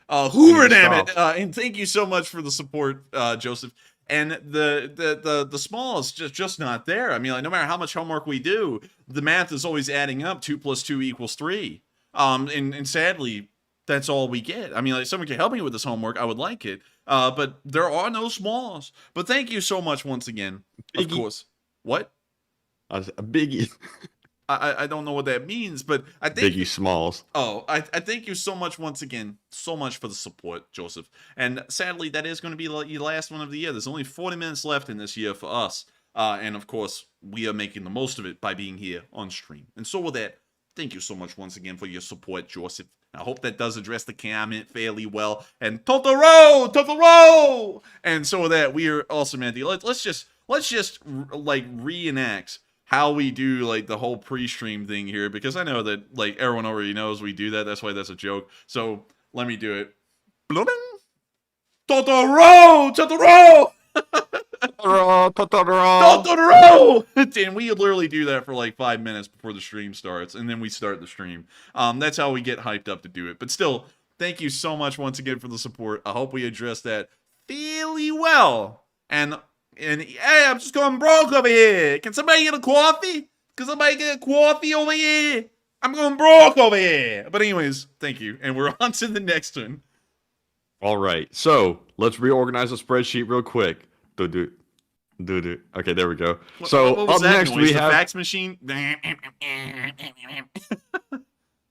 Hoover, damn it. And thank you so much for the support, Joseph. And the small is just not there. I mean, like, no matter how much homework we do, the math is always adding up. 2 + 2 = 3. And sadly, that's all we get. I mean, like, someone can help me with this homework. I would like it. But there are no smalls. But thank you so much once again. Biggie. Of course. What? A biggie. I don't know what that means, but I think Biggie Smalls. Oh, I thank you so much once again, so much for the support, Joseph. And sadly, that is going to be the last one of the year. There's only 40 minutes left in this year for us, and of course, we are making the most of it by being here on stream. And so with that, thank you so much once again for your support, Joseph. I hope that does address the comment fairly well. And Totoro! And so with that, we are also, Matthew, let's just like reenact how we do like the whole pre-stream thing here, because I know that like everyone already knows we do that. That's why that's a joke. So let me do it. Totoro! Totoro! And we literally do that for like 5 minutes before the stream starts, and then we start the stream. That's how we get hyped up to do it. But still, thank you so much once again for the support. I hope we addressed that fairly well. And hey, I'm just going broke over here. Can somebody get a coffee? Can somebody get a coffee over here? I'm going broke over here. But anyways, thank you. And we're on to the next one. All right. So let's reorganize the spreadsheet real quick. Do. Okay, there we go. So what up next noise? we the have fax machine.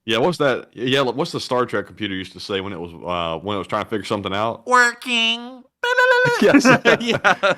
Yeah, what's that? Yeah, what's the Star Trek computer used to say when it was trying to figure something out? Working. Yes. Yeah.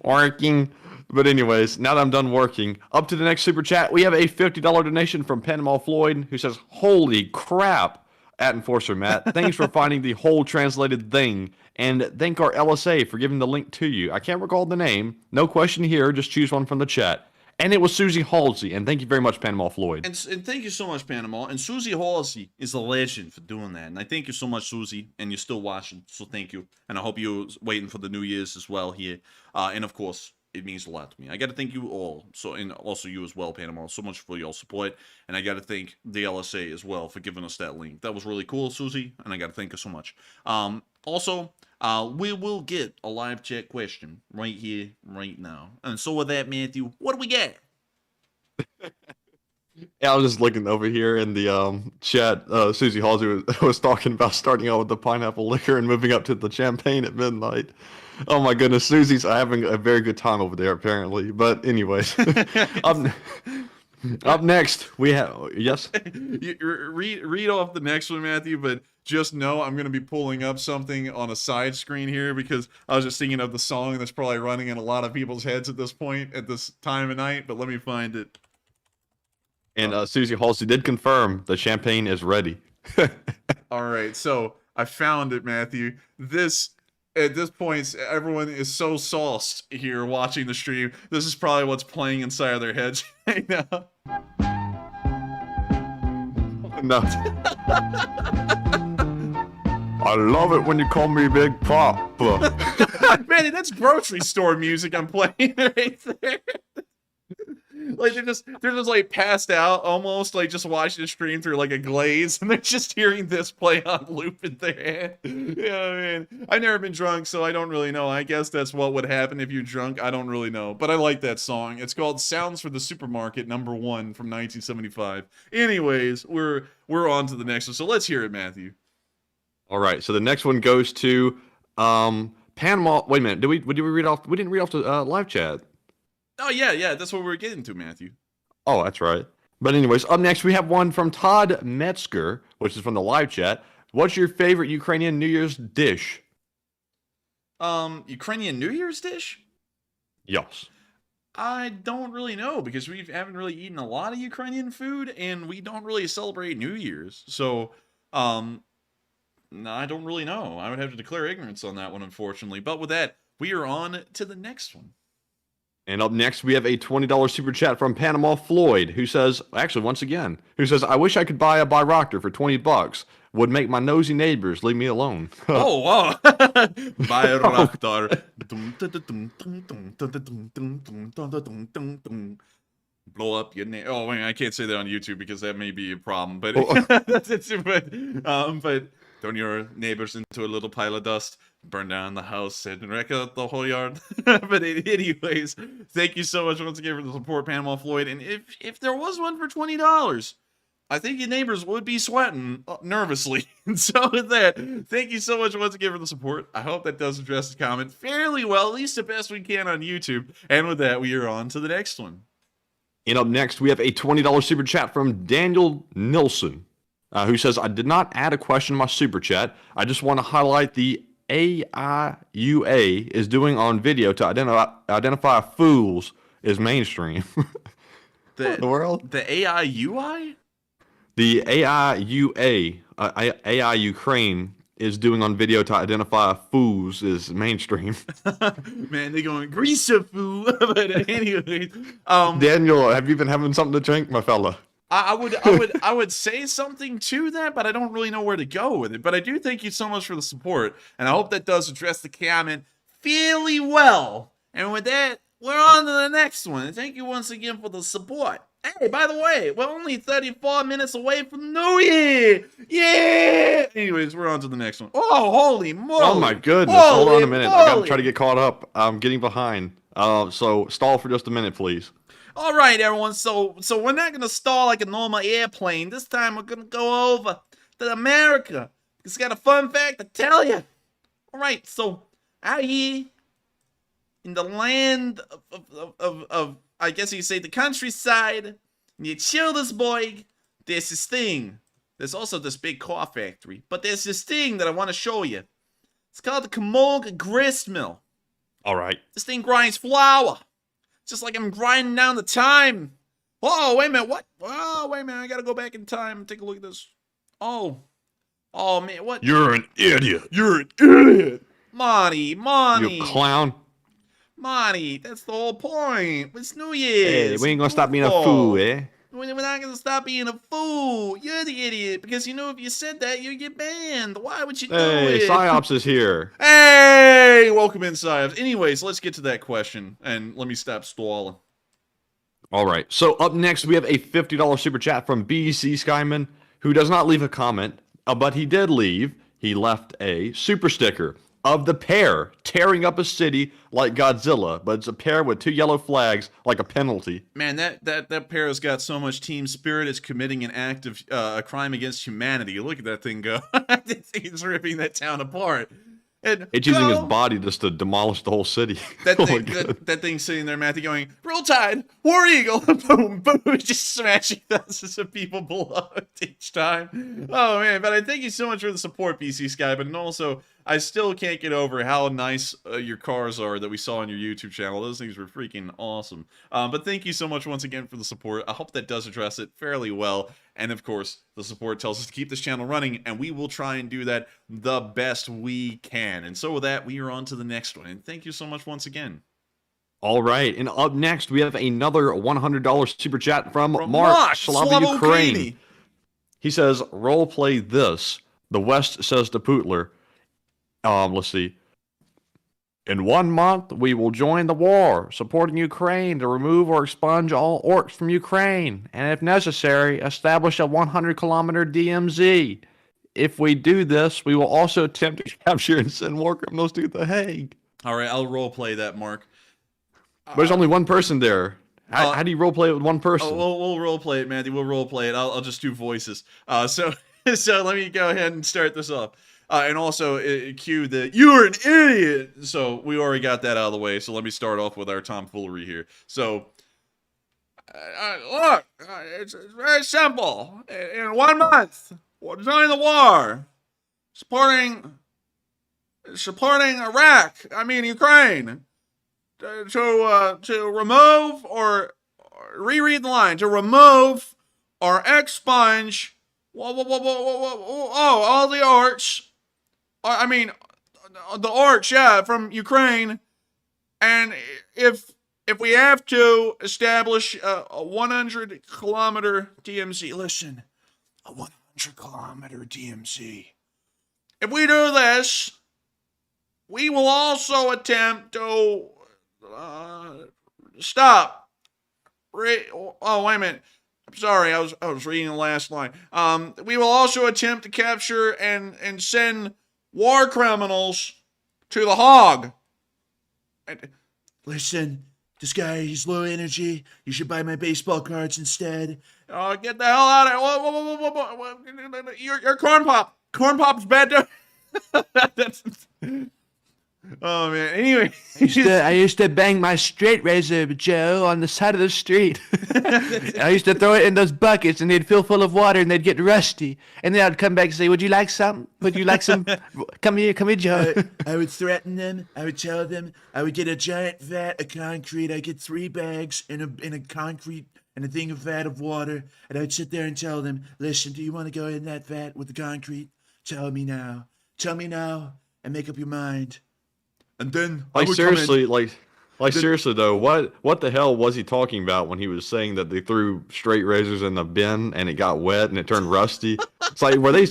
Working. But anyways, now that I'm done working, up to the next super chat, we have a $50 donation from Panama Floyd, who says, "Holy crap, at Enforcer Matt, thanks for finding the whole translated thing, and thank our LSA for giving the link to you. I can't recall the name. No question here, just choose one from the chat." And it was Susie Halsey, and thank you very much, Panama Floyd. And thank you so much, Panama. And Susie Halsey is a legend for doing that. And I thank you so much, Susie. And you're still watching, so thank you. And I hope you're waiting for the New Year's as well here. And of course, it means a lot to me. I got to thank you all. So, and also you as well, Panama, so much for your support. And I got to thank the LSA as well for giving us that link. That was really cool, Susie. And I got to thank you so much. Also, we will get a live chat question right here, right now. And so with that, Matthew, what do we get? Yeah, I was just looking over here in the chat. Susie Halsey was talking about starting out with the pineapple liquor and moving up to the champagne at midnight. Oh my goodness, Susie's having a very good time over there apparently. But anyways, up next we have yes. Read off the next one, Matthew. But just know I'm going to be pulling up something on a side screen here because I was just thinking of the song that's probably running in a lot of people's heads at this point at this time of night. But let me find it. And Susie Halsey did confirm the champagne is ready. All right, so I found it, Matthew. At this point, everyone is so sauced here watching the stream. This is probably what's playing inside of their heads right now. No. I love it when you call me Big Papa. Man, that's grocery store music I'm playing right there. Like they're just like passed out almost, like just watching the stream through like a glaze, and they're just hearing this play on loop in their head. Yeah, I mean, I've never been drunk, so I don't really know. I guess that's what would happen if you're drunk. I don't really know, but I like that song. It's called "Sounds for the Supermarket" #1 from 1975. Anyways, we're on to the next one, so let's hear it, Matthew. All right, so the next one goes to Panama. Wait a minute, did we read off? We didn't read off the live chat. Oh, yeah, that's what we're getting to, Matthew. Oh, that's right. But anyways, up next we have one from Todd Metzger, which is from the live chat. What's your favorite Ukrainian New Year's dish? Ukrainian New Year's dish? Yes. I don't really know because we haven't really eaten a lot of Ukrainian food and we don't really celebrate New Year's. So, no, I don't really know. I would have to declare ignorance on that one, unfortunately. But with that, we are on to the next one. And up next, we have a $20 super chat from Panama Floyd, who says, actually, once again, who says, "I wish I could buy a Bayraktar for $20. Would make my nosy neighbors leave me alone." Oh, wow. Bayraktar. Blow up your name. Oh, wait, I can't say that on YouTube because that may be a problem. But but turn your neighbors into a little pile of dust, burn down the house, and wreck out the whole yard. But anyways, thank you so much once again for the support, Panama Floyd. And if there was one for $20, I think your neighbors would be sweating nervously. And so with that, thank you so much once again for the support. I hope that does address the comment fairly well, at least the best we can on YouTube. And with that, we are on to the next one. And up next, we have a $20 super chat from Daniel Nilsson, who says, "I did not add a question in my super chat. I just want to highlight the AIUA is doing on video to identify fools is mainstream." The world? The AIUI? the AI Ukraine is doing on video to identify fools is mainstream. Man, they going grease a fool. But anyway, Daniel, have you been having something to drink, my fella? I would say something to that, but I don't really know where to go with it. But I do thank you so much for the support, and I hope that does address the comment fairly well. And with that, we're on to the next one. And thank you once again for the support. Hey, by the way, we're only 34 minutes away from New Year. Yeah. Anyways, we're on to the next one. Oh, holy moly! Oh my goodness! Hold on a minute. I gotta try to get caught up. I'm getting behind. So stall for just a minute, please. All right, everyone. So we're not gonna stall like a normal airplane. This time we're gonna go over to America. It's got a fun fact to tell you. All right. So out here in the land of I guess you could say the countryside near Childersburg, there's this thing. There's also this big car factory, but there's this thing that I want to show you. It's called the Kamog Grist Mill. All right. This thing grinds flour. Just like I'm grinding down the time. Oh, wait a minute. What? Oh, wait a minute. I gotta go back in time and take a look at this. Oh, man. What? You're an idiot. You're an idiot. Monty. You clown. Monty, that's the whole point. It's New Year's. Hey, we ain't gonna stop being a fool, eh? We're not gonna stop being a fool. You're the idiot. Because you know if you said that, you'd get banned. Why would you do it? Hey, Psyops is here. Hey, welcome in, Psyops. Anyways, let's get to that question. And let me stop stalling. All right. So up next, we have a $50 super chat from BC Skyman, who does not leave a comment, but he did leave. He left a super sticker of the pair tearing up a city like Godzilla, but it's a pair with 2 yellow flags like a penalty. Man, that pair has got so much team spirit. It's committing an act of a crime against humanity. Look at that thing go. It's ripping that town apart. And it's using his body just to demolish the whole city. That thing's sitting there, Matthew, going, Roll Tide, War Eagle, boom, boom, just smashing thousands of people below it each time. Oh, man, but I thank you so much for the support, BC Sky, but also, I still can't get over how nice your cars are that we saw on your YouTube channel. Those things were freaking awesome. But thank you so much once again for the support. I hope that does address it fairly well. And of course, the support tells us to keep this channel running, and we will try and do that the best we can. And so with that, we are on to the next one. And thank you so much once again. All right, and up next, we have another $100 super chat from Mark Slava Ukraine. He says, role play this. The West says to Putler, let's see. In 1 month, we will join the war, supporting Ukraine to remove or expunge all orcs from Ukraine, and if necessary, establish a 100-kilometer DMZ. If we do this, we will also attempt to capture and send war criminals to The Hague. All right, I'll role-play that, Mark. There's only one person there. How do you role-play it with one person? We'll role-play it, Matthew. We'll role-play it. I'll just do voices. So let me go ahead and start this off. And also, cue the, you're an idiot! So, we already got that out of the way, so let me start off with our tomfoolery here. So, look, it's very simple. In 1 month, we'll join the war. Supporting Iraq, Ukraine. To remove, or reread the line, to remove or expunge, all the orcs. The orcs, yeah, from Ukraine, and if we have to establish a 100-kilometer DMZ, listen, a 100-kilometer DMZ. If we do this, we will also attempt to stop. Wait a minute. I'm sorry, I was reading the last line. We will also attempt to capture and send war criminals to the Hague. Listen, this guy, he's low energy. You should buy my baseball cards instead. Get the hell out of here. Your corn pop. Corn pop's bad too. Oh, man. Anyway. I used to bang my straight razor, Joe, on the side of the street. I used to throw it in those buckets, and they'd fill full of water, and they'd get rusty. And then I'd come back and say, would you like some? Would you like some? Come here, Joe. I would threaten them. I would tell them I would get a giant vat of concrete. I'd get 3 bags in a concrete and a thing of vat of water, and I would sit there and tell them, listen, do you want to go in that vat with the concrete? Tell me now, and make up your mind. And then I Like would come in- seriously, seriously though, what the hell was he talking about when he was saying that they threw straight razors in the bin and it got wet and it turned rusty? It's like, were they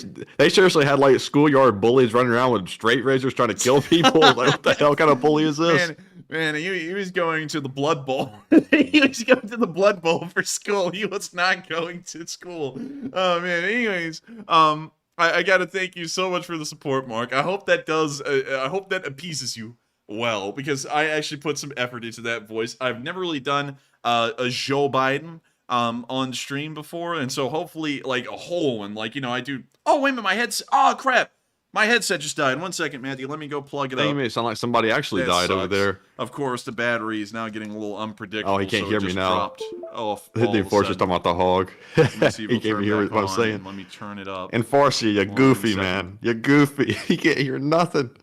seriously had like schoolyard bullies running around with straight razors trying to kill people? Like, what the hell kind of bully is this? Man, he was going to the Blood Bowl. He was going to the Blood Bowl for school. He was not going to school. Oh man. Anyways, I gotta thank you so much for the support, Mark. I hope that does. I hope that appeases you well, because I actually put some effort into that voice. I've never really done a Joe Biden on stream before, and so hopefully like a whole one, like, you know, I do. Oh wait a minute, my headset. Oh crap. My headset just died. 1 second, Matthew. Let me go plug it up. You made it sound like somebody actually died over there. Of course, the battery is now getting a little unpredictable. Oh, he can't so hear it me just now. dropped off The all of a enforcer's sudden. talking about the hog. Let me see if He it'll can't turn even hear back what I'm on. saying. Let me turn it up. Enforcer, you 1 goofy, second. man. You goofy. He can't hear nothing.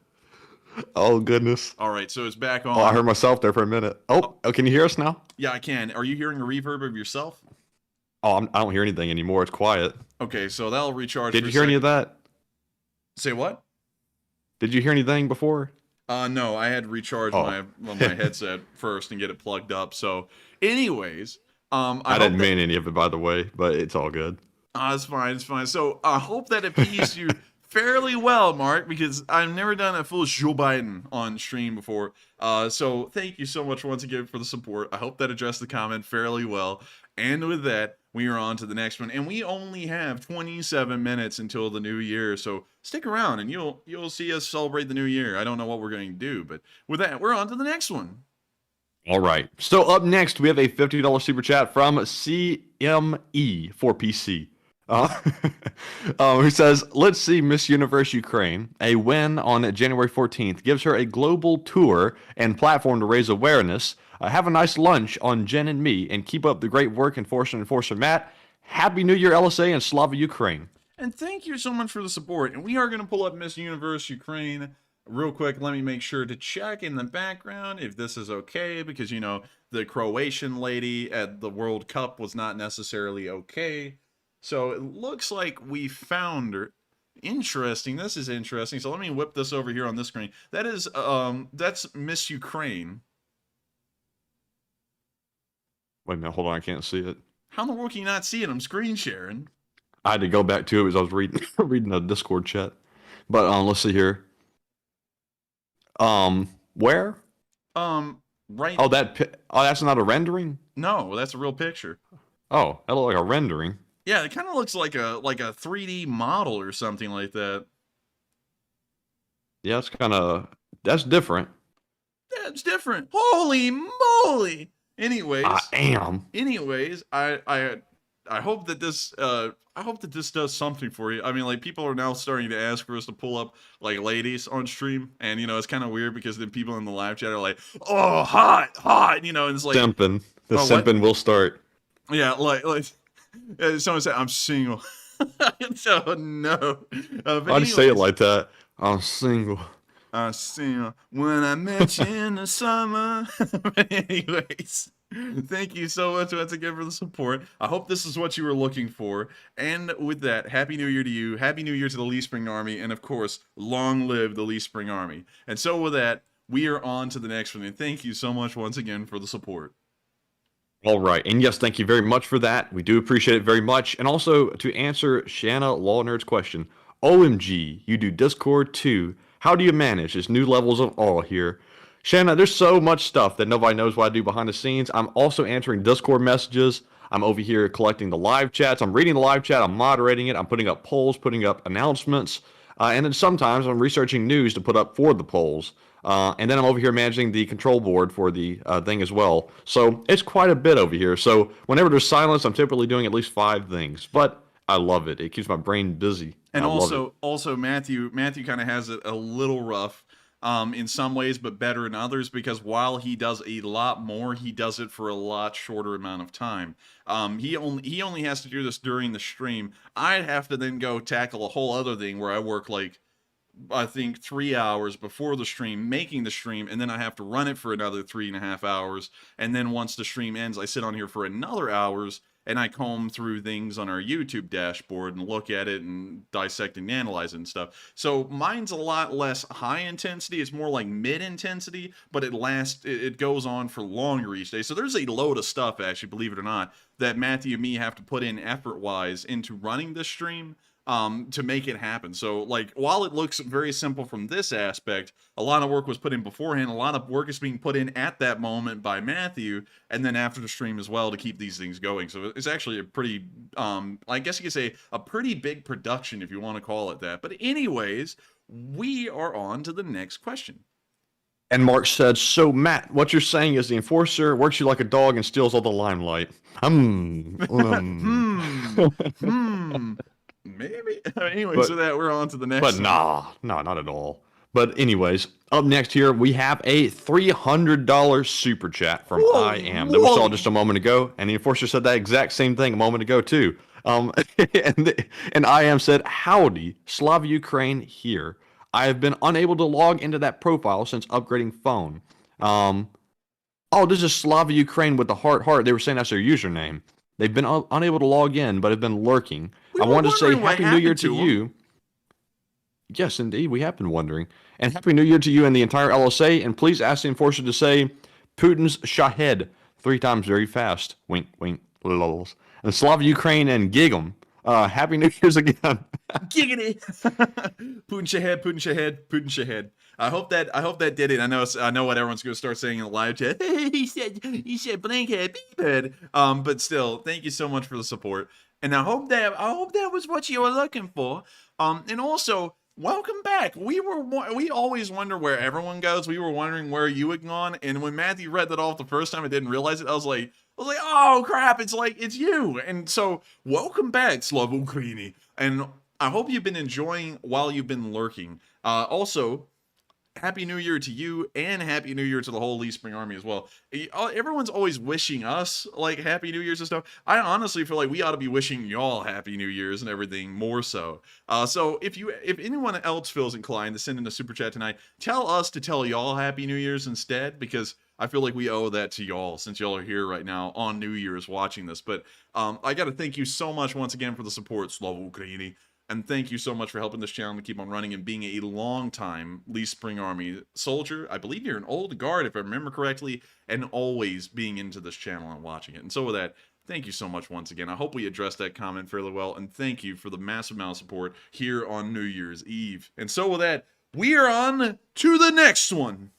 Oh, goodness. All right, so it's back on. Oh, I heard myself there for a minute. Oh, can you hear us now? Yeah, I can. Are you hearing a reverb of yourself? Oh, I don't hear anything anymore. It's quiet. Okay, so that'll recharge. Did for you a hear any of second. that? Say what? Did you hear anything before? No, I had to recharge my headset first and get it plugged up. So, anyways, I didn't mean any of it, by the way, but it's all good. It's fine, it's fine. So I hope that appeased you fairly well, Mark, because I've never done a full Joe Biden on stream before. So thank you so much once again for the support. I hope that addressed the comment fairly well. And with that, we are on to the next one. And we only have 27 minutes until the new year. So stick around and you'll see us celebrate the new year. I don't know what we're going to do, but with that, we're on to the next one. All right. So up next, we have a $50 super chat from CME for PC. Who says, let's see Miss Universe Ukraine. A win on January 14th gives her a global tour and platform to raise awareness. Have a nice lunch on Jen and me, and keep up the great work, Enforcer Matt. Happy New Year, LSA, and Slava Ukraine. And thank you so much for the support. And we are going to pull up Miss Universe Ukraine real quick. Let me make sure to check in the background if this is okay, because, you know, the Croatian lady at the World Cup was not necessarily okay. So it looks like we found her. Interesting. This is interesting. So let me whip this over here on this screen. That is, that's Miss Ukraine. Wait a minute, hold on, I can't see it. How in the world can you not see it? I'm screen sharing. I had to go back to it because I was reading a Discord chat. But let's see here. Where? Right. Oh, that's not a rendering? No, that's a real picture. Oh, that looked like a rendering. Yeah, it kind of looks like a 3D model or something like that. Yeah, that's different. That's different. Holy moly! Anyways, Anyways, I hope that this does something for you. I mean, like, people are now starting to ask for us to pull up like ladies on stream, and you know it's kind of weird because then people in the live chat are like, "Oh, hot," you know, and it's like Simping. The simping will start. Yeah, like someone said, "I'm single." So no. Why'd you say it like that? I'm single. I'm single when I met you in the summer. But anyways, thank you so much once again for the support. I hope this is what you were looking for. And with that, Happy New Year to you. Happy New Year to the Lee Spring Army. And of course, long live the Lee Spring Army. And so with that, we are on to the next one. And thank you so much once again for the support. All right. And yes, thank you very much for that. We do appreciate it very much. And also to answer Shanna Law Nerd's question, OMG, you do Discord too. How do you manage? There's new levels of awe here. Shanna, there's so much stuff that nobody knows what I do behind the scenes. I'm also answering Discord messages. I'm over here collecting the live chats. I'm reading the live chat. I'm moderating it. I'm putting up polls, putting up announcements. And then sometimes I'm researching news to put up for the polls. And then I'm over here managing the control board for the thing as well. So it's quite a bit over here. So whenever there's silence, I'm typically doing at least 5 things. But I love it. It keeps my brain busy. And also Matthew kind of has it a little rough in some ways, but better in others, because while he does a lot more, he does it for a lot shorter amount of time. He only has to do this during the stream. I'd have to then go tackle a whole other thing where I work like I think 3 hours before the stream, making the stream, and then I have to run it for another 3.5 hours. And then once the stream ends, I sit on here for another hours and I comb through things on our YouTube dashboard and look at it and dissect and analyze it and stuff. So mine's a lot less high intensity. It's more like mid intensity, but it goes on for longer each day. So there's a load of stuff, actually, believe it or not, that Matthew and me have to put in effort wise into running this stream to make it happen. So, like, while it looks very simple from this aspect, a lot of work was put in beforehand. A lot of work is being put in at that moment by Matthew, and then after the stream as well to keep these things going. So it's actually a pretty, I guess you could say, a pretty big production, if you want to call it that. But anyways, we are on to the next question. And Mark said, so Matt, what you're saying is the enforcer works you like a dog and steals all the limelight. Maybe. Anyways, so that we're on to the next But one. not at all. But anyways, up next here, we have a $300 super chat from I Am that we saw just a moment ago. And the enforcer said that exact same thing a moment ago, too. And I Am said, howdy, Slava Ukraine here. I have been unable to log into that profile since upgrading phone. This is Slava Ukraine with the heart. They were saying that's their username. They've been unable to log in, but have been lurking. I wanted to say Happy New Year to you. Yes, indeed, we have been wondering. And Happy New Year to you and the entire LSA. And please ask the enforcer to say Putin's Shahed 3 times very fast. Wink, wink, lols. And Slava Ukraine and Gig'em. Happy New Year's again. Giggity. Putin Shahed, Putin Shahed, Putin Shahed. I hope that did it. I know what everyone's going to start saying in the live chat. Hey, he said blank head, beep head. But still, thank you so much for the support. And I hope that was what you were looking for. And also, welcome back. We always wonder where everyone goes. We were wondering where you had gone. And when Matthew read that off the first time, I didn't realize it. I was like, oh crap! It's you. And so, welcome back, Slava Ukraini. And I hope you've been enjoying while you've been lurking. Also, Happy New Year to you, and Happy New Year to the whole Lee Spring Army as well. Everyone's always wishing us, like, Happy New Year's and stuff. I honestly feel like we ought to be wishing y'all Happy New Year's and everything more so. So if anyone else feels inclined to send in a super chat tonight, tell us to tell y'all Happy New Year's instead, because I feel like we owe that to y'all, since y'all are here right now on New Year's watching this. But I got to thank you so much once again for the support, Slava Ukraini. And thank you so much for helping this channel to keep on running and being a long-time Lee Spring Army soldier. I believe you're an old guard, if I remember correctly, and always being into this channel and watching it. And so with that, thank you so much once again. I hope we addressed that comment fairly well, and thank you for the massive amount of support here on New Year's Eve. And so with that, we are on to the next one.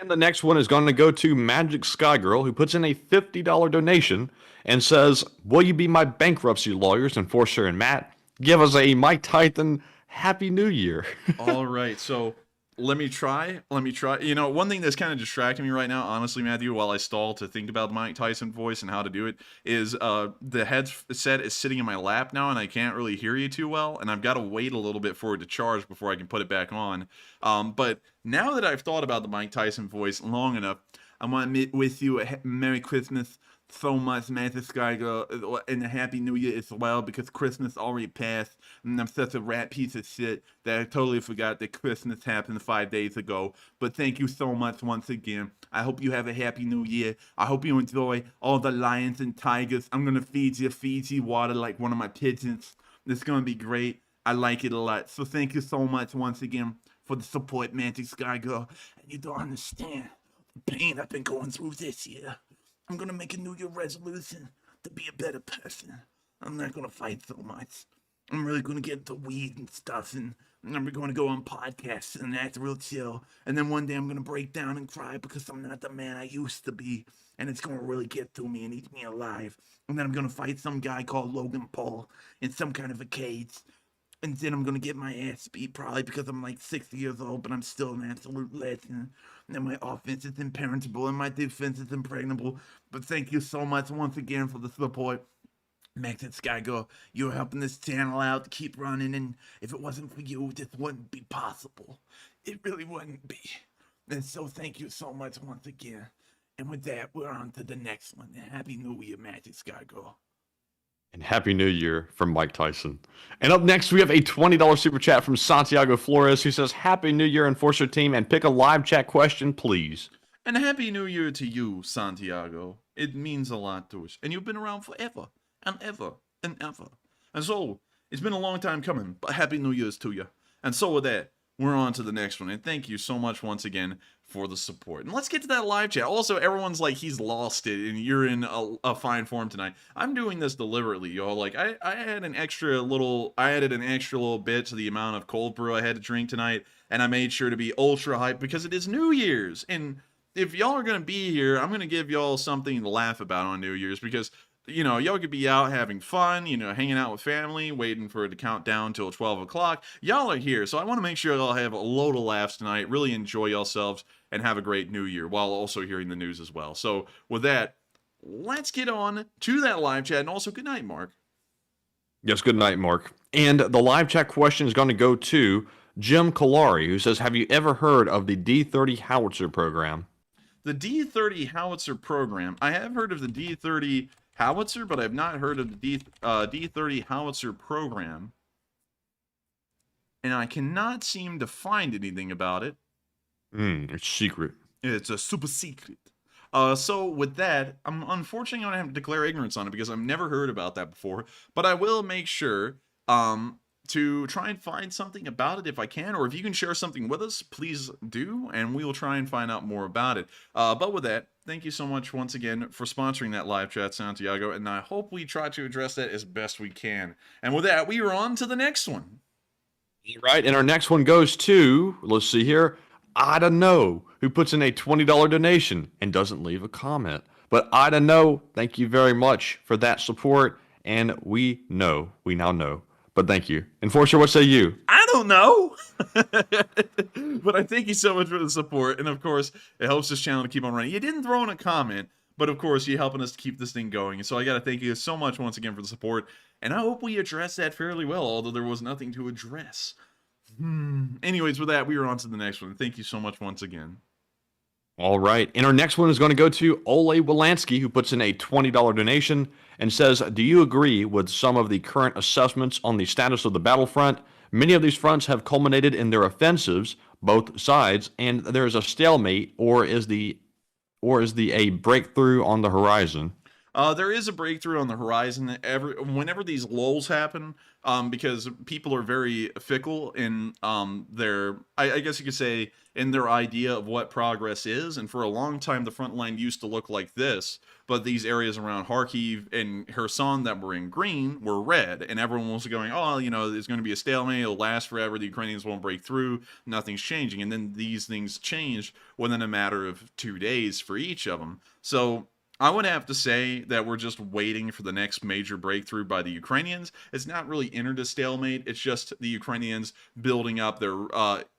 And the next one is going to go to Magic Sky Girl, who puts in a $50 donation and says, will you be my bankruptcy lawyers, Enforcer and Matt? Give us a Mike Tyson Happy New Year. All right, so let me try. You know, one thing that's kind of distracting me right now, honestly, Matthew, while I stall to think about the Mike Tyson voice and how to do it, is the headset is sitting in my lap now, and I can't really hear you too well, and I've got to wait a little bit for it to charge before I can put it back on. But now that I've thought about the Mike Tyson voice long enough, I want to wish you a Merry Christmas so much, Magic Sky Girl, and a Happy New Year as well, because Christmas already passed, and I'm such a rat piece of shit that I totally forgot that Christmas happened 5 days ago. But thank you so much once again. I hope you have a Happy New Year. I hope you enjoy all the lions and tigers. I'm going to feed you Fiji water like one of my pigeons. It's going to be great. I like it a lot. So thank you so much once again for the support, Magic Sky Girl. And you don't understand the pain I've been going through this year. I'm going to make a New Year resolution to be a better person. I'm not going to fight so much. I'm really going to get into weed and stuff, and I'm going to go on podcasts and act real chill. And then one day I'm going to break down and cry because I'm not the man I used to be. And it's going to really get to me and eat me alive. And then I'm going to fight some guy called Logan Paul in some kind of a cage. And then I'm going to get my ass beat, probably because I'm like 60 years old, but I'm still an absolute legend. And my offense is impenetrable, and my defense is impregnable. But thank you so much once again for the support. Magic Sky Girl, you're helping this channel out to keep running, and if it wasn't for you, this wouldn't be possible. It really wouldn't be. And so thank you so much once again. And with that, we're on to the next one. Happy New Year, Magic Sky Girl. And Happy New Year from Mike Tyson. And up next, we have a $20 super chat from Santiago Flores, who says, Happy New Year, Enforcer team, and pick a live chat question, please. And Happy New Year to you, Santiago. It means a lot to us. And you've been around forever and ever and ever. And so, it's been a long time coming, but Happy New Year's to you. And so with that, we're on to the next one. And thank you so much once again for the support. And let's get to that live chat. Also, everyone's like, he's lost it, and you're in a fine form tonight. I'm doing this deliberately, y'all. Like, I added an extra little bit to the amount of cold brew I had to drink tonight, and I made sure to be ultra hyped because it is New Year's. And if y'all are going to be here, I'm going to give y'all something to laugh about on New Year's because, you know, y'all could be out having fun, you know, hanging out with family, waiting for it to count down till 12 o'clock. Y'all are here, so I want to make sure y'all have a load of laughs tonight, really enjoy yourselves, and have a great New Year while also hearing the news as well. So with that, let's get on to that live chat, and also good night, Mark. Yes, good night, Mark. And the live chat question is going to go to Jim Kalari, who says, have you ever heard of the D-30 howitzer program? The D-30 howitzer program. I have heard of the D-30 howitzer, but I've not heard of the D-30 howitzer program. And I cannot seem to find anything about it. It's secret. It's a super secret. So with that, I'm unfortunately going to have to declare ignorance on it because I've never heard about that before. But I will make sure to try and find something about it if I can, or if you can share something with us, please do, and we will try and find out more about it. But with that, thank you so much once again for sponsoring that live chat, Santiago, and I hope we try to address that as best we can. And with that, we are on to the next one. Right, and our next one goes to, let's see here, I don't know, who puts in a $20 donation and doesn't leave a comment. But I don't know, thank you very much for that support, and we now know. But thank you. Enforcer, what say you? I don't know. But I thank you so much for the support. And of course, it helps this channel to keep on running. You didn't throw in a comment, but of course, you're helping us to keep this thing going. And so I got to thank you so much once again for the support. And I hope we address that fairly well, although there was nothing to address. Anyways, with that, we are on to the next one. Thank you so much once again. All right. And our next one is going to go to Ole Wilansky, who puts in a $20 donation and says, do you agree with some of the current assessments on the status of the battlefront? Many of these fronts have culminated in their offensives, both sides, and there is a stalemate, or is a breakthrough on the horizon? There is a breakthrough on the horizon. Whenever these lulls happen, because people are very fickle in their, I guess you could say, in their idea of what progress is. And for a long time, the front line used to look like this, but these areas around Kharkiv and Kherson that were in green were red, and everyone was going, oh, you know, there's going to be a stalemate, it'll last forever, the Ukrainians won't break through, nothing's changing. And then these things changed within a matter of 2 days for each of them. So I would have to say that we're just waiting for the next major breakthrough by the Ukrainians. It's not really entered a stalemate. It's just the Ukrainians building up their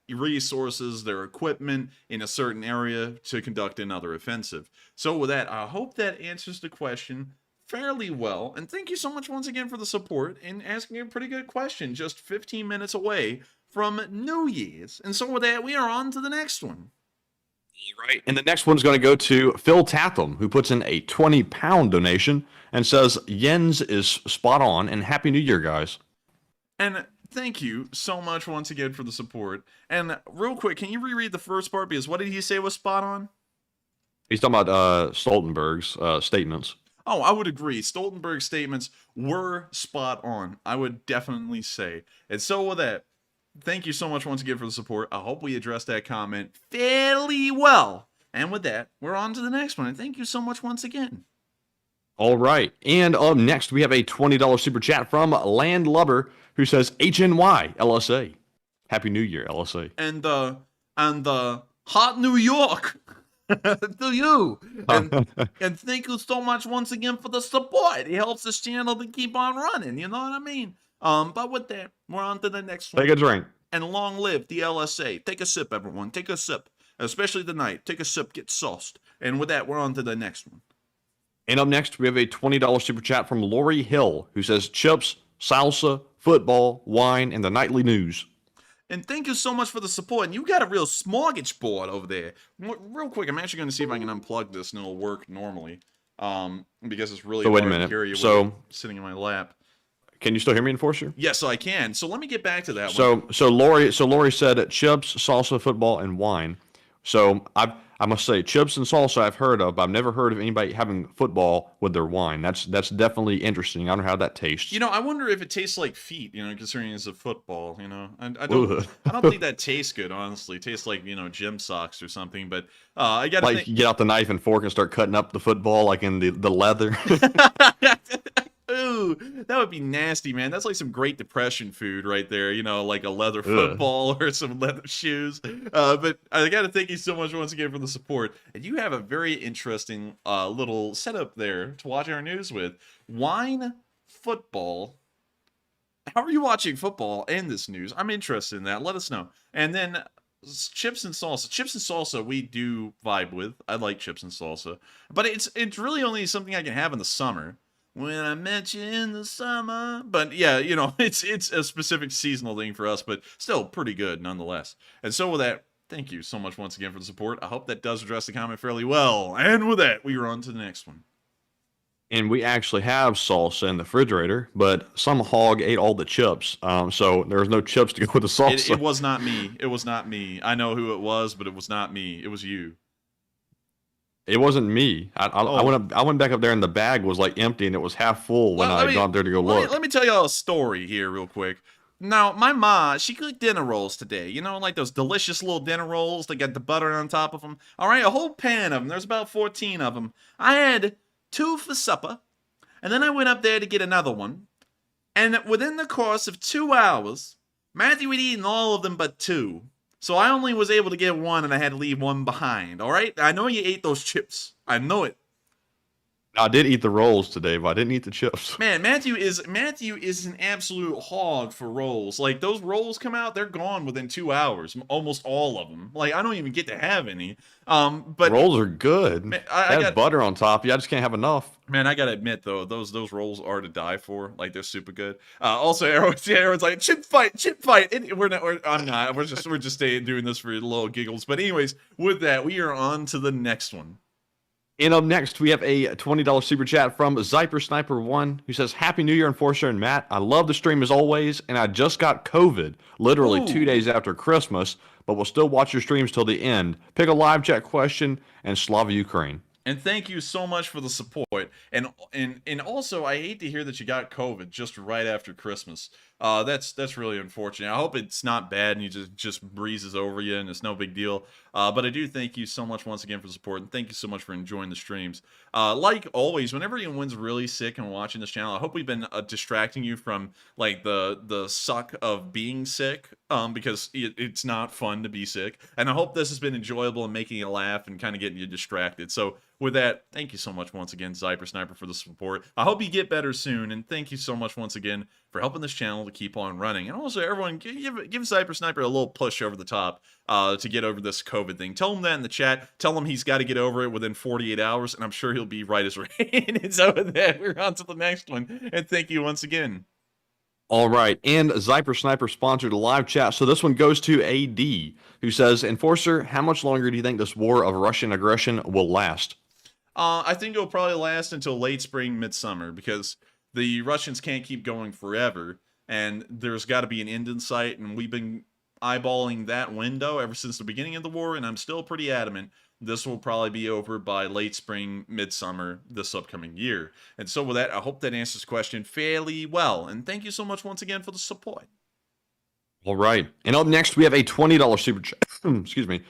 resources, their equipment in a certain area to conduct another offensive. So with that, I hope that answers the question fairly well. And thank you so much once again for the support and asking a pretty good question just 15 minutes away from New Year's. And so with that, we are on to the next one. Right. And the next one's going to go to Phil Tatham, who puts in a 20-pound donation and says, Jens is spot on, and Happy New Year, guys. And thank you so much once again for the support. And real quick, can you reread the first part? Because what did he say was spot on? He's talking about Stoltenberg's statements. Oh, I would agree. Stoltenberg's statements were spot on. I would definitely say. And so with that, thank you so much once again for the support. I hope we addressed that comment fairly well. And with that, we're on to the next one. And thank you so much once again. All right. And up next, we have a $20 super chat from Landlubber, who says, HNY LSA. Happy New Year, LSA. And the hot New York to you. And thank you so much once again for the support. It helps this channel to keep on running. You know what I mean? But with that, we're on to the next one. Take a drink. And long live the LSA. Take a sip, everyone. Take a sip. Especially tonight. Take a sip, get sauced. And with that, we're on to the next one. And up next, we have a $20 super chat from Lori Hill, who says, chips, salsa, football, wine, and the nightly news. And thank you so much for the support. And you got a real smorgasbord over there. Real quick, I'm actually going to see if I can unplug this and it'll work normally. because it's really So wait a hard to minute. carry you So- with it sitting in my lap. Can you still hear me, Enforcer? Yes, I can. So let me get back to that one. So Lori said chips, salsa, football, and wine. So I must say chips and salsa I've heard of, but I've never heard of anybody having football with their wine. That's definitely interesting. I don't know how that tastes. You know, I wonder if it tastes like feet, you know, considering it's a football, you know. I don't think that tastes good, honestly. It tastes like, you know, gym socks or something, but I got to Like think you get out the knife and fork and start cutting up the football like in the leather. Ooh, that would be nasty, man. That's like some Great Depression food right there, you know, like a leather football or some leather shoes. But I got to thank you so much once again for the support. And you have a very interesting little setup there to watch our news with. Wine, football. How are you watching football and this news? I'm interested in that. Let us know. And then chips and salsa. Chips and salsa we do vibe with. I like chips and salsa. But it's really only something I can have in the summer. When I met you in the summer. But yeah, you know, it's a specific seasonal thing for us, but still pretty good nonetheless. And so with that, thank you so much once again for the support. I hope that does address the comment fairly well. And with that, we are on to the next one. And we actually have salsa in the refrigerator, but some hog ate all the chips. So there was no chips to go with the salsa. It was not me. It was not me. I know who it was, but it was not me. It was you. It wasn't me. I went back up there and the bag was like empty and it was half full when I got there to go look. Let me tell y'all a story here real quick. Now, my ma, she cooked dinner rolls today. You know, like those delicious little dinner rolls that got the butter on top of them. All right, a whole pan of them. There's about 14 of them. I had 2 for supper, and then I went up there to get another one. And within the course of 2 hours, Matthew had eaten all of them but 2. So I only was able to get 1, and I had to leave 1 behind. All right, I know you ate those chips. I know it. I did eat the rolls today, but I didn't eat the chips. Man, Matthew is an absolute hog for rolls. Like those rolls come out, they're gone within 2 hours, almost all of them. Like I don't even get to have any. But rolls are good. Man, I got butter on top. Yeah, I just can't have enough. Man, I gotta admit though, those rolls are to die for. Like they're super good. Also, everyone's like chip fight. And I'm not. We're just staying doing this for little giggles. But anyways, with that, we are on to the next one. And up next, we have a $20 super chat from Zyper Sniper 1, who says, Happy New Year, Enforcer and Matt. I love the stream as always, and I just got COVID literally 2 days after Christmas, but will still watch your streams till the end. Pick a live chat question, and Slava Ukraine. And thank you so much for the support. And also, I hate to hear that you got COVID just right after Christmas. That's really unfortunate. I hope it's not bad and you just breezes over you and it's no big deal. But I do thank you so much once again for the support, and thank you so much for enjoying the streams. Like always, whenever anyone's really sick and watching this channel, I hope we've been distracting you from like the suck of being sick, because it's not fun to be sick. And I hope this has been enjoyable and making you laugh and kind of getting you distracted. So with that, thank you so much once again, Zyper Sniper, for the support. I hope you get better soon, and thank you so much once again for helping this channel to keep on running. And also, everyone, give Zyper Sniper a little push over the top to get over this COVID thing. Tell him that in the chat. Tell him he's got to get over it within 48 hours, and I'm sure he'll be right as rain. And so with that, we're on to the next one, and thank you once again. All right, and Zyper Sniper sponsored a live chat, so this one goes to AD, who says, Enforcer, how much longer do you think this war of Russian aggression will last? I think it'll probably last until late spring, midsummer, because the Russians can't keep going forever, and there's got to be an end in sight, and we've been eyeballing that window ever since the beginning of the war, and I'm still pretty adamant this will probably be over by late spring, midsummer this upcoming year. And so with that, I hope that answers the question fairly well, and thank you so much once again for the support. All right, and up next, we have a $20 super chat. Excuse me.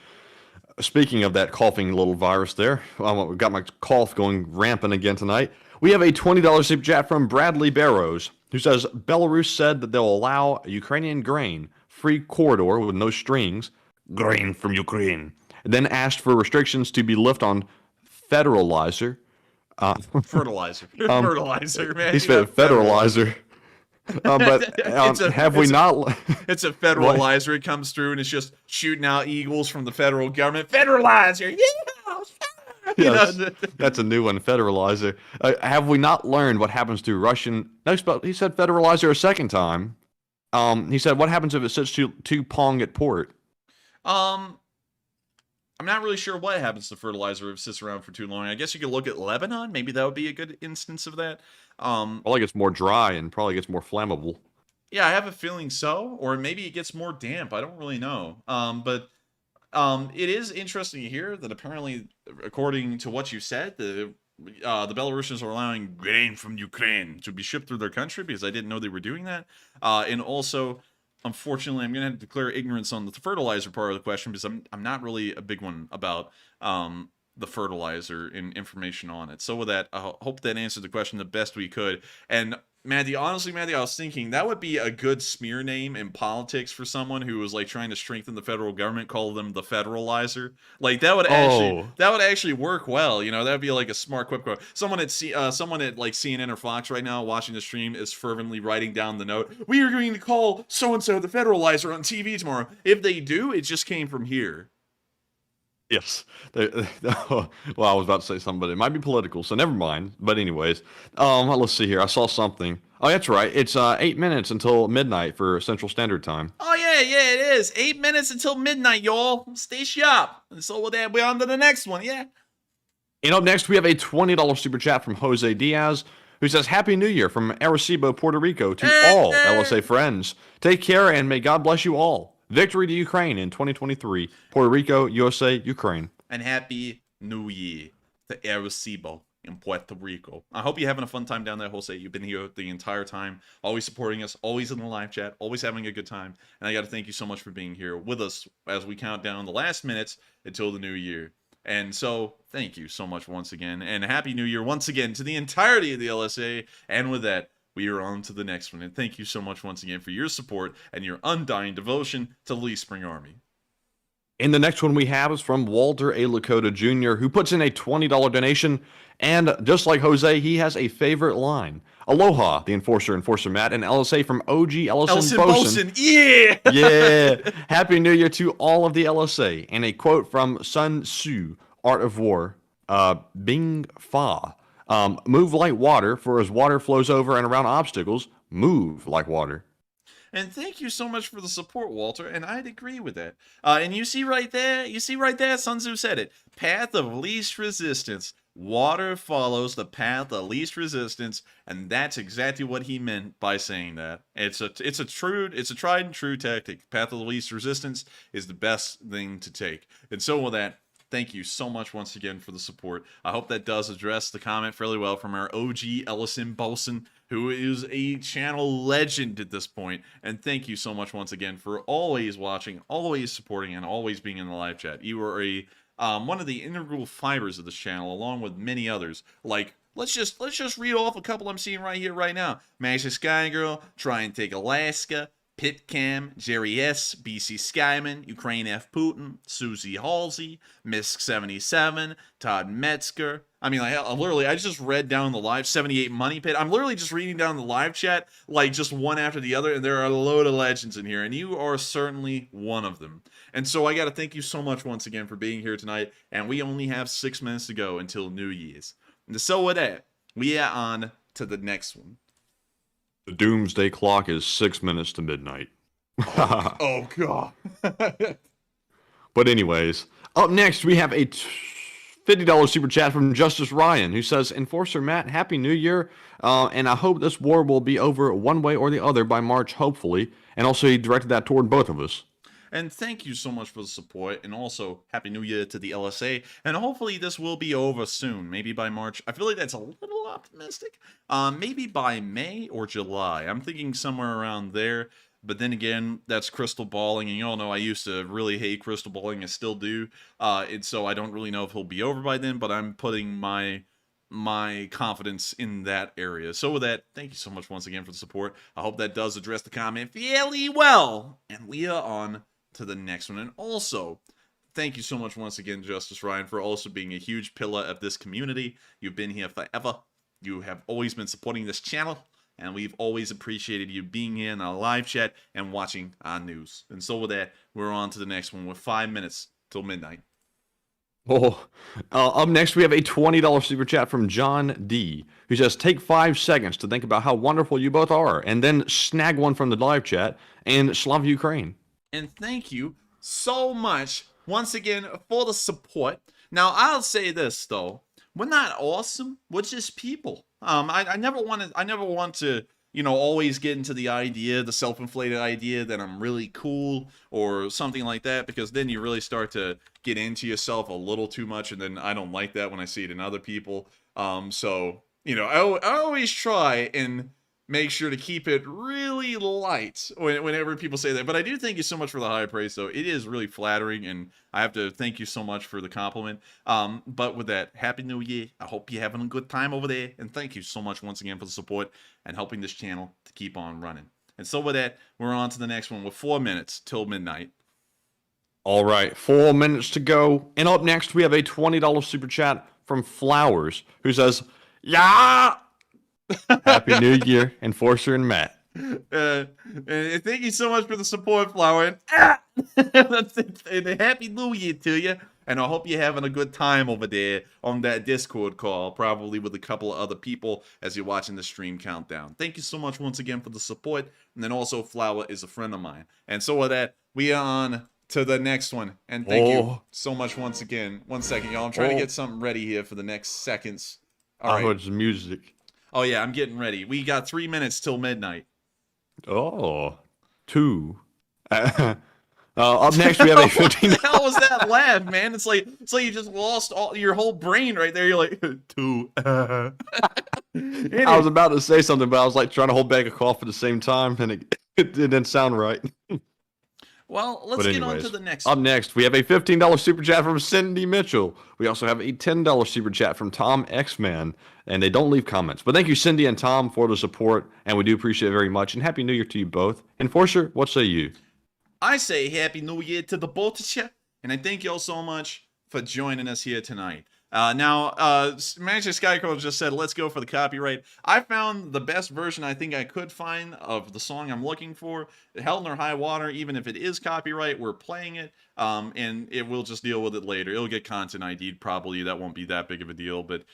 Speaking of that coughing little virus there, we've got my cough going rampant again tonight. We have a $20 super chat from Bradley Barrows, who says, Belarus said that they'll allow Ukrainian grain, free corridor with no strings, grain from Ukraine, and then asked for restrictions to be lifted on fertilizer. Fertilizer, man. He said fertilizer. But have we not? It's a federalizer. It comes through and it's just shooting out eagles from the federal government. Federalizer, yeah. Yes, that's a new one, federalizer. Have we not learned what happens to Russian? No, he said federalizer a second time. He said, what happens if it sits too pong at port? I'm not really sure what happens to fertilizer if it sits around for too long. I guess you could look at Lebanon. Maybe that would be a good instance of that. Probably gets more dry and probably gets more flammable. Yeah, I have a feeling so. Or maybe it gets more damp. I don't really know. But it is interesting to hear that apparently, according to what you said, the Belarusians are allowing grain from Ukraine to be shipped through their country, because I didn't know they were doing that. And also, unfortunately, I'm going to have to declare ignorance on the fertilizer part of the question, because I'm not really a big one about the fertilizer and information on it. So with that, I hope that answered the question the best we could. And Matthew, honestly, I was thinking that would be a good smear name in politics for someone who was like trying to strengthen the federal government, call them the federalizer. Like that would actually work well. You know, that would be like a smart quip quote. Someone at like CNN or Fox right now watching the stream is fervently writing down the note. We are going to call so and so the federalizer on TV tomorrow. If they do, it just came from here. Yes. Well, I was about to say something, but it might be political, so never mind. But anyways, let's see here. I saw something. Oh, that's right. It's 8 minutes until midnight for Central Standard Time. Oh, yeah, it is. 8 minutes until midnight, y'all. Stay sharp. And so with that, we're on to the next one, yeah? And up next, we have a $20 super chat from Jose Diaz, who says, Happy New Year from Arecibo, Puerto Rico, to all LSA friends. Take care, and may God bless you all. Victory to Ukraine in 2023. Puerto Rico, USA, Ukraine. And Happy New Year to Arecibo in Puerto Rico. I hope you're having a fun time down there, Jose. You've been here the entire time, always supporting us, always in the live chat, always having a good time. And I got to thank you so much for being here with us as we count down the last minutes until the new year. And so, thank you so much once again. And Happy New Year once again to the entirety of the LSA. And with that, we are on to the next one. And thank you so much once again for your support and your undying devotion to the Lee Spring Army. And the next one we have is from Walter A. Lakota Jr., who puts in a $20 donation. And just like Jose, he has a favorite line. Aloha, the Enforcer Matt, and LSA from OG Ellison Bosun. Yeah! Yeah! Happy New Year to all of the LSA. And a quote from Sun Tzu, Art of War, Bing Fa. Move like water, for as water flows over and around obstacles, move like water. And thank you so much for the support, Walter, and I'd agree with that. And you see right there, Sun Tzu said it. Path of least resistance. Water follows the path of least resistance, and that's exactly what he meant by saying that. It's a tried and true tactic. Path of least resistance is the best thing to take. And so with that, thank you so much once again for the support. I hope that does address the comment fairly well from our OG Ellison Bosun, who is a channel legend at this point. And thank you so much once again for always watching, always supporting, and always being in the live chat. You are one of the integral fibers of this channel, along with many others. Like, let's just read off a couple I'm seeing right here, right now. Masha Sky Girl, Try and Take Alaska, Pitcam, Jerry S, BC Skyman, Ukraine F Putin, Susie Halsey, Misk 77, Todd Metzger. I mean, I just read down the live 78 Money Pit. I'm literally just reading down the live chat, like just one after the other, and there are a load of legends in here, and you are certainly one of them. And so I got to thank you so much once again for being here tonight, and we only have 6 minutes to go until New Year's. And so with that, we are on to the next one. The doomsday clock is 6 minutes to midnight. Oh, God. But anyways, up next we have a $50 super chat from Justice Ryan, who says, Enforcer Matt, Happy New Year, and I hope this war will be over one way or the other by March, hopefully. And also he directed that toward both of us. And thank you so much for the support, and also Happy New Year to the LSA, and hopefully this will be over soon, maybe by March. I feel like that's a little optimistic. Maybe by May or July. I'm thinking somewhere around there, but then again, that's crystal balling, and you all know I used to really hate crystal balling, I still do, and so I don't really know if he'll be over by then, but I'm putting my confidence in that area. So with that, thank you so much once again for the support. I hope that does address the comment fairly well, and we are on to the next one. And also, thank you so much once again, Justice Ryan, for also being a huge pillar of this community. You've been here forever. You have always been supporting this channel, and we've always appreciated you being here in our live chat and watching our news. And so with that, we're on to the next one with 5 minutes till midnight. Up next we have a $20 super chat from John D, who says, take 5 seconds to think about how wonderful you both are, and then snag one from the live chat, and Slava Ukraine. And thank you so much once again for the support. Now, I'll say this though: we're not awesome. We're just people. I never want to, you know, always get into the self-inflated idea that I'm really cool or something like that, because then you really start to get into yourself a little too much, and then I don't like that when I see it in other people. So, you know, I always try and make sure to keep it really light whenever people say that. But I do thank you so much for the high praise, though. It is really flattering, and I have to thank you so much for the compliment. But with that, Happy New Year. I hope you're having a good time over there, and thank you so much once again for the support and helping this channel to keep on running. And so with that, we're on to the next one with 4 minutes till midnight. All right, 4 minutes to go. And up next, we have a $20 super chat from Flowers, who says, "Yeah, Happy New Year, Enforcer and Matt." Thank you so much for the support, Flower. And a Happy New Year to you. And I hope you're having a good time over there on that Discord call, probably with a couple of other people as you're watching the stream countdown. Thank you so much once again for the support. And then also, Flower is a friend of mine. And so with that, we are on to the next one. And thank you so much once again. 1 second, y'all. I'm trying to get something ready here for the next seconds. All right. I heard some music. Oh, yeah, I'm getting ready. We got 3 minutes till midnight. Oh, 2. Up next, we have a $15. What the hell was that laugh, man? It's like you just lost your whole brain right there. You're like, 2. I was about to say something, but I was like trying to hold back a cough at the same time, and it didn't sound right. Well, let's get on to the next one. Up next, we have a $15 super chat from Cindy Mitchell. We also have a $10 super chat from Tom X-Man, and they don't leave comments. But thank you, Cindy and Tom, for the support, and we do appreciate it very much. And Happy New Year to you both. Enforcer, what say you? I say Happy New Year to the both of you, and I thank you all so much for joining us here tonight. Now, Manager Skycrow just said, let's go for the copyright. I found the best version I think I could find of the song I'm looking for. Hell nor high water, even if it is copyright, we're playing it, and we'll just deal with it later. It'll get content ID'd probably. That won't be that big of a deal. But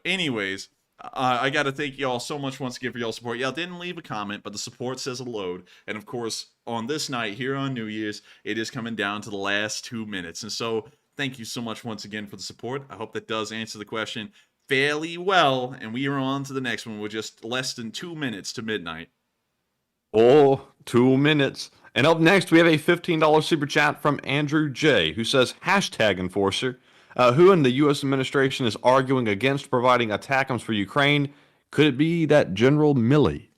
anyways, I got to thank you all so much once again for y'all support. Y'all didn't leave a comment, but the support says a load. And of course, on this night here on New Year's, it is coming down to the last 2 minutes. And so thank you so much once again for the support. I hope that does answer the question fairly well. And we are on to the next one. We're just less than 2 minutes to midnight. Oh, 2 minutes. And up next, we have a $15 super chat from Andrew J., who says, #Enforcer. Who in the U.S. administration is arguing against providing ATACMS for Ukraine? Could it be that General Milley?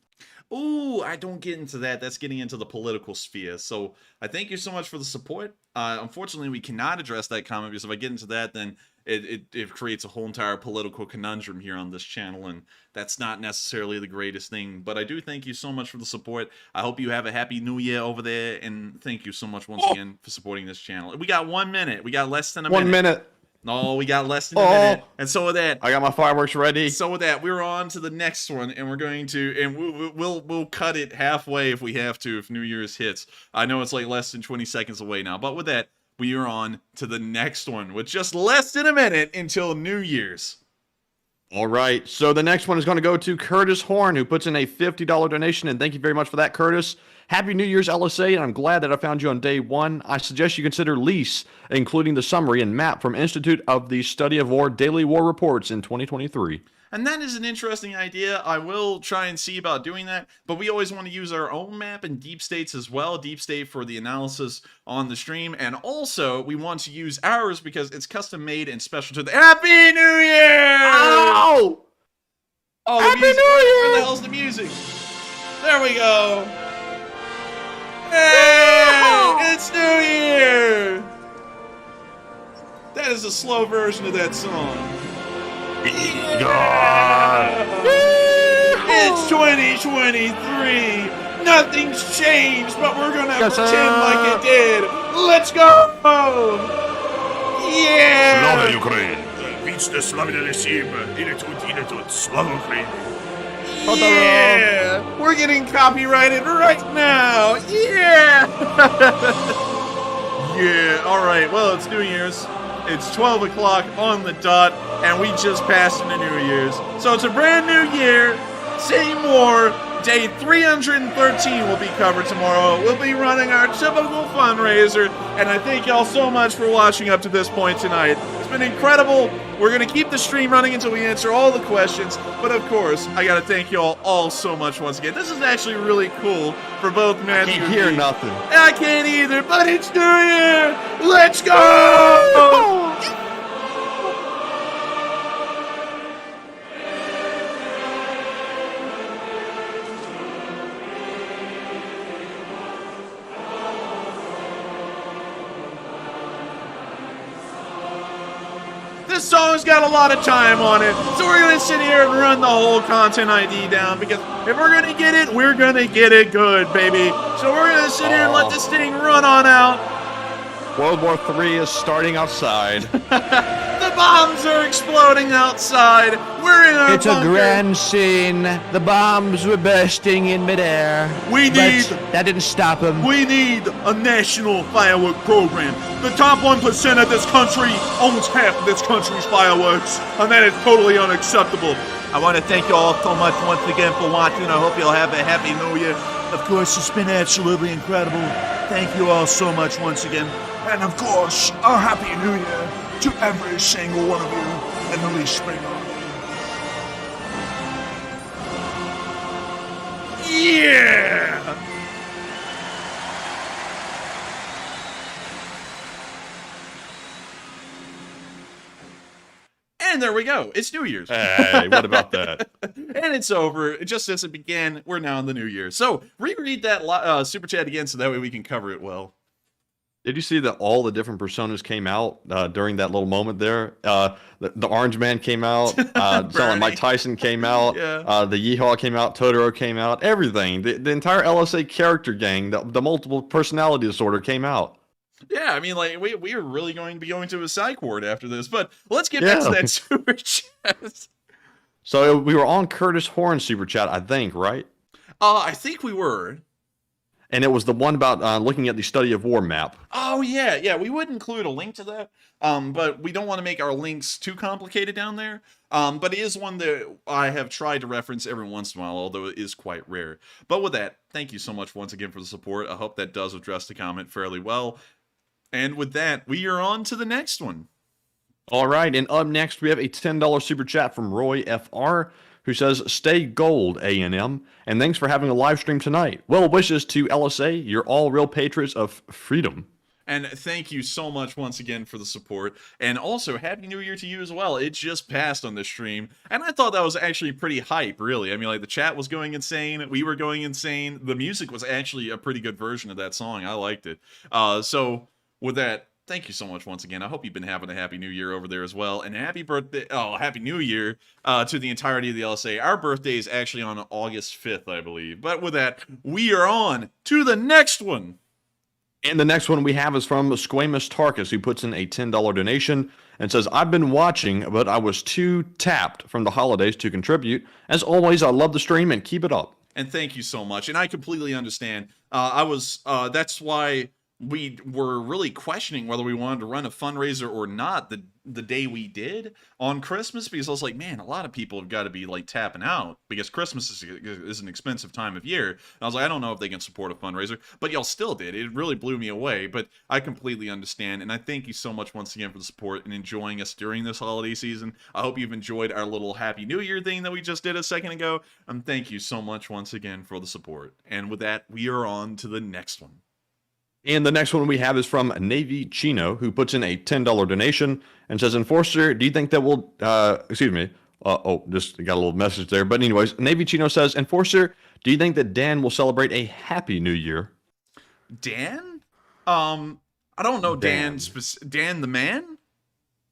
Ooh, I don't get into that. That's getting into the political sphere. So I thank you so much for the support. Unfortunately, we cannot address that comment, because if I get into that, then it creates a whole entire political conundrum here on this channel, and that's not necessarily the greatest thing. But I do thank you so much for the support. I hope you have a Happy New Year over there, and thank you so much once again for supporting this channel. We got 1 minute. We got less than a minute. 1 minute. No, we got less than a minute. And so with that, I got my fireworks ready. So with that, we're on to the next one, and we're going to, and we'll cut it halfway if we have to, if New Year's hits. I know it's like less than 20 seconds away now, but with that, we are on to the next one with just less than a minute until New Year's. All right, so the next one is going to go to Curtis Horn, who puts in a $50 donation, and thank you very much for that, Curtis. Happy New Year's, LSA, and I'm glad that I found you on day 1. I suggest you consider LEASE, including the summary and map from Institute of the Study of War Daily War Reports in 2023. And that is an interesting idea. I will try and see about doing that, but we always want to use our own map in Deep States as well. Deep State for the analysis on the stream, and also we want to use ours because it's custom made and special to the Happy New Year! Ow! Oh, Happy music. New Year! Where the hell's the music? There we go. Hey, it's New Year! That is a slow version of that song. It's 2023. Nothing's changed, but we're gonna pretend like it did. Let's go! Yeah! Слава Україні! Вічно славне Росія! Іде тут, слава Україні! Yeah! We're getting copyrighted right now! Yeah! Yeah, alright, well, it's New Year's. It's 12 o'clock on the dot, and we just passed into New Year's. So it's a brand new year, same war. Day 313 will be covered tomorrow. We'll be running our typical fundraiser. And I thank y'all so much for watching up to this point tonight. It's been incredible. We're going to keep the stream running until we answer all the questions. But of course, I got to thank y'all all so much once again. This is actually really cool for both Matthew I can't and hear me. nothing. I can't either, but it's New Year. Let's go! This song's got a lot of time on it, so we're gonna sit here and run the whole content ID down, because if we're gonna get it, we're gonna get it good, baby. So we're gonna sit here and let this thing run on out. World War III is starting outside. The bombs are exploding outside. We're in our It's bunker. a grand scene. The bombs were bursting in midair. We need- But that didn't stop them. We need a national firework program. The top 1% of this country owns half of this country's fireworks, and that is totally unacceptable. I want to thank you all so much once again for watching. I hope you'll have a happy New Year. Of course, it's been absolutely incredible. Thank you all so much once again. And of course, a happy new year to every single one of you, and the least spring on. Yeah! And there we go. It's New Year's. Hey, what about that? And it's over. Just as it began, we're now in the New Year. So reread that super chat again so that way we can cover it well. Did you see that all the different personas came out during that little moment there? The Orange Man came out. Sounded like Mike Tyson came out. Yeah. The Yeehaw came out. Totoro came out. Everything. The entire LSA character gang, the multiple personality disorder came out. Yeah, I mean, like, we are really going to be going to a psych ward after this. But let's get back to that super chat. So we were on Curtis Horn's super chat, I think, right? I think we were. And it was the one about looking at the study of war map. Oh, yeah. We would include a link to that, but we don't want to make our links too complicated down there. But it is one that I have tried to reference every once in a while, although it is quite rare. But with that, thank you so much once again for the support. I hope that does address the comment fairly well. And with that, we are on to the next one. All right, and up next, we have a $10 super chat from Roy FR, who says, "Stay gold, A&M, and thanks for having a live stream tonight. Well wishes to LSA. You're all real patriots of freedom." And thank you so much once again for the support. And also, Happy New Year to you as well. It just passed on the stream. And I thought that was actually pretty hype, really. I mean, like, the chat was going insane. We were going insane. The music was actually a pretty good version of that song. I liked it. So, with that, thank you so much once again. I hope you've been having a happy new year over there as well. And happy birthday, happy new year to the entirety of the LSA. Our birthday is actually on August 5th, I believe. But with that, we are on to the next one. And the next one we have is from Squamous Tarkus, who puts in a $10 donation and says, "I've been watching, but I was too tapped from the holidays to contribute. As always, I love the stream and keep it up." And thank you so much. And I completely understand. That's why we were really questioning whether we wanted to run a fundraiser or not the day we did on Christmas, because I was like, man, a lot of people have got to be like tapping out because Christmas is an expensive time of year. And I was like, I don't know if they can support a fundraiser, but y'all still did. It really blew me away, but I completely understand. And I thank you so much once again for the support and enjoying us during this holiday season. I hope you've enjoyed our little Happy New Year thing that we just did a second ago. And thank you so much once again for the support. And with that, we are on to the next one. And the next one we have is from Navy Chino, who puts in a $10 donation and says, "Enforcer, do you think that will, just got a little message there. But anyways, Navy Chino says, "Enforcer, do you think that Dan will celebrate a happy new year?" Dan? I don't know Dan the man?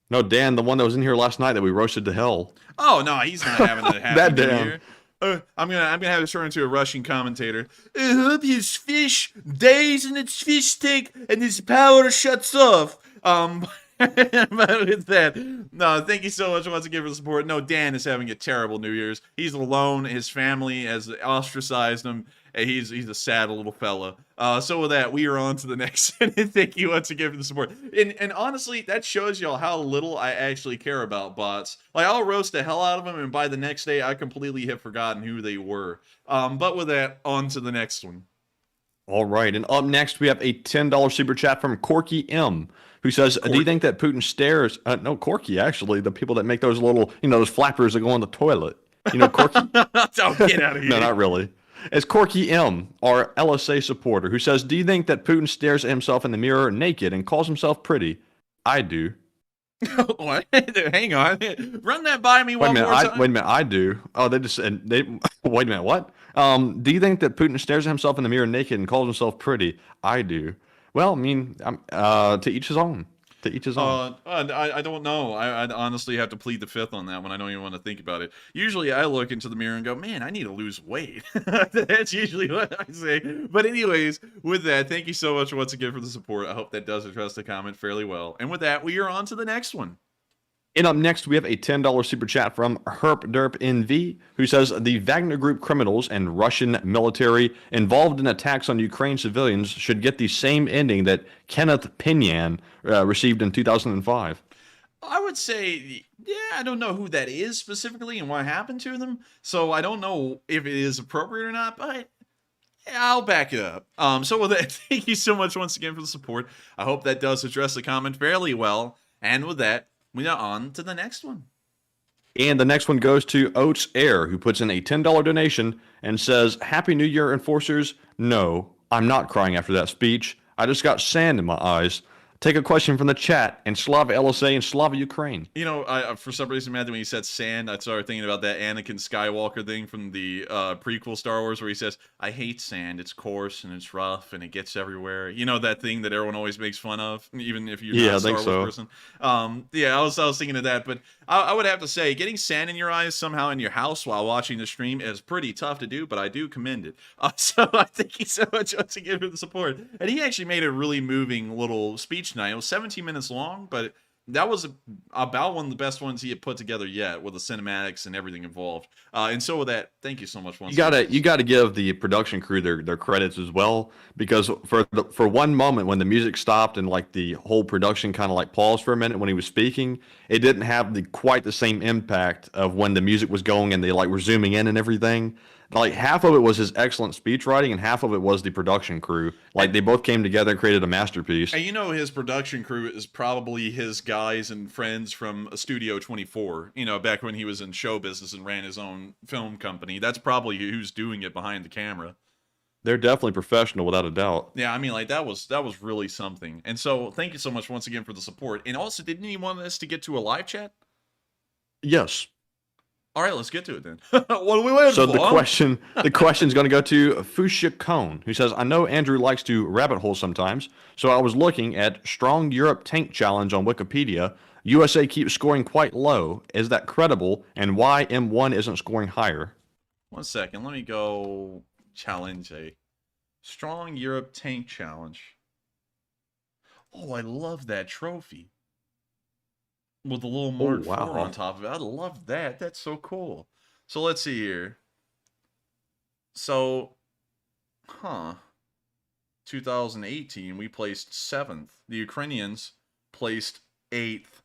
No, Dan, the one that was in here last night that we roasted to hell. Oh, no, he's not having a happy That new Dan. year. I'm gonna have to turn into a Russian commentator. I hope his fish dies in its fish tank and his power shuts off. But with that, no, thank you so much once again for the support. No, Dan is having a terrible New Year's. He's alone. His family has ostracized him. And he's a sad little fella. So with that, we are on to the next. And thank you once again for the support. And honestly, that shows y'all how little I actually care about bots. Like, I'll roast the hell out of them, and by the next day, I completely have forgotten who they were. But with that, on to the next one. All right, and up next we have a $10 super chat from Corky M, who says, "Do you think that Putin stares?" No, Corky, actually, the people that make those little, those flappers that go on the toilet. You know, Corky. Oh, get out of here! No, not really. It's Corky M, our LSA supporter, who says, "Do you think that Putin stares at himself in the mirror naked and calls himself pretty?" I do. What? Hang on. Run that by me one more time. Wait a minute. I do. Oh, they just said they. Wait a minute. What? Do you think that Putin stares at himself in the mirror naked and calls himself pretty? I do. Well, I mean, to each his own. To each his own. I don't know. I'd honestly have to plead the fifth on that one. I don't even want to think about it. Usually I look into the mirror and go, man, I need to lose weight. That's usually what I say. But anyways, with that, thank you so much once again for the support. I hope that does address the comment fairly well. And with that, we are on to the next one. And up next, we have a $10 super chat from HerpDerpNV, who says, "The Wagner Group criminals and Russian military involved in attacks on Ukraine civilians should get the same ending that Kenneth Pinyan received in 2005. I would say, yeah, I don't know who that is specifically and what happened to them. So I don't know if it is appropriate or not, but I'll back it up. So with that, thank you so much once again for the support. I hope that does address the comment fairly well. And with that, we are on to the next one. And the next one goes to Oats Air, who puts in a $10 donation and says, "Happy New Year, enforcers. No, I'm not crying after that speech. I just got sand in my eyes. Take a question from the chat in Slava LSA and Slava Ukraine." You know, I for some reason, Matthew, when you said sand, I started thinking about that Anakin Skywalker thing from the prequel Star Wars, where he says, "I hate sand. It's coarse and it's rough and it gets everywhere." You know, that thing that everyone always makes fun of, even if you're not a Star Wars person. Yeah, I was thinking of that, but I would have to say, getting sand in your eyes somehow in your house while watching the stream is pretty tough to do, but I do commend it. So I thank you so much once again for the support. And he actually made a really moving little speech night. It was 17 minutes long, but that was about one of the best ones he had put together yet, with the cinematics and everything involved. And so with that, thank you so much once again. You gotta give the production crew their credits as well, because for one moment when the music stopped and like the whole production kind of like paused for a minute when he was speaking, it didn't have quite the same impact of when the music was going and they like were zooming in and everything. Like half of it was his excellent speech writing and half of it was the production crew. Like they both came together and created a masterpiece. And you know, his production crew is probably his guys and friends from Studio 24, you know, back when he was in show business and ran his own film company. That's probably who's doing it behind the camera. They're definitely professional, without a doubt. Yeah, I mean, like that was really something. And so thank you so much once again for the support. And also, didn't he want us to get to a live chat? Yes. All right, let's get to it then. What are we waiting for? So the question's going to go to Fuchsia Cone, who says, "I know Andrew likes to rabbit hole sometimes, so I was looking at Strong Europe Tank Challenge on Wikipedia. USA keeps scoring quite low. Is that credible? And why M1 isn't scoring higher?" 1 second, let me go challenge a Strong Europe Tank Challenge. Oh, I love that trophy. With a little Mark IV on top of it. I love that. That's so cool. So let's see here. So, 2018, we placed 7th. The Ukrainians placed 8th,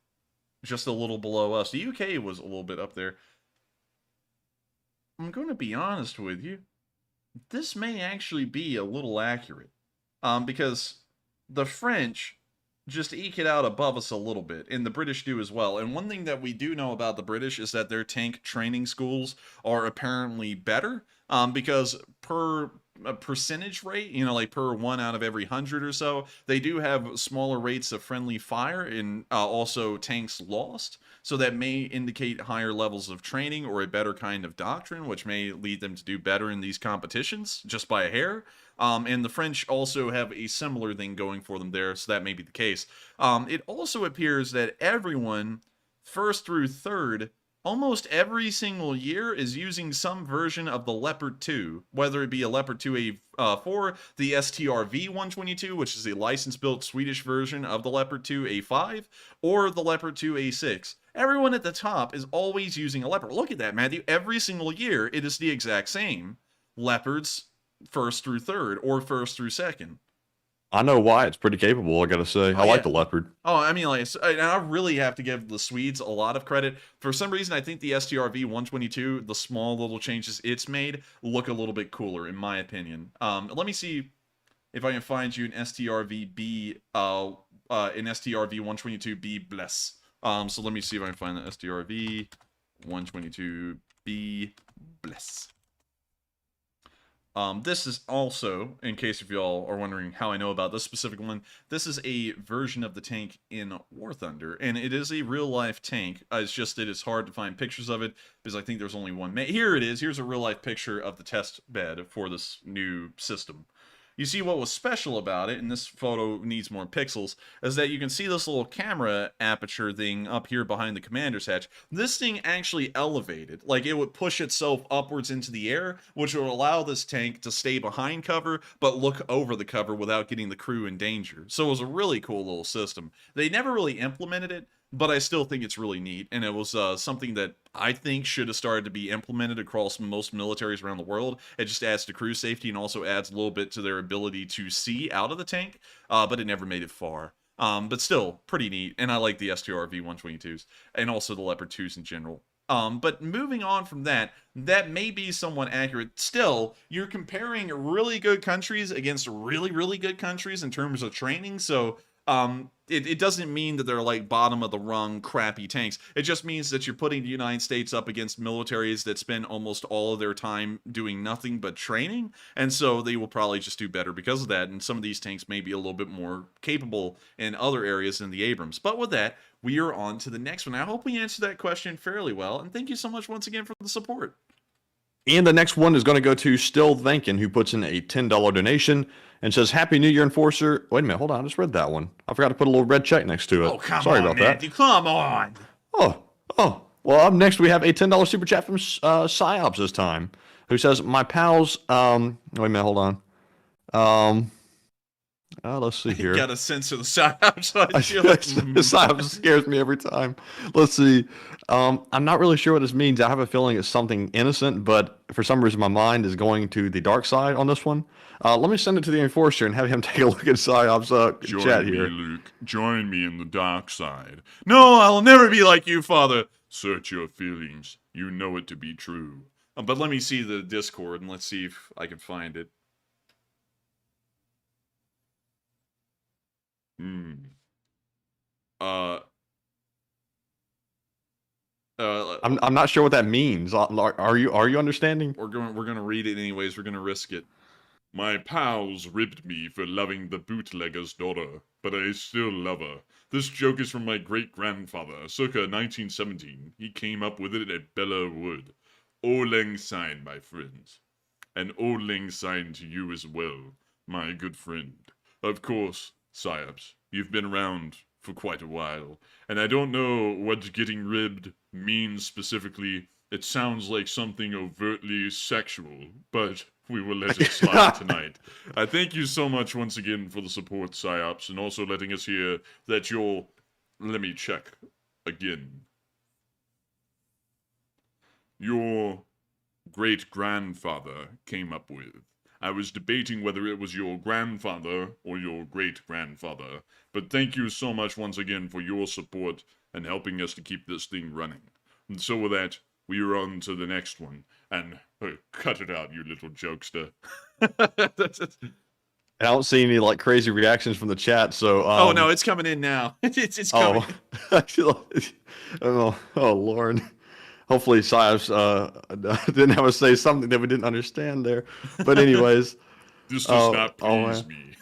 just a little below us. The UK was a little bit up there. I'm going to be honest with you. This may actually be a little accurate. Because the French just eke it out above us a little bit, and the British do as well. And one thing that we do know about the British is that their tank training schools are apparently better, because per percentage rate, you know, like per 1 out of every 100 or so, they do have smaller rates of friendly fire and also tanks lost. So that may indicate higher levels of training or a better kind of doctrine, which may lead them to do better in these competitions just by a hair. And the French also have a similar thing going for them there, so that may be the case. It also appears that everyone, 1st through 3rd, almost every single year is using some version of the Leopard 2, whether it be a Leopard 2A4, the STRV-122, which is a license-built Swedish version of the Leopard 2A5, or the Leopard 2A6. Everyone at the top is always using a Leopard. Look at that, Matthew. Every single year, it is the exact same. Leopards 1st through 3rd, or 1st through 2nd. I know why. It's pretty capable, I gotta say. I like the Leopard. Oh, I mean, like, and I really have to give the Swedes a lot of credit. For some reason, I think the STRV-122, the small little changes it's made, look a little bit cooler, in my opinion. Let me see. if I can find you an STRVB, an STRV-122B bless. So let me see if I can find the STRV-122B bless. This is also, in case if y'all are wondering how I know about this specific one, this is a version of the tank in War Thunder, and it is a real-life tank. It's just that it's hard to find pictures of it, because I think there's only one. Here it is. Here's a real-life picture of the test bed for this new system. You see what was special about it, and this photo needs more pixels, is that you can see this little camera aperture thing up here behind the commander's hatch. This thing actually elevated. Like, it would push itself upwards into the air, which would allow this tank to stay behind cover, but look over the cover without getting the crew in danger. So it was a really cool little system. They never really implemented it, but I still think it's really neat, and it was something that I think should have started to be implemented across most militaries around the world. It just adds to crew safety and also adds a little bit to their ability to see out of the tank, but it never made it far. But still, pretty neat, and I like the STRV-122s, and also the Leopard 2s in general. But moving on from that, that may be somewhat accurate. Still, you're comparing really good countries against really, really good countries in terms of training, so it doesn't mean that they're like bottom of the rung crappy tanks. It just means that you're putting the United States up against militaries that spend almost all of their time doing nothing but training, and so they will probably just do better because of that, and some of these tanks may be a little bit more capable in other areas than the Abrams. But with that, we are on to the next one. I hope we answered that question fairly well, and thank you so much once again for the support. And the next one is going to go to Still Thinking, who puts in a $10 donation and says, Happy New Year, Enforcer. Wait a minute, hold on, I just read that one. I forgot to put a little red check next to it. Oh, come Sorry on, about Matthew, that. come on. Oh. Well, up next we have a $10 super chat from Psyops this time, who says, my pals, wait a minute, hold on. Let's see here. You gotta censor the psyops. The psyops scares me every time. Let's see. I'm not really sure what this means. I have a feeling it's something innocent, but for some reason my mind is going to the dark side on this one. Let me send it to the Enforcer and have him take a look at psyops chat here. Join me, Luke. Join me in the dark side. No, I'll never be like you, Father. Search your feelings. You know it to be true. But let me see the Discord and let's see if I can find it. I'm not sure what that means. Are you understanding? We're gonna read it anyways. We're gonna risk it. My pals ribbed me for loving the bootlegger's daughter, but I still love her. This joke is from my great-grandfather, circa 1917. He came up with it at Bella Wood. Auld Lang Syne, my friends. And Auld Lang Syne to you as well, my good friend. Of course, Psyops, you've been around for quite a while, and I don't know what getting ribbed means specifically. It sounds like something overtly sexual, but we will let it slide tonight. I thank you so much once again for the support, Psyops, and also letting us hear that you're... Let me check again. Your great-grandfather came up with. I was debating whether it was your grandfather or your great-grandfather, but thank you so much once again for your support and helping us to keep this thing running. And so with that, we are on to the next one. And cut it out, you little jokester. I don't see any like crazy reactions from the chat, so oh no, it's coming in now. It's coming. Oh Lord. Hopefully Psyops didn't have us say something that we didn't understand there. But anyways. This does not please me.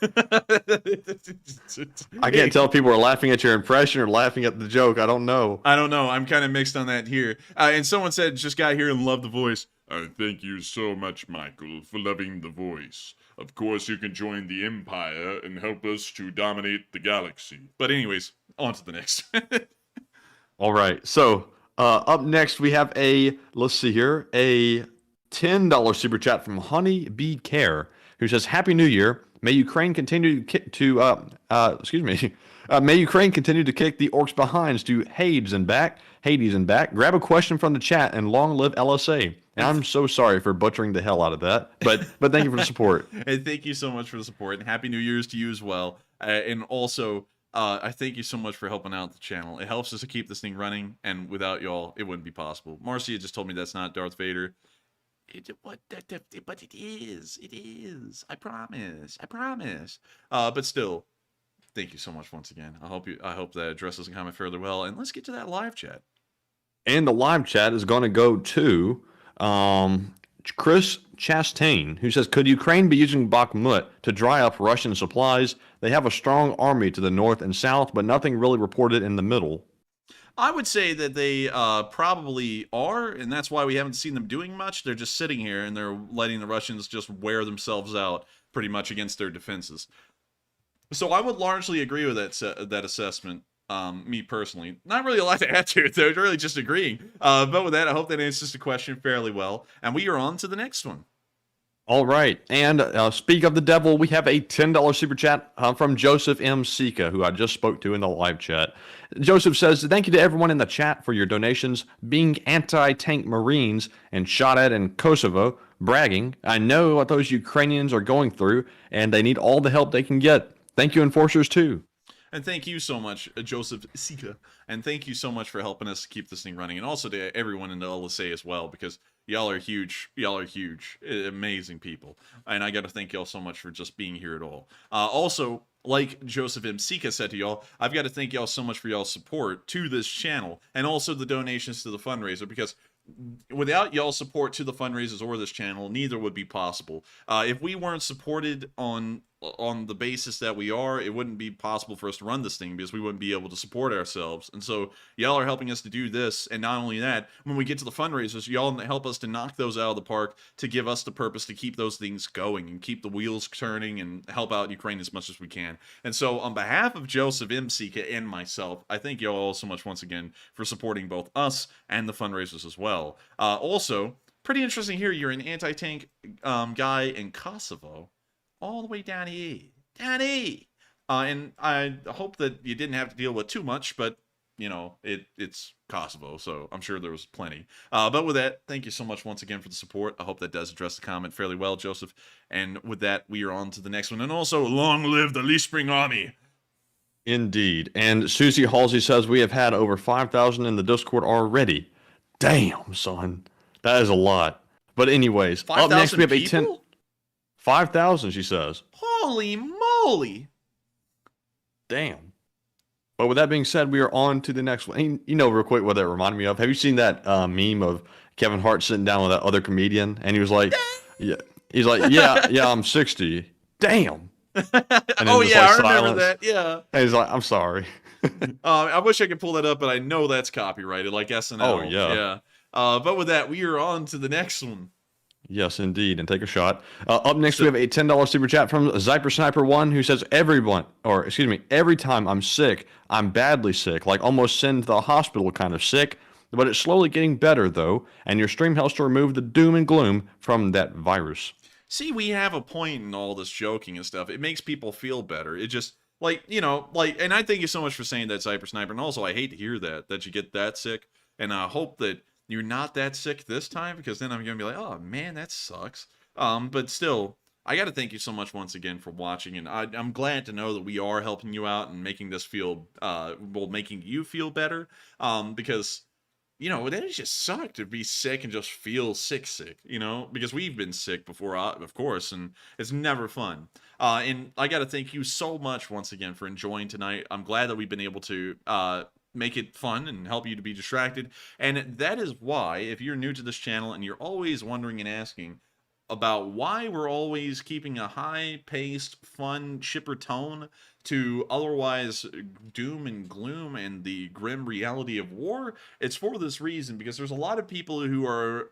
I can't tell if people are laughing at your impression or laughing at the joke. I don't know. I'm kind of mixed on that here. And someone said, just got here and loved the voice. Thank you so much, Michael, for loving the voice. Of course, you can join the Empire and help us to dominate the galaxy. But anyways, on to the next. All right. So up next, we have let's see here, a $10 super chat from Honey Bee Care, who says, Happy New Year. May Ukraine continue may Ukraine continue to kick the orcs behinds to Hades and back. Grab a question from the chat and long live LSA. And I'm so sorry for butchering the hell out of that, but thank you for the support. And thank you so much for the support, and Happy New Year's to you as well. And also, I thank you so much for helping out the channel. It helps us to keep this thing running, and without y'all, it wouldn't be possible. Marcia just told me that's not Darth Vader. But it is. I promise. But still, thank you so much once again. I hope that addresses the comment fairly well. And let's get to that live chat. And the live chat is going to go to Chris Chastain, who says, could Ukraine be using Bakhmut to dry up Russian supplies? They have a strong army to the north and south, but nothing really reported in the middle. I would say that they probably are, and that's why we haven't seen them doing much. They're just sitting here, and they're letting the Russians just wear themselves out pretty much against their defenses. So I would largely agree with that assessment, me personally. Not really a lot to add to it, though. It's really just agreeing. But with that, I hope that answers the question fairly well. And we are on to the next one. All right. And speak of the devil, we have a $10 super chat from Joseph M. Sika, who I just spoke to in the live chat. Joseph says, thank you to everyone in the chat for your donations. Being anti-tank Marines and shot at in Kosovo, bragging, I know what those Ukrainians are going through, and they need all the help they can get. Thank you, enforcers, too. And thank you so much, Joseph Sika. And thank you so much for helping us keep this thing running. And also to everyone in the LSA as well, because y'all are huge. Y'all are huge. Amazing people. And I got to thank y'all so much for just being here at all. Also, like Joseph M. Sika said to y'all, I've got to thank y'all so much for y'all's support to this channel and also the donations to the fundraiser, because without y'all's support to the fundraisers or this channel, neither would be possible. If we weren't supported on the basis that we are, it wouldn't be possible for us to run this thing, because we wouldn't be able to support ourselves. And so y'all are helping us to do this, and not only that, when we get to the fundraisers, y'all help us to knock those out of the park, to give us the purpose to keep those things going and keep the wheels turning and help out Ukraine as much as we can. And so on behalf of Joseph M. Sika and myself, I thank y'all all so much once again for supporting both us and the fundraisers as well. Also, pretty interesting here, you're an anti-tank guy in Kosovo, all the way down here. And I hope that you didn't have to deal with too much, but, you know, it's Kosovo, so I'm sure there was plenty. But with that, thank you so much once again for the support. I hope that does address the comment fairly well, Joseph. And with that, we are on to the next one. And also, long live the Leespring Army! Indeed. And Susie Halsey says, we have had over 5,000 in the Discord already. Damn, son. That is a lot. But anyways, up next we have a 10... 5,000, she says. Holy moly! Damn. But with that being said, we are on to the next one. And you know, real quick, what that reminded me of. Have you seen that meme of Kevin Hart sitting down with that other comedian, and he was like, "Yeah," he's like, "Yeah, I'm 60." Damn. Oh yeah, I remember that. Yeah. And he's like, "I'm sorry." I wish I could pull that up, but I know that's copyrighted, like SNL. Oh yeah. But with that, we are on to the next one. Yes, indeed, and take a shot. Up next, we have a $10 super chat from Zyper Sniper 1, who says, every time I'm sick, I'm badly sick, like almost send to the hospital kind of sick, but it's slowly getting better, though, and your stream helps to remove the doom and gloom from that virus. See, we have a point in all this joking and stuff. It makes people feel better. It just, and I thank you so much for saying that, Zyper Sniper, and also I hate to hear that you get that sick, and I hope that you're not that sick this time, because then I'm going to be like, oh, man, that sucks. But still, I got to thank you so much once again for watching, and I'm glad to know that we are helping you out and making this feel, making you feel better, because, you know, that just sucked to be sick and just feel sick, you know, because we've been sick before, of course, and it's never fun. And I got to thank you so much once again for enjoying tonight. I'm glad that we've been able to make it fun and help you to be distracted. And that is why, if you're new to this channel and you're always wondering and asking about why we're always keeping a high-paced, fun, chipper tone to otherwise doom and gloom and the grim reality of war, it's for this reason, because there's a lot of people who are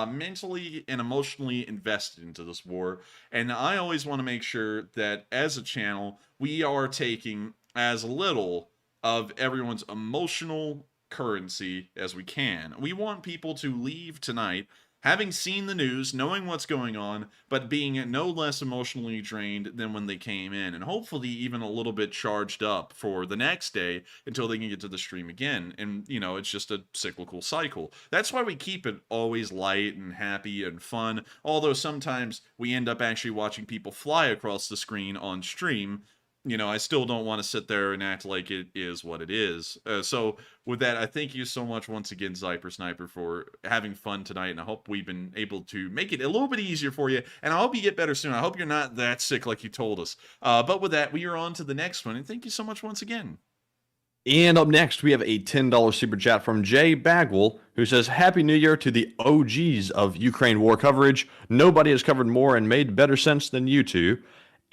mentally and emotionally invested into this war, and I always want to make sure that as a channel, we are taking as little of everyone's emotional currency as we can. We want people to leave tonight having seen the news, knowing what's going on, but being no less emotionally drained than when they came in, and hopefully even a little bit charged up for the next day until they can get to the stream again. And, you know, it's just a cyclical cycle. That's why we keep it always light and happy and fun, although sometimes we end up actually watching people fly across the screen on stream, I still don't want to sit there and act like it is what it is. So with that, I thank you so much once again, Zyper Sniper, for having fun tonight, and I hope we've been able to make it a little bit easier for you, and I hope you get better soon. I hope you're not that sick like you told us. But with that, we are on to the next one, and thank you so much once again. And up next, we have a $10 super chat from Jay Bagwell, who says, Happy New Year to the OGs of Ukraine war coverage. Nobody has covered more and made better sense than you two.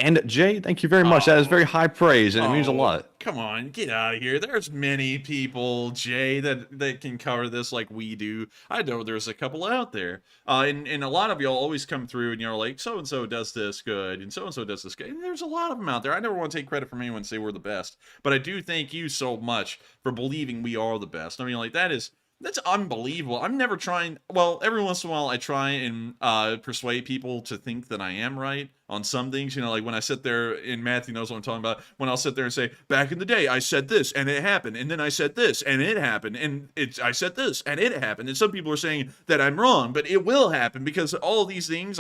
And Jay, thank you very much. That is very high praise, and it means a lot. Come on, get out of here. There's many people, Jay, that can cover this like we do. I know there's a couple out there. And a lot of y'all always come through and you're like, so-and-so does this good, and so-and-so does this good. And there's a lot of them out there. I never want to take credit from anyone and say we're the best. But I do thank you so much for believing we are the best. I mean, like, that's unbelievable. I'm never trying. Well, every once in a while I try and persuade people to think that I am right on some things. Like when I sit there, and Matthew knows what I'm talking about, when I'll sit there and say, back in the day I said this and it happened, and then I said this and it happened, and I said this and it happened, and some people are saying that I'm wrong, but it will happen because all of these things,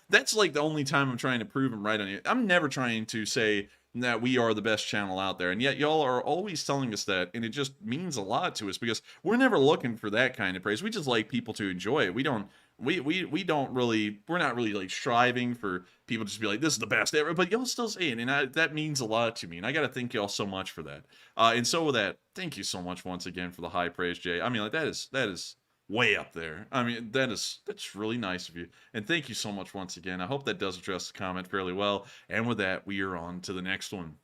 that's like the only time I'm trying to prove I'm right on it. I'm never trying to say that we are the best channel out there, and yet y'all are always telling us that, and it just means a lot to us because we're never looking for that kind of praise. We just like people to enjoy it. We're not really like striving for people to just be like, this is the best ever, but y'all still say it, and that means a lot to me, and I gotta thank y'all so much for that. And so with that, thank you so much once again for the high praise, Jay. I mean, like, that is way up there. I mean, that's really nice of you, and thank you so much once again. I hope that does address the comment fairly well, and with that, we are on to the next one.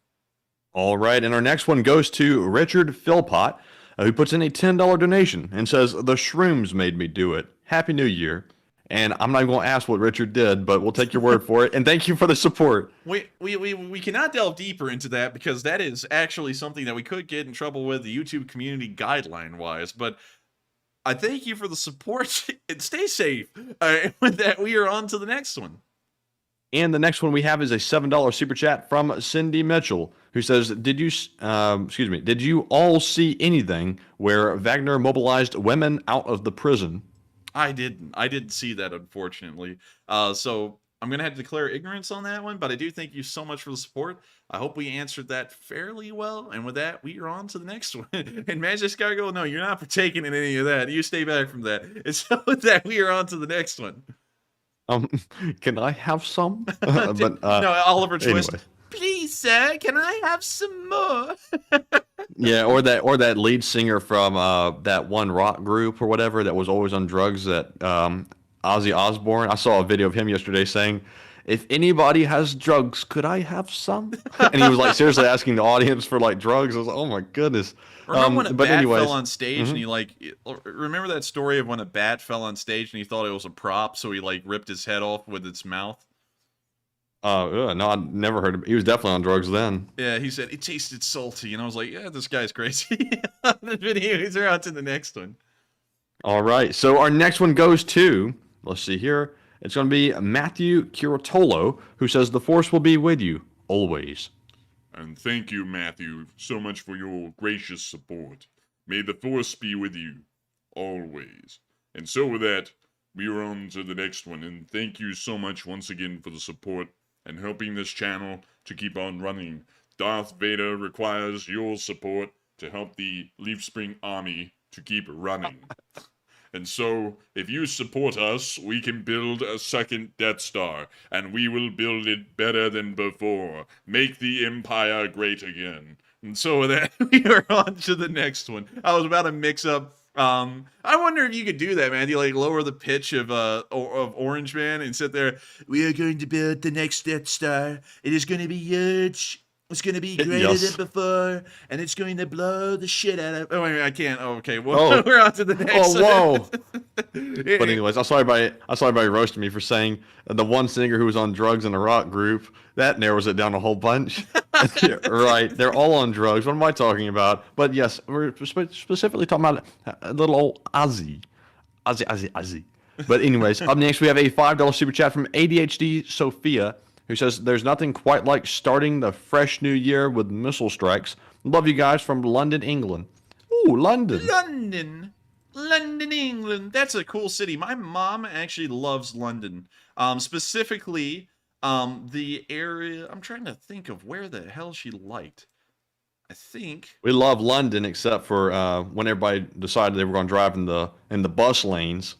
All right, and our next one goes to Richard Philpott, who puts in a $10 donation and says, the shrooms made me do it. Happy New Year. And I'm not going to ask what Richard did, but we'll take your word for it, and thank you for the support. We cannot delve deeper into that because that is actually something that we could get in trouble with the YouTube community guideline-wise, but I thank you for the support, and stay safe. With that, we are on to the next one. And the next one we have is a $7 super chat from Cindy Mitchell, who says, did you all see anything where Wagner mobilized women out of the prison? I didn't see that, unfortunately. So I'm going to have to declare ignorance on that one, but I do thank you so much for the support. I hope we answered that fairly well. And with that, we are on to the next one. And Magic Gargoyle, no, you're not partaking in any of that. You stay back from that. And so with that, we are on to the next one. Can I have some? No, Oliver Twist. Anyway. Please, sir, can I have some more? Yeah, or that lead singer from that one rock group or whatever that was always on drugs, that Ozzy Osbourne. I saw a video of him yesterday saying, if anybody has drugs, could I have some? And he was like seriously asking the audience for like drugs. I was like, oh my goodness. Remember when a bat fell on stage and he remember that story of when a bat fell on stage and he thought it was a prop, so he like ripped his head off with its mouth? No, I never heard of him. He was definitely on drugs then. Yeah, he said it tasted salty, and I was like, yeah, this guy's crazy. The videos are on to the next one. All right, so our next one goes to, let's see here, it's going to be Matthew Curatolo, who says, the force will be with you, always. And thank you, Matthew, so much for your gracious support. May the force be with you, always. And so with that, we are on to the next one, and thank you so much once again for the support and helping this channel to keep on running. Darth Vader requires your support to help the Leafspring army to keep running. And so, if you support us, we can build a second Death Star, and we will build it better than before. Make the Empire great again. And so with that, we are on to the next one. I was about to mix up. I wonder if you could do that, man. You like lower the pitch of Orange Man and sit there. We are going to build the next Death Star. It is going to be huge. It's going to be greater than before, and it's going to blow the shit out of... Oh, wait, I can't. Oh, okay. Well, we're on to the next one. Whoa. But anyways, I saw everybody roasting me for saying the one singer who was on drugs in a rock group. That narrows it down a whole bunch. Right. They're all on drugs. What am I talking about? But yes, we're specifically talking about little old Ozzy. Ozzy. But anyways, up next we have a $5 super chat from ADHD Sophia, who says, there's nothing quite like starting the fresh new year with missile strikes. Love you guys from London, England. Ooh, London. London, England. That's a cool city. My mom actually loves London. Specifically, The area, I'm trying to think of where the hell she liked. I think We love London, except for when everybody decided they were going to drive in the bus lanes.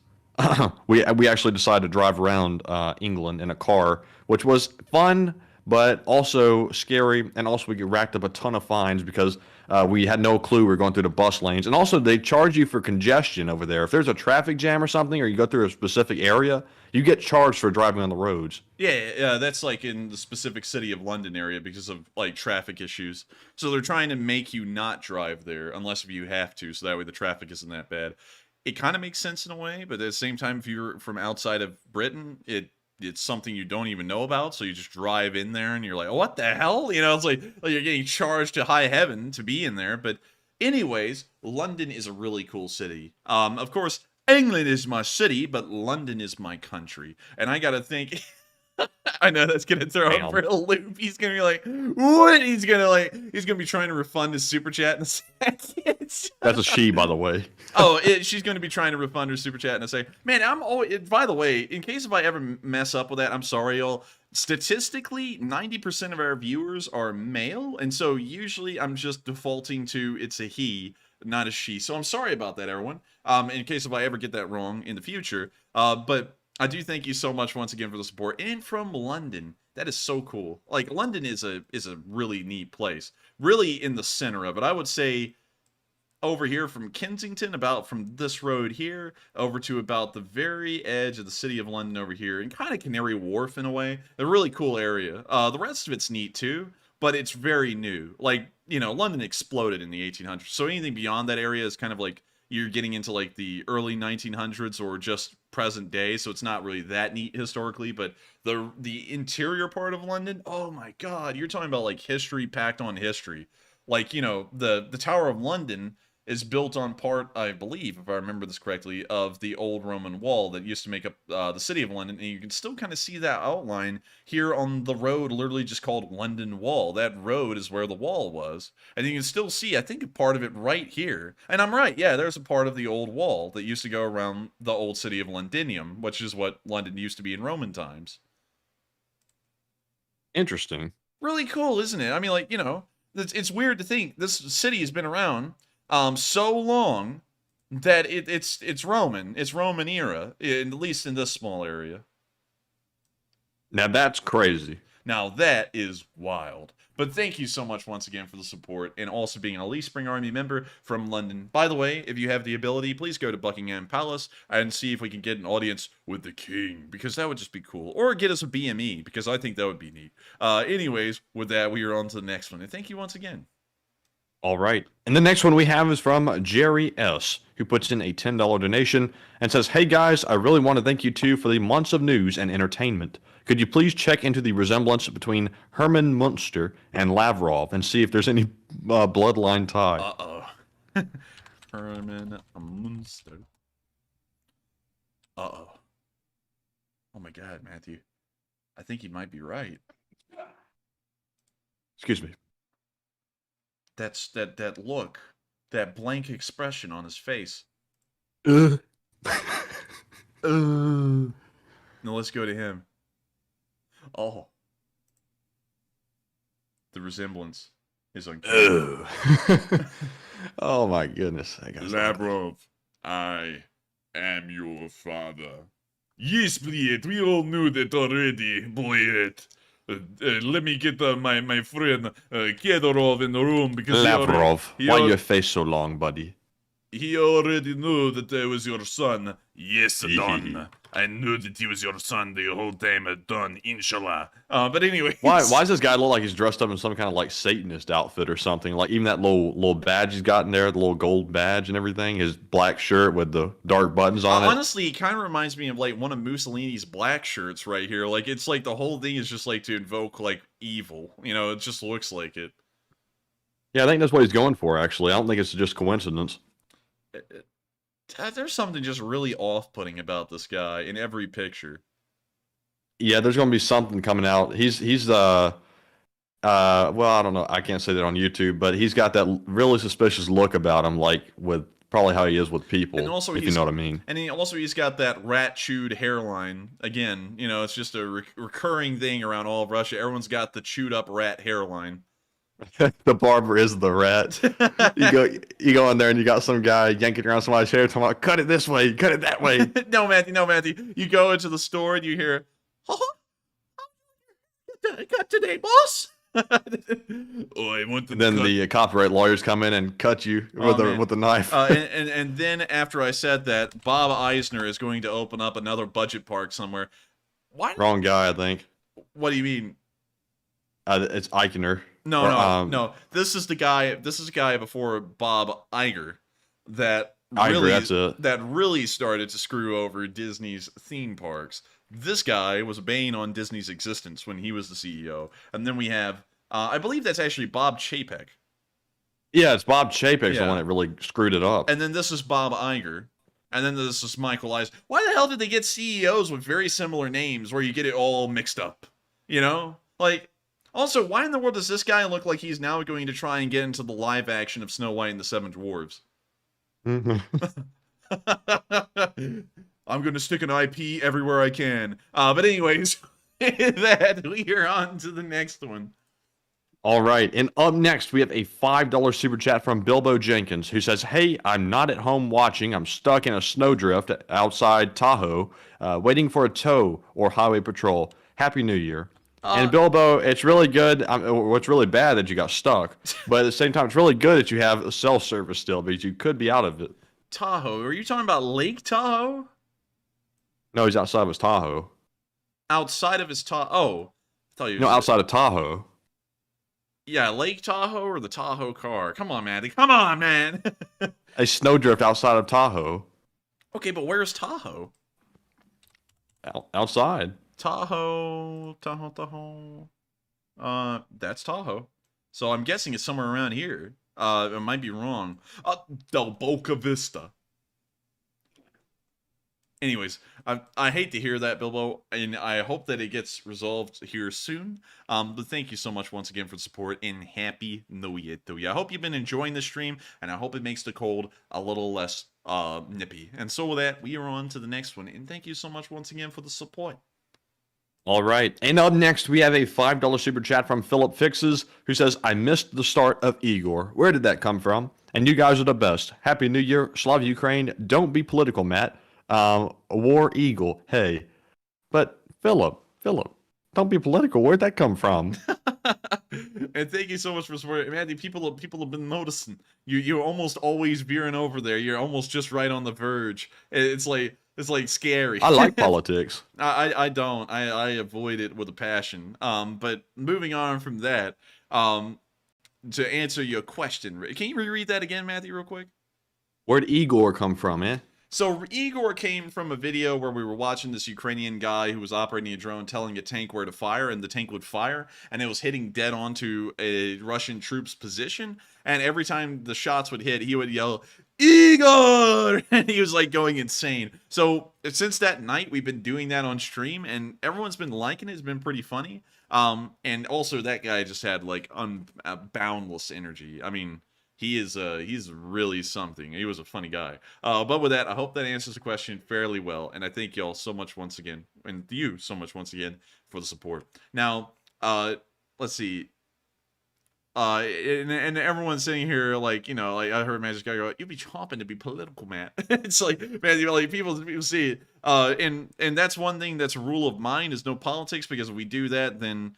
we actually decided to drive around England in a car, which was fun, but also scary, and also we get racked up a ton of fines because we had no clue we were going through the bus lanes. And also they charge you for congestion over there. If there's a traffic jam or something, or you go through a specific area, you get charged for driving on the roads. Yeah, that's like in the specific city of London area because of like traffic issues. So they're trying to make you not drive there unless if you have to, so that way the traffic isn't that bad. It kind of makes sense in a way, but at the same time, if you're from outside of Britain, it's something you don't even know about, so you just drive in there and you're like, oh, what the hell? You know, it's like you're getting charged to high heaven to be in there. But anyways, London is a really cool city. Of course, England is my city, but London is my country. And I gotta think, I know that's gonna throw him for a loop. He's gonna be like, what? He's gonna be trying to refund his super chat in a second. That's a she, by the way. She's going to be trying to refund her super chat and say, man, I'm always, by the way, in case if I ever mess up with that, I'm sorry, y'all. Statistically, 90% of our viewers are male, and so usually I'm just defaulting to it's a he, not a she. So I'm sorry about that, everyone. In case if I ever get that wrong in the future. But I do thank you so much once again for the support. And from London. That is so cool. Like, London is a really neat place. Really in the center of it. I would say over here from Kensington, about from this road here, over to about the very edge of the city of London over here, and kind of Canary Wharf in a way. A really cool area. The rest of it's neat too, but it's very new. Like, you know, London exploded in the 1800s, so anything beyond that area is kind of like you're getting into like the early 1900s or just present day, so it's not really that neat historically. But the interior part of London, oh my god, you're talking about like history packed on history. Like, you know, the Tower of London is built on part, I believe, if I remember this correctly, of the old Roman wall that used to make up the city of London. And you can still kind of see that outline here on the road, literally just called London Wall. That road is where the wall was. And you can still see, I think, a part of it right here. And I'm right, yeah, there's a part of the old wall that used to go around the old city of Londinium, which is what London used to be in Roman times. Interesting. Really cool, isn't it? I mean, like, you know, it's weird to think this city has been around so long that it's Roman. It's Roman era, at least in this small area. Now that's crazy. Now that is wild. But thank you so much once again for the support and also being a Lee Spring Army member from London. By the way, if you have the ability, please go to Buckingham Palace and see if we can get an audience with the king, because that would just be cool. Or get us a BME, because I think that would be neat. Anyways, with that, we are on to the next one. And thank you once again. All right. And the next one we have is from Jerry S., who puts in a $10 donation and says, hey guys, I really want to thank you two for the months of news and entertainment. Could you please check into the resemblance between Herman Munster and Lavrov and see if there's any bloodline tie? Uh-oh. Herman Munster. Uh-oh. Oh my god, Matthew. I think you might be right. Excuse me. That's that look, that blank expression on his face. No, let's go to him. Oh. The resemblance is uncanny. Oh my goodness. Lavrov, I am your father. Yes, Bliet, we all knew that already, Bliet. Let me get my friend Kedorov in the room because Lavrov, why your face so long, buddy? He already knew that I was your son. Yes, Don. I knew that he was your son the whole time, Don, inshallah. But anyway, why does this guy look like he's dressed up in some kind of like Satanist outfit or something? Like even that little badge he's got in there, the little gold badge and everything, his black shirt with the dark buttons on it. Honestly, it kind of reminds me of like one of Mussolini's black shirts right here. Like it's like the whole thing is just like to invoke like evil. You know, it just looks like it. Yeah, I think that's what he's going for. Actually, I don't think it's just coincidence. There's something just really off-putting about this guy in every picture. Yeah, there's going to be something coming out. He's well, I don't know. I can't say that on YouTube, but he's got that really suspicious look about him, like with probably how he is with people, And also if you know what I mean. And he's got that rat-chewed hairline. Again, it's just a recurring thing around all of Russia. Everyone's got the chewed-up rat hairline. The barber is the rat. You go in there and you got some guy yanking around somebody's hair, talking about cut it this way, cut it that way. No, Matthew. You go into the store and you hear, cut today, boss. Oh, I want to. And then the copyright lawyers come in and cut you with the knife. And then after I said that, Bob Eisner is going to open up another budget park somewhere. Why? Wrong guy, I think. What do you mean? It's Eichner. No. This is the guy. This is a guy before Bob Iger that really started to screw over Disney's theme parks. This guy was a bane on Disney's existence when he was the CEO. And then we have, I believe that's actually Bob Chapek. Yeah, it's Bob Chapek's the one that really screwed it up. And then this is Bob Iger. And then this is Michael Eisner. Why the hell did they get CEOs with very similar names where you get it all mixed up? Also, why in the world does this guy look like he's now going to try and get into the live action of Snow White and the Seven Dwarfs? I'm going to stick an IP everywhere I can. But anyways, we are on to the next one. All right, and up next, we have a $5 super chat from Bilbo Jenkins, who says, "Hey, I'm not at home watching. I'm stuck in a snowdrift outside Tahoe, waiting for a tow or highway patrol. Happy New Year." And Bilbo, it's really good. It's really bad that you got stuck, but at the same time, it's really good that you have a cell service still, because you could be out of it. Tahoe? Are you talking about Lake Tahoe? No, he's outside of his Tahoe. Outside of his Tahoe? Oh, I thought you. No, outside of Tahoe. Yeah, Lake Tahoe or the Tahoe car? Come on, Maddie. Come on, man. A snowdrift outside of Tahoe. Okay, but where's Tahoe? Outside. Tahoe. That's Tahoe. So I'm guessing it's somewhere around here. I might be wrong. Del Boca Vista. Anyways, I hate to hear that, Bilbo, and I hope that it gets resolved here soon. But thank you so much once again for the support, and Happy New Year to you. I hope you've been enjoying the stream, and I hope it makes the cold a little less nippy. And so with that, we are on to the next one, and thank you so much once again for the support. All right, and up next, we have a $5 super chat from Philip Fixes, who says, "I missed the start of Igor. Where did that come from? And you guys are the best. Happy New Year. Slav Ukraine. Don't be political, Matt. War Eagle. Hey." But Philip, don't be political. Where'd that come from? And thank you so much for supporting. Mandy, people have been noticing. You're almost always veering over there. You're almost just right on the verge. It's like scary. I like politics. I don't. I avoid it with a passion. But moving on from that, to answer your question, can you reread that again, Matthew, real quick? Where'd Igor come from, man? So Igor came from a video where we were watching this Ukrainian guy who was operating a drone telling a tank where to fire, and the tank would fire, and it was hitting dead onto a Russian troop's position. And every time the shots would hit, he would yell, "Igor!" And he was like going insane. So since that night, we've been doing that on stream, and everyone's been liking it. It's been pretty funny. And also that guy just had like boundless energy. I mean, he's really something. He was a funny guy. But with that, I hope that answers the question fairly well. And I thank y'all so much once again, and you so much once again for the support. Now, let's see. And everyone's sitting here like, like I heard Magic Guy go, "You'd be chomping to be political, man." It's like, man, like people see it. And that's one thing that's a rule of mine is no politics, because if we do that, then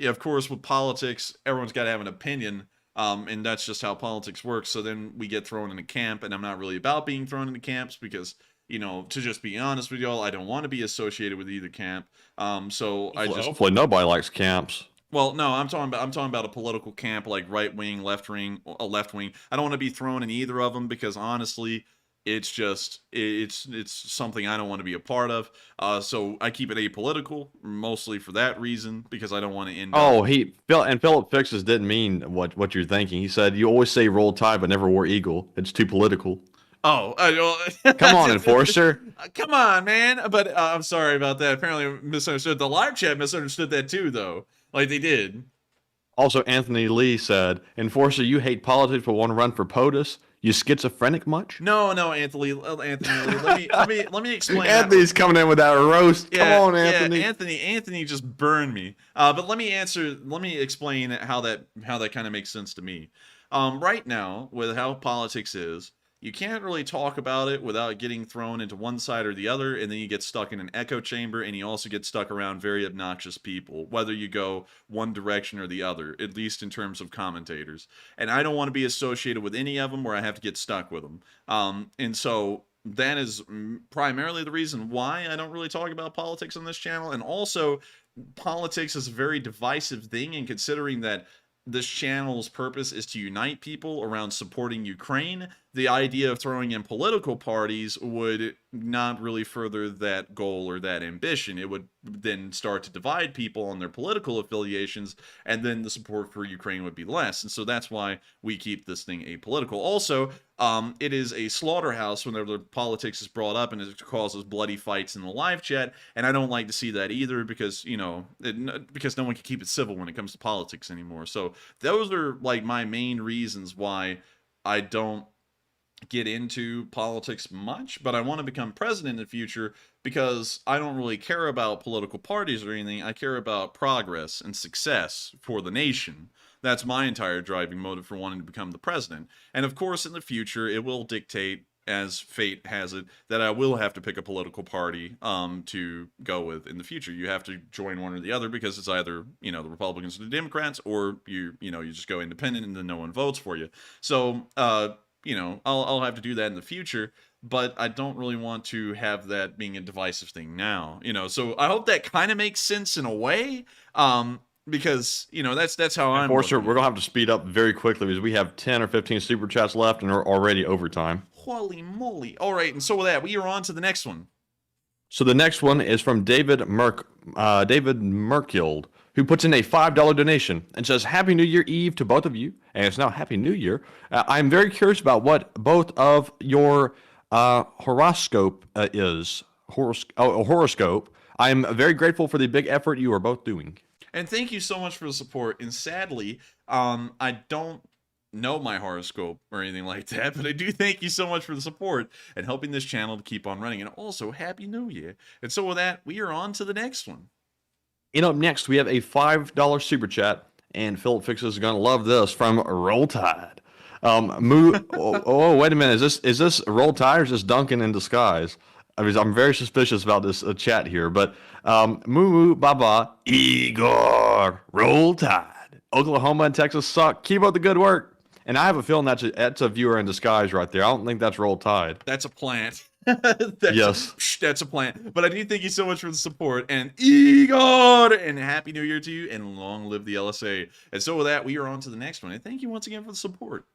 of course, with politics, everyone's got to have an opinion, and that's just how politics works. So then we get thrown in a camp, and I'm not really about being thrown into camps because, to just be honest with y'all, I don't want to be associated with either camp. Hopefully nobody likes camps. Well, no, I'm talking about a political camp, like right wing, left wing. I don't want to be thrown in either of them because honestly, it's something I don't want to be a part of. So I keep it apolitical, mostly for that reason, because I don't want to end up... Philip Fixes didn't mean what you're thinking. He said, "You always say Roll Tide, but never War Eagle. It's too political." Oh, come on, Enforcer. Come on, man. But I'm sorry about that. Apparently misunderstood. The live chat misunderstood that too, though. Like they did. Also, Anthony Lee said, Enforcer, you hate politics but want to run for POTUS? You schizophrenic much? No, Anthony Lee, let me explain. Anthony's coming in with that roast. Come on, Anthony. Anthony just burned me. But let me explain how that kind of makes sense to me. Right now, with how politics is, you can't really talk about it without getting thrown into one side or the other, and then you get stuck in an echo chamber, and you also get stuck around very obnoxious people, whether you go one direction or the other, at least in terms of commentators. And I don't want to be associated with any of them where I have to get stuck with them. And so that is primarily the reason why I don't really talk about politics on this channel. And also, politics is a very divisive thing, and considering that this channel's purpose is to unite people around supporting Ukraine, the idea of throwing in political parties would not really further that goal or that ambition. It would then start to divide people on their political affiliations, and then the support for Ukraine would be less. And so that's why we keep this thing apolitical. Also, it is a slaughterhouse whenever politics is brought up, and it causes bloody fights in the live chat, and I don't like to see that either, because, you know, because no one can keep it civil when it comes to politics anymore. So those are like my main reasons why I don't get into politics much, but I want to become president in the future because I don't really care about political parties or anything. I care about progress and success for the nation. That's my entire driving motive for wanting to become the president. And of course, in the future, it will dictate, as fate has it, that I will have to pick a political party to go with in the future. You have to join one or the other, because it's either, you know, the Republicans or the Democrats, or you just go independent and then no one votes for you. So, you know, I'll have to do that in the future, but I don't really want to have that being a divisive thing now, you know. So I hope that kind of makes sense in a way, because, you know, that's how I'm. Enforcer, we're gonna have to speed up very quickly because we have 10 or 15 super chats left and are already overtime. Holy moly! All right, and so with that, we are on to the next one. So the next one is from David Merkild, who puts in a $5 donation and says, Happy New Year Eve to both of you. And it's now Happy New Year. I'm very curious about what both of your horoscope is. Horoscope. I'm very grateful for the big effort you are both doing. And thank you so much for the support. And sadly, I don't know my horoscope or anything like that, but I do thank you so much for the support and helping this channel to keep on running. And also, Happy New Year. And so with that, we are on to the next one. And up next, we have a $5 super chat, and Philip Fixes is going to love this, from Roll Tide. Wait a minute. Is this Roll Tide or is this Duncan in disguise? I mean, I'm very suspicious about this chat here, but Moo Baba, Igor, Roll Tide. Oklahoma and Texas suck. Keep up the good work. And I have a feeling that's a viewer in disguise right there. I don't think that's Roll Tide. That's a plant. Yes. That's a plant. But I do thank you so much for the support. And Igor! And Happy New Year to you. And long live the LSA. And so with that, we are on to the next one. And thank you once again for the support.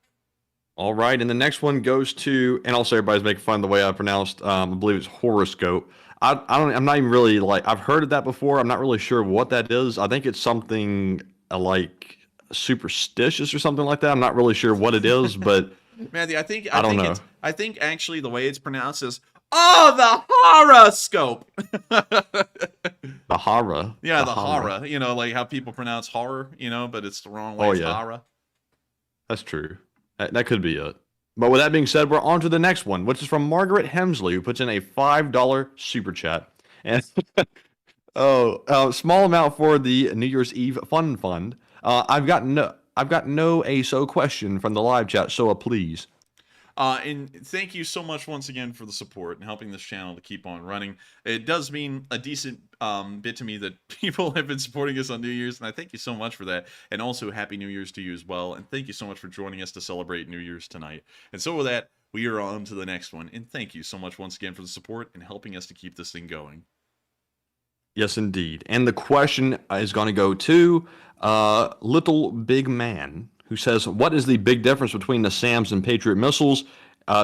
All right. And the next one goes to, and also everybody's making fun of the way I pronounced, I believe it's horoscope. I'm not even really, like, I've heard of that before. I'm not really sure what that is. I think it's something like superstitious or something like that. I'm not really sure what it is, but Matthew, I don't know. I think actually the way it's pronounced is, the horoscope. The horror. Yeah, the horror. You know, like how people pronounce horror, you know, but it's the wrong way. Oh, it's yeah. horror. That's true. That could be it. But with that being said, we're on to the next one, which is from Margaret Hemsley, who puts in a $5 super chat. And small amount for the New Year's Eve fund. I've got no ASO question from the live chat, so please. And thank you so much once again for the support and helping this channel to keep on running. It does mean a decent bit to me that people have been supporting us on New Year's, and I thank you so much for that. And also, Happy New Year's to you as well. And thank you so much for joining us to celebrate New Year's tonight. And so with that, we are on to the next one. And thank you so much once again for the support and helping us to keep this thing going. Yes, indeed. And the question is going to go to Little Big Man, who says, what is the big difference between the SAMs and Patriot missiles?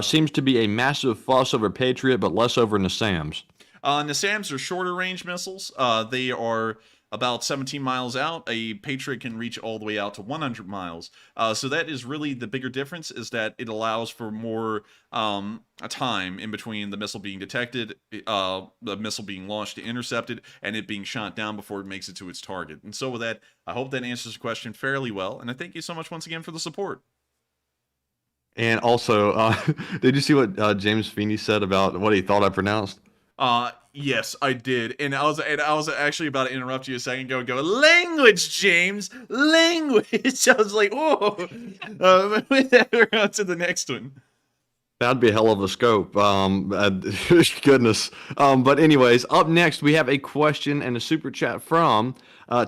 Seems to be a massive fuss over Patriot, but less over NASAMS. NASAMS are shorter range missiles. They are about 17 miles out, a Patriot can reach all the way out to 100 miles. So that is really the bigger difference, is that it allows for more a time in between the missile being detected, the missile being launched to intercepted, and it being shot down before it makes it to its target. And so with that, I hope that answers the question fairly well, and I thank you so much once again for the support. And also, did you see what James Feeney said about what he thought I pronounced? Yes, I did, and I was actually about to interrupt you a second ago and go, language, James, language. I was like, whoa. With that, we're on to the next one. That'd be a hell of a scope. Goodness. But anyways, up next we have a question and a super chat from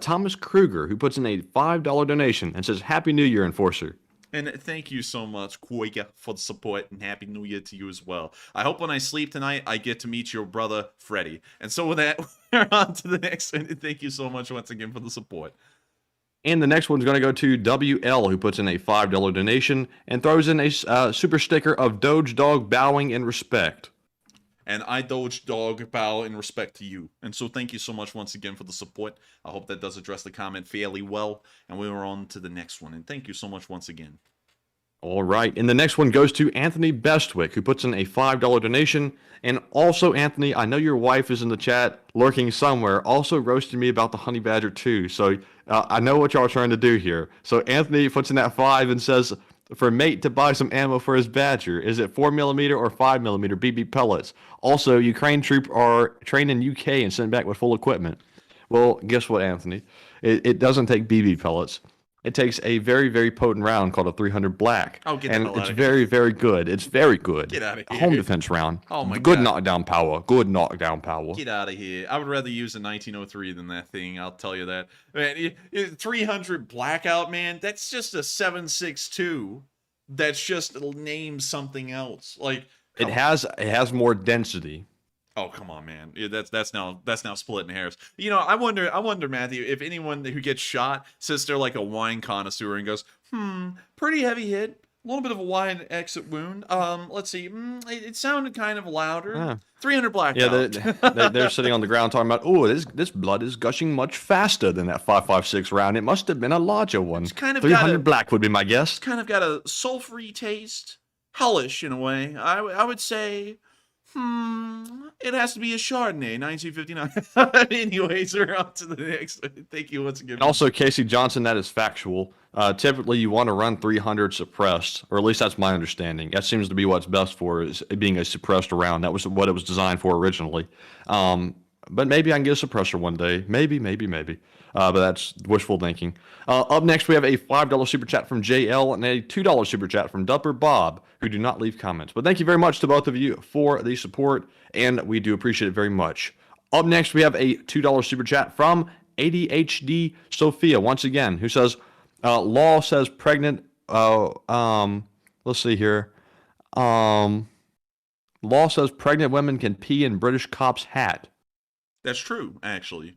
Thomas Kruger, who puts in a $5 donation and says, "Happy New Year, Enforcer." And thank you so much, Koika, for the support, and Happy New Year to you as well. I hope when I sleep tonight, I get to meet your brother, Freddie. And so with that, we're on to the next one. And thank you so much once again for the support. And the next one's going to go to WL, who puts in a $5 donation and throws in a super sticker of Doge Dog bowing in respect. And I, Doge Dog, bow in respect to you. And so thank you so much once again for the support. I hope that does address the comment fairly well. And we are on to the next one. And thank you so much once again. All right. And the next one goes to Anthony Bestwick, who puts in a $5 donation. And also, Anthony, I know your wife is in the chat lurking somewhere, also roasting me about the honey badger too. So I know what y'all are trying to do here. So Anthony puts in that 5 and says, for mate to buy some ammo for his badger. Is it 4mm or 5mm BB pellets? Also, Ukraine troops are trained in UK and sent back with full equipment. Well, guess what, Anthony? It doesn't take BB pellets. It takes a very, very potent round called a 300 Black. Oh, get the and hell it's outta very, very good. It's very good. Get outta A here. home defense round. Oh my good God. knockdown power. Good knockdown power. Get out of here. I would rather use a 1903 than that thing. I'll tell you that. Man, 300 Blackout, man, that's just a 7.62. That's just named something else. Like It has more density. oh, come on, man. Yeah, that's now splitting hairs. You know, I wonder, Matthew, if anyone who gets shot sits there like a wine connoisseur and goes, pretty heavy hit. A little bit of a wide exit wound. Let's see. It sounded kind of louder. Yeah. 300 Blackout. Yeah, they're sitting on the ground talking about, oh, this blood is gushing much faster than that 5.56 round. It must have been a larger one. It's kind of 300 Black would be my guess. It's kind of got a sulfury taste. Hellish in a way. I would say, it has to be a Chardonnay, 1959. Anyways, we're on to the next one. Thank you once again. And also, Casey Johnson, that is factual. Typically, you want to run 300 suppressed, or at least that's my understanding. That seems to be what's best for is it being a suppressed round. That was what it was designed for originally. But maybe I can get a suppressor one day. Maybe. But that's wishful thinking. Up next, we have a $5 super chat from JL and a $2 super chat from Dupper Bob, who do not leave comments. But thank you very much to both of you for the support, and we do appreciate it very much. Up next, we have a $2 super chat from ADHD Sophia, once again, who says, law says pregnant, let's see here. Law says pregnant women can pee in British cop's hat. That's true, actually.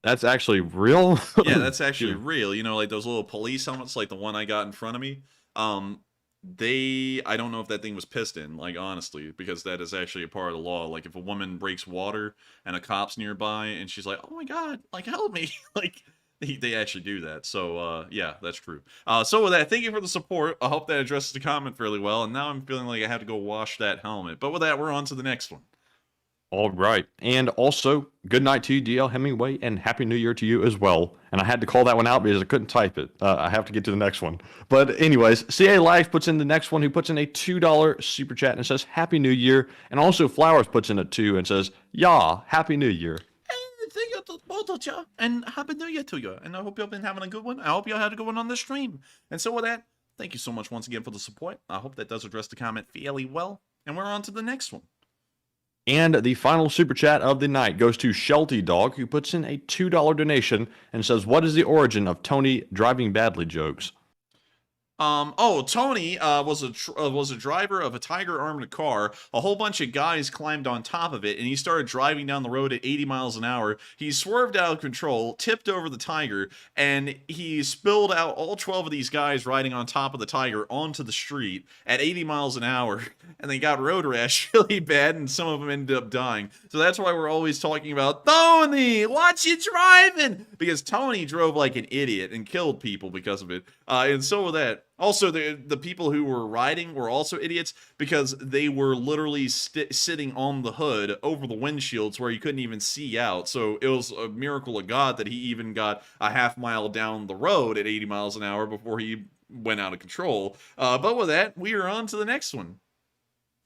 That's actually real? Yeah, that's actually real. You know, like those little police helmets, like the one I got in front of me. I don't know if that thing was pissed in, like, honestly, because that is actually a part of the law. Like, if a woman breaks water and a cop's nearby and she's like, oh my God, like, help me. Like, they actually do that. So, yeah, that's true. So with that, thank you for the support. I hope that addresses the comment fairly well. And now I'm feeling like I have to go wash that helmet. But with that, we're on to the next one. All right. And also, good night to you, DL Hemingway, and Happy New Year to you as well. And I had to call that one out because I couldn't type it. I have to get to the next one. But anyways, CA Life puts in the next one, who puts in a $2 super chat and says, Happy New Year. And also Flowers puts in a 2 and says, yeah, Happy New Year. Thank you to both of you, and Happy New Year to you. And I hope you've been having a good one. I hope you had a good one on the stream. And so with that, thank you so much once again for the support. I hope that does address the comment fairly well. And we're on to the next one. And the final super chat of the night goes to Shelty Dog, who puts in a $2 donation and says, what is the origin of Tony driving badly jokes? Tony was a driver of a Tiger armored car. A whole bunch of guys climbed on top of it, and he started driving down the road at 80 miles an hour. He swerved out of control, tipped over the Tiger, and he spilled out all 12 of these guys riding on top of the Tiger onto the street at 80 miles an hour, and they got road rash really bad, and some of them ended up dying. So that's why we're always talking about, Tony, watch you driving! Because Tony drove like an idiot and killed people because of it. And so with that. Also, the people who were riding were also idiots because they were literally sitting on the hood over the windshields where you couldn't even see out. So it was a miracle of God that he even got a half mile down the road at 80 miles an hour before he went out of control. But with that, we are on to the next one.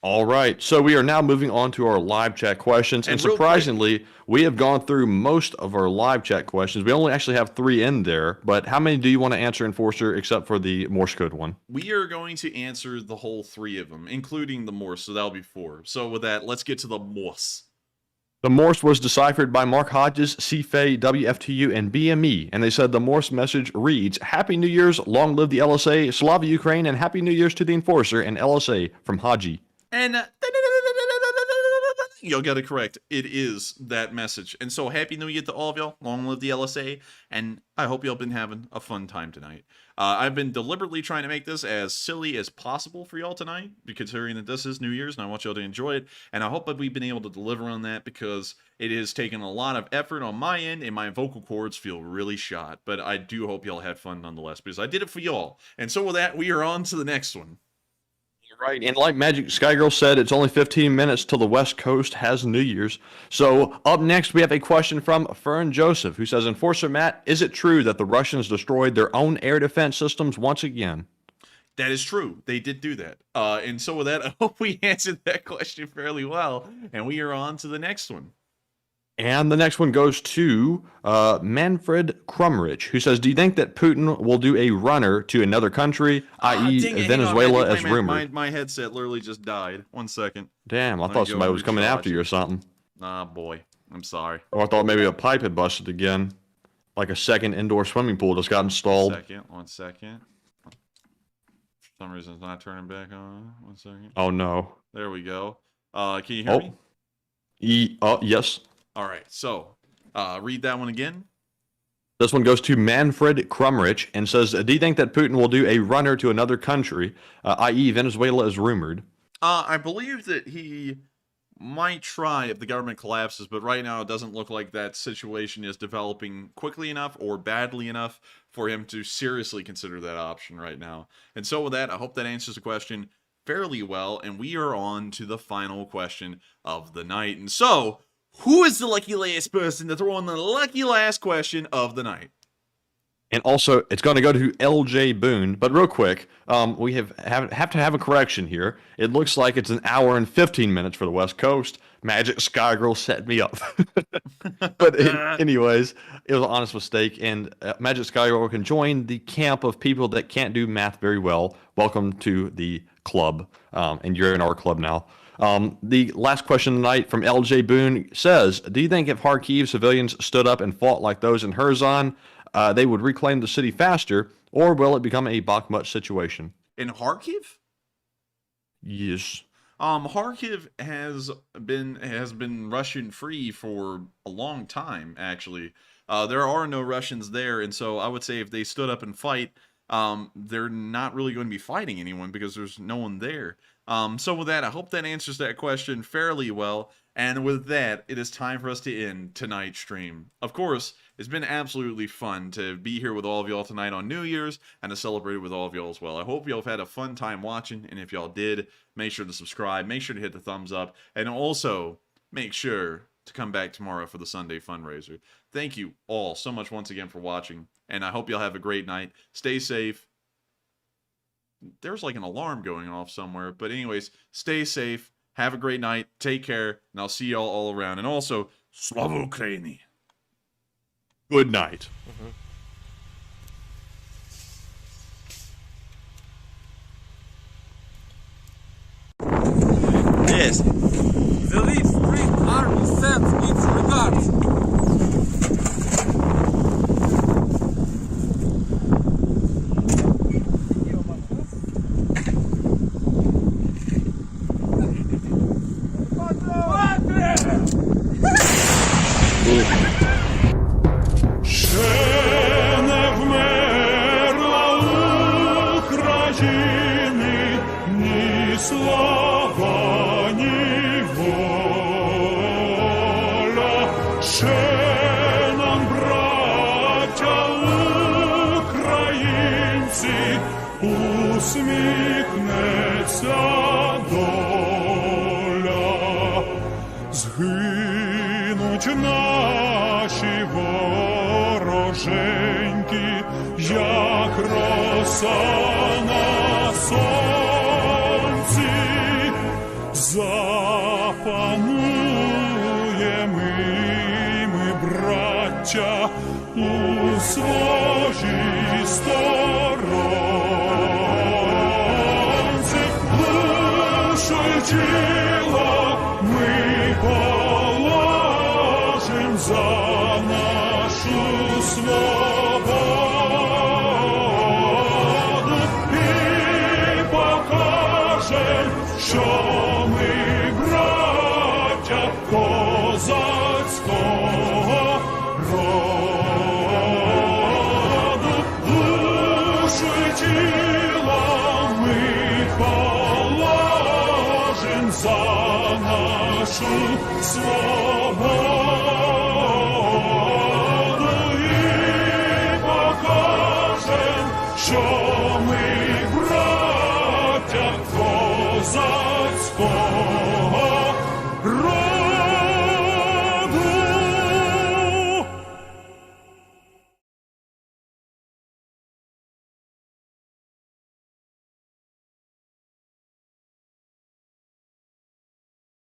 All right, so we are now moving on to our live chat questions, and surprisingly, we have gone through most of our live chat questions. We only actually have 3 in there, but how many do you want to answer, Enforcer, except for the Morse code one? We are going to answer the whole 3 of them, including the Morse, so that'll be 4. So with that, let's get to the Morse. The Morse was deciphered by Mark Hodges, CFA, WFTU, and BME, and they said the Morse message reads, Happy New Year's, long live the LSA, Slava Ukraine, and Happy New Year's to the Enforcer and LSA from Haji. And you'll get it correct. It is that message. And so Happy New Year to all of y'all. Long live the LSA. And I hope y'all been having a fun time tonight. I've been deliberately trying to make this as silly as possible for y'all tonight, considering that this is New Year's and I want y'all to enjoy it. And I hope that we've been able to deliver on that because it has taken a lot of effort on my end and my vocal cords feel really shot. But I do hope y'all had fun nonetheless because I did it for y'all. And so with that, we are on to the next one. Right, and like Magic Skygirl said, it's only 15 minutes till the West Coast has New Year's. So up next, we have a question from Fern Joseph, who says, Enforcer Matt, is it true that the Russians destroyed their own air defense systems once again? That is true. They did do that. And so with that, I hope we answered that question fairly well. And we are on to the next one. And the next one goes to Manfred Crumrich, who says, do you think that Putin will do a runner to another country, i.e. Venezuela, as rumored? My headset literally just died. 1 second. Damn, I thought somebody was coming after you or something. Ah, boy. I'm sorry. Or I thought maybe a pipe had busted again. Like a second indoor swimming pool just got installed. 1 second. For some reason it's not turning back on. 1 second. Oh, no. There we go. Can you hear me? Yes. All right, so read that one again. This one goes to Manfred Crumrich and says, do you think that Putin will do a runner to another country, i.e. Venezuela as rumored? I believe that he might try if the government collapses, but right now it doesn't look like that situation is developing quickly enough or badly enough for him to seriously consider that option right now. And so with that, I hope that answers the question fairly well, and we are on to the final question of the night. And so, who is the lucky last person to throw in the lucky last question of the night? And also, it's going to go to LJ Boone. But real quick, we have to have a correction here. It looks like it's 1 hour and 15 minutes for the West Coast. Magic Skygirl set me up. But anyways, it was an honest mistake. And Magic Skygirl can join the camp of people that can't do math very well. Welcome to the club. And you're in our club now. The last question tonight from LJ Boone says, do you think if Kharkiv civilians stood up and fought like those in Kherson, they would reclaim the city faster, or will it become a Bakhmut situation? In Kharkiv? Yes. Kharkiv has been Russian free for a long time, actually. There are no Russians there, and so I would say if they stood up and fight, they're not really going to be fighting anyone because there's no one there. So with that, I hope that answers that question fairly well. And with that, it is time for us to end tonight's stream. Of course, it's been absolutely fun to be here with all of y'all tonight on New Year's and to celebrate it with all of y'all as well. I hope y'all have had a fun time watching, and if y'all did, make sure to subscribe, make sure to hit the thumbs up, and also make sure to come back tomorrow for the Sunday fundraiser. Thank you all so much once again for watching, and I hope y'all have a great night. Stay safe. There's like an alarm going off somewhere, but anyways, stay safe. Have a great night. Take care. And I'll see y'all all around. And also, Slava Ukraini. Good night. Yes. The Lviv Spring Army sends its regards. сонці усміхнеться доля. Згинуть наші вороженьки, як роса на сонці. Запануємо ми, браття, у своїй сторонці. Душу й тіло ми положим за нашу свободу і покажем, що ми браття козацького роду. Душу й тіло ми положим за нашу свободу і покажем, що ми браття козацького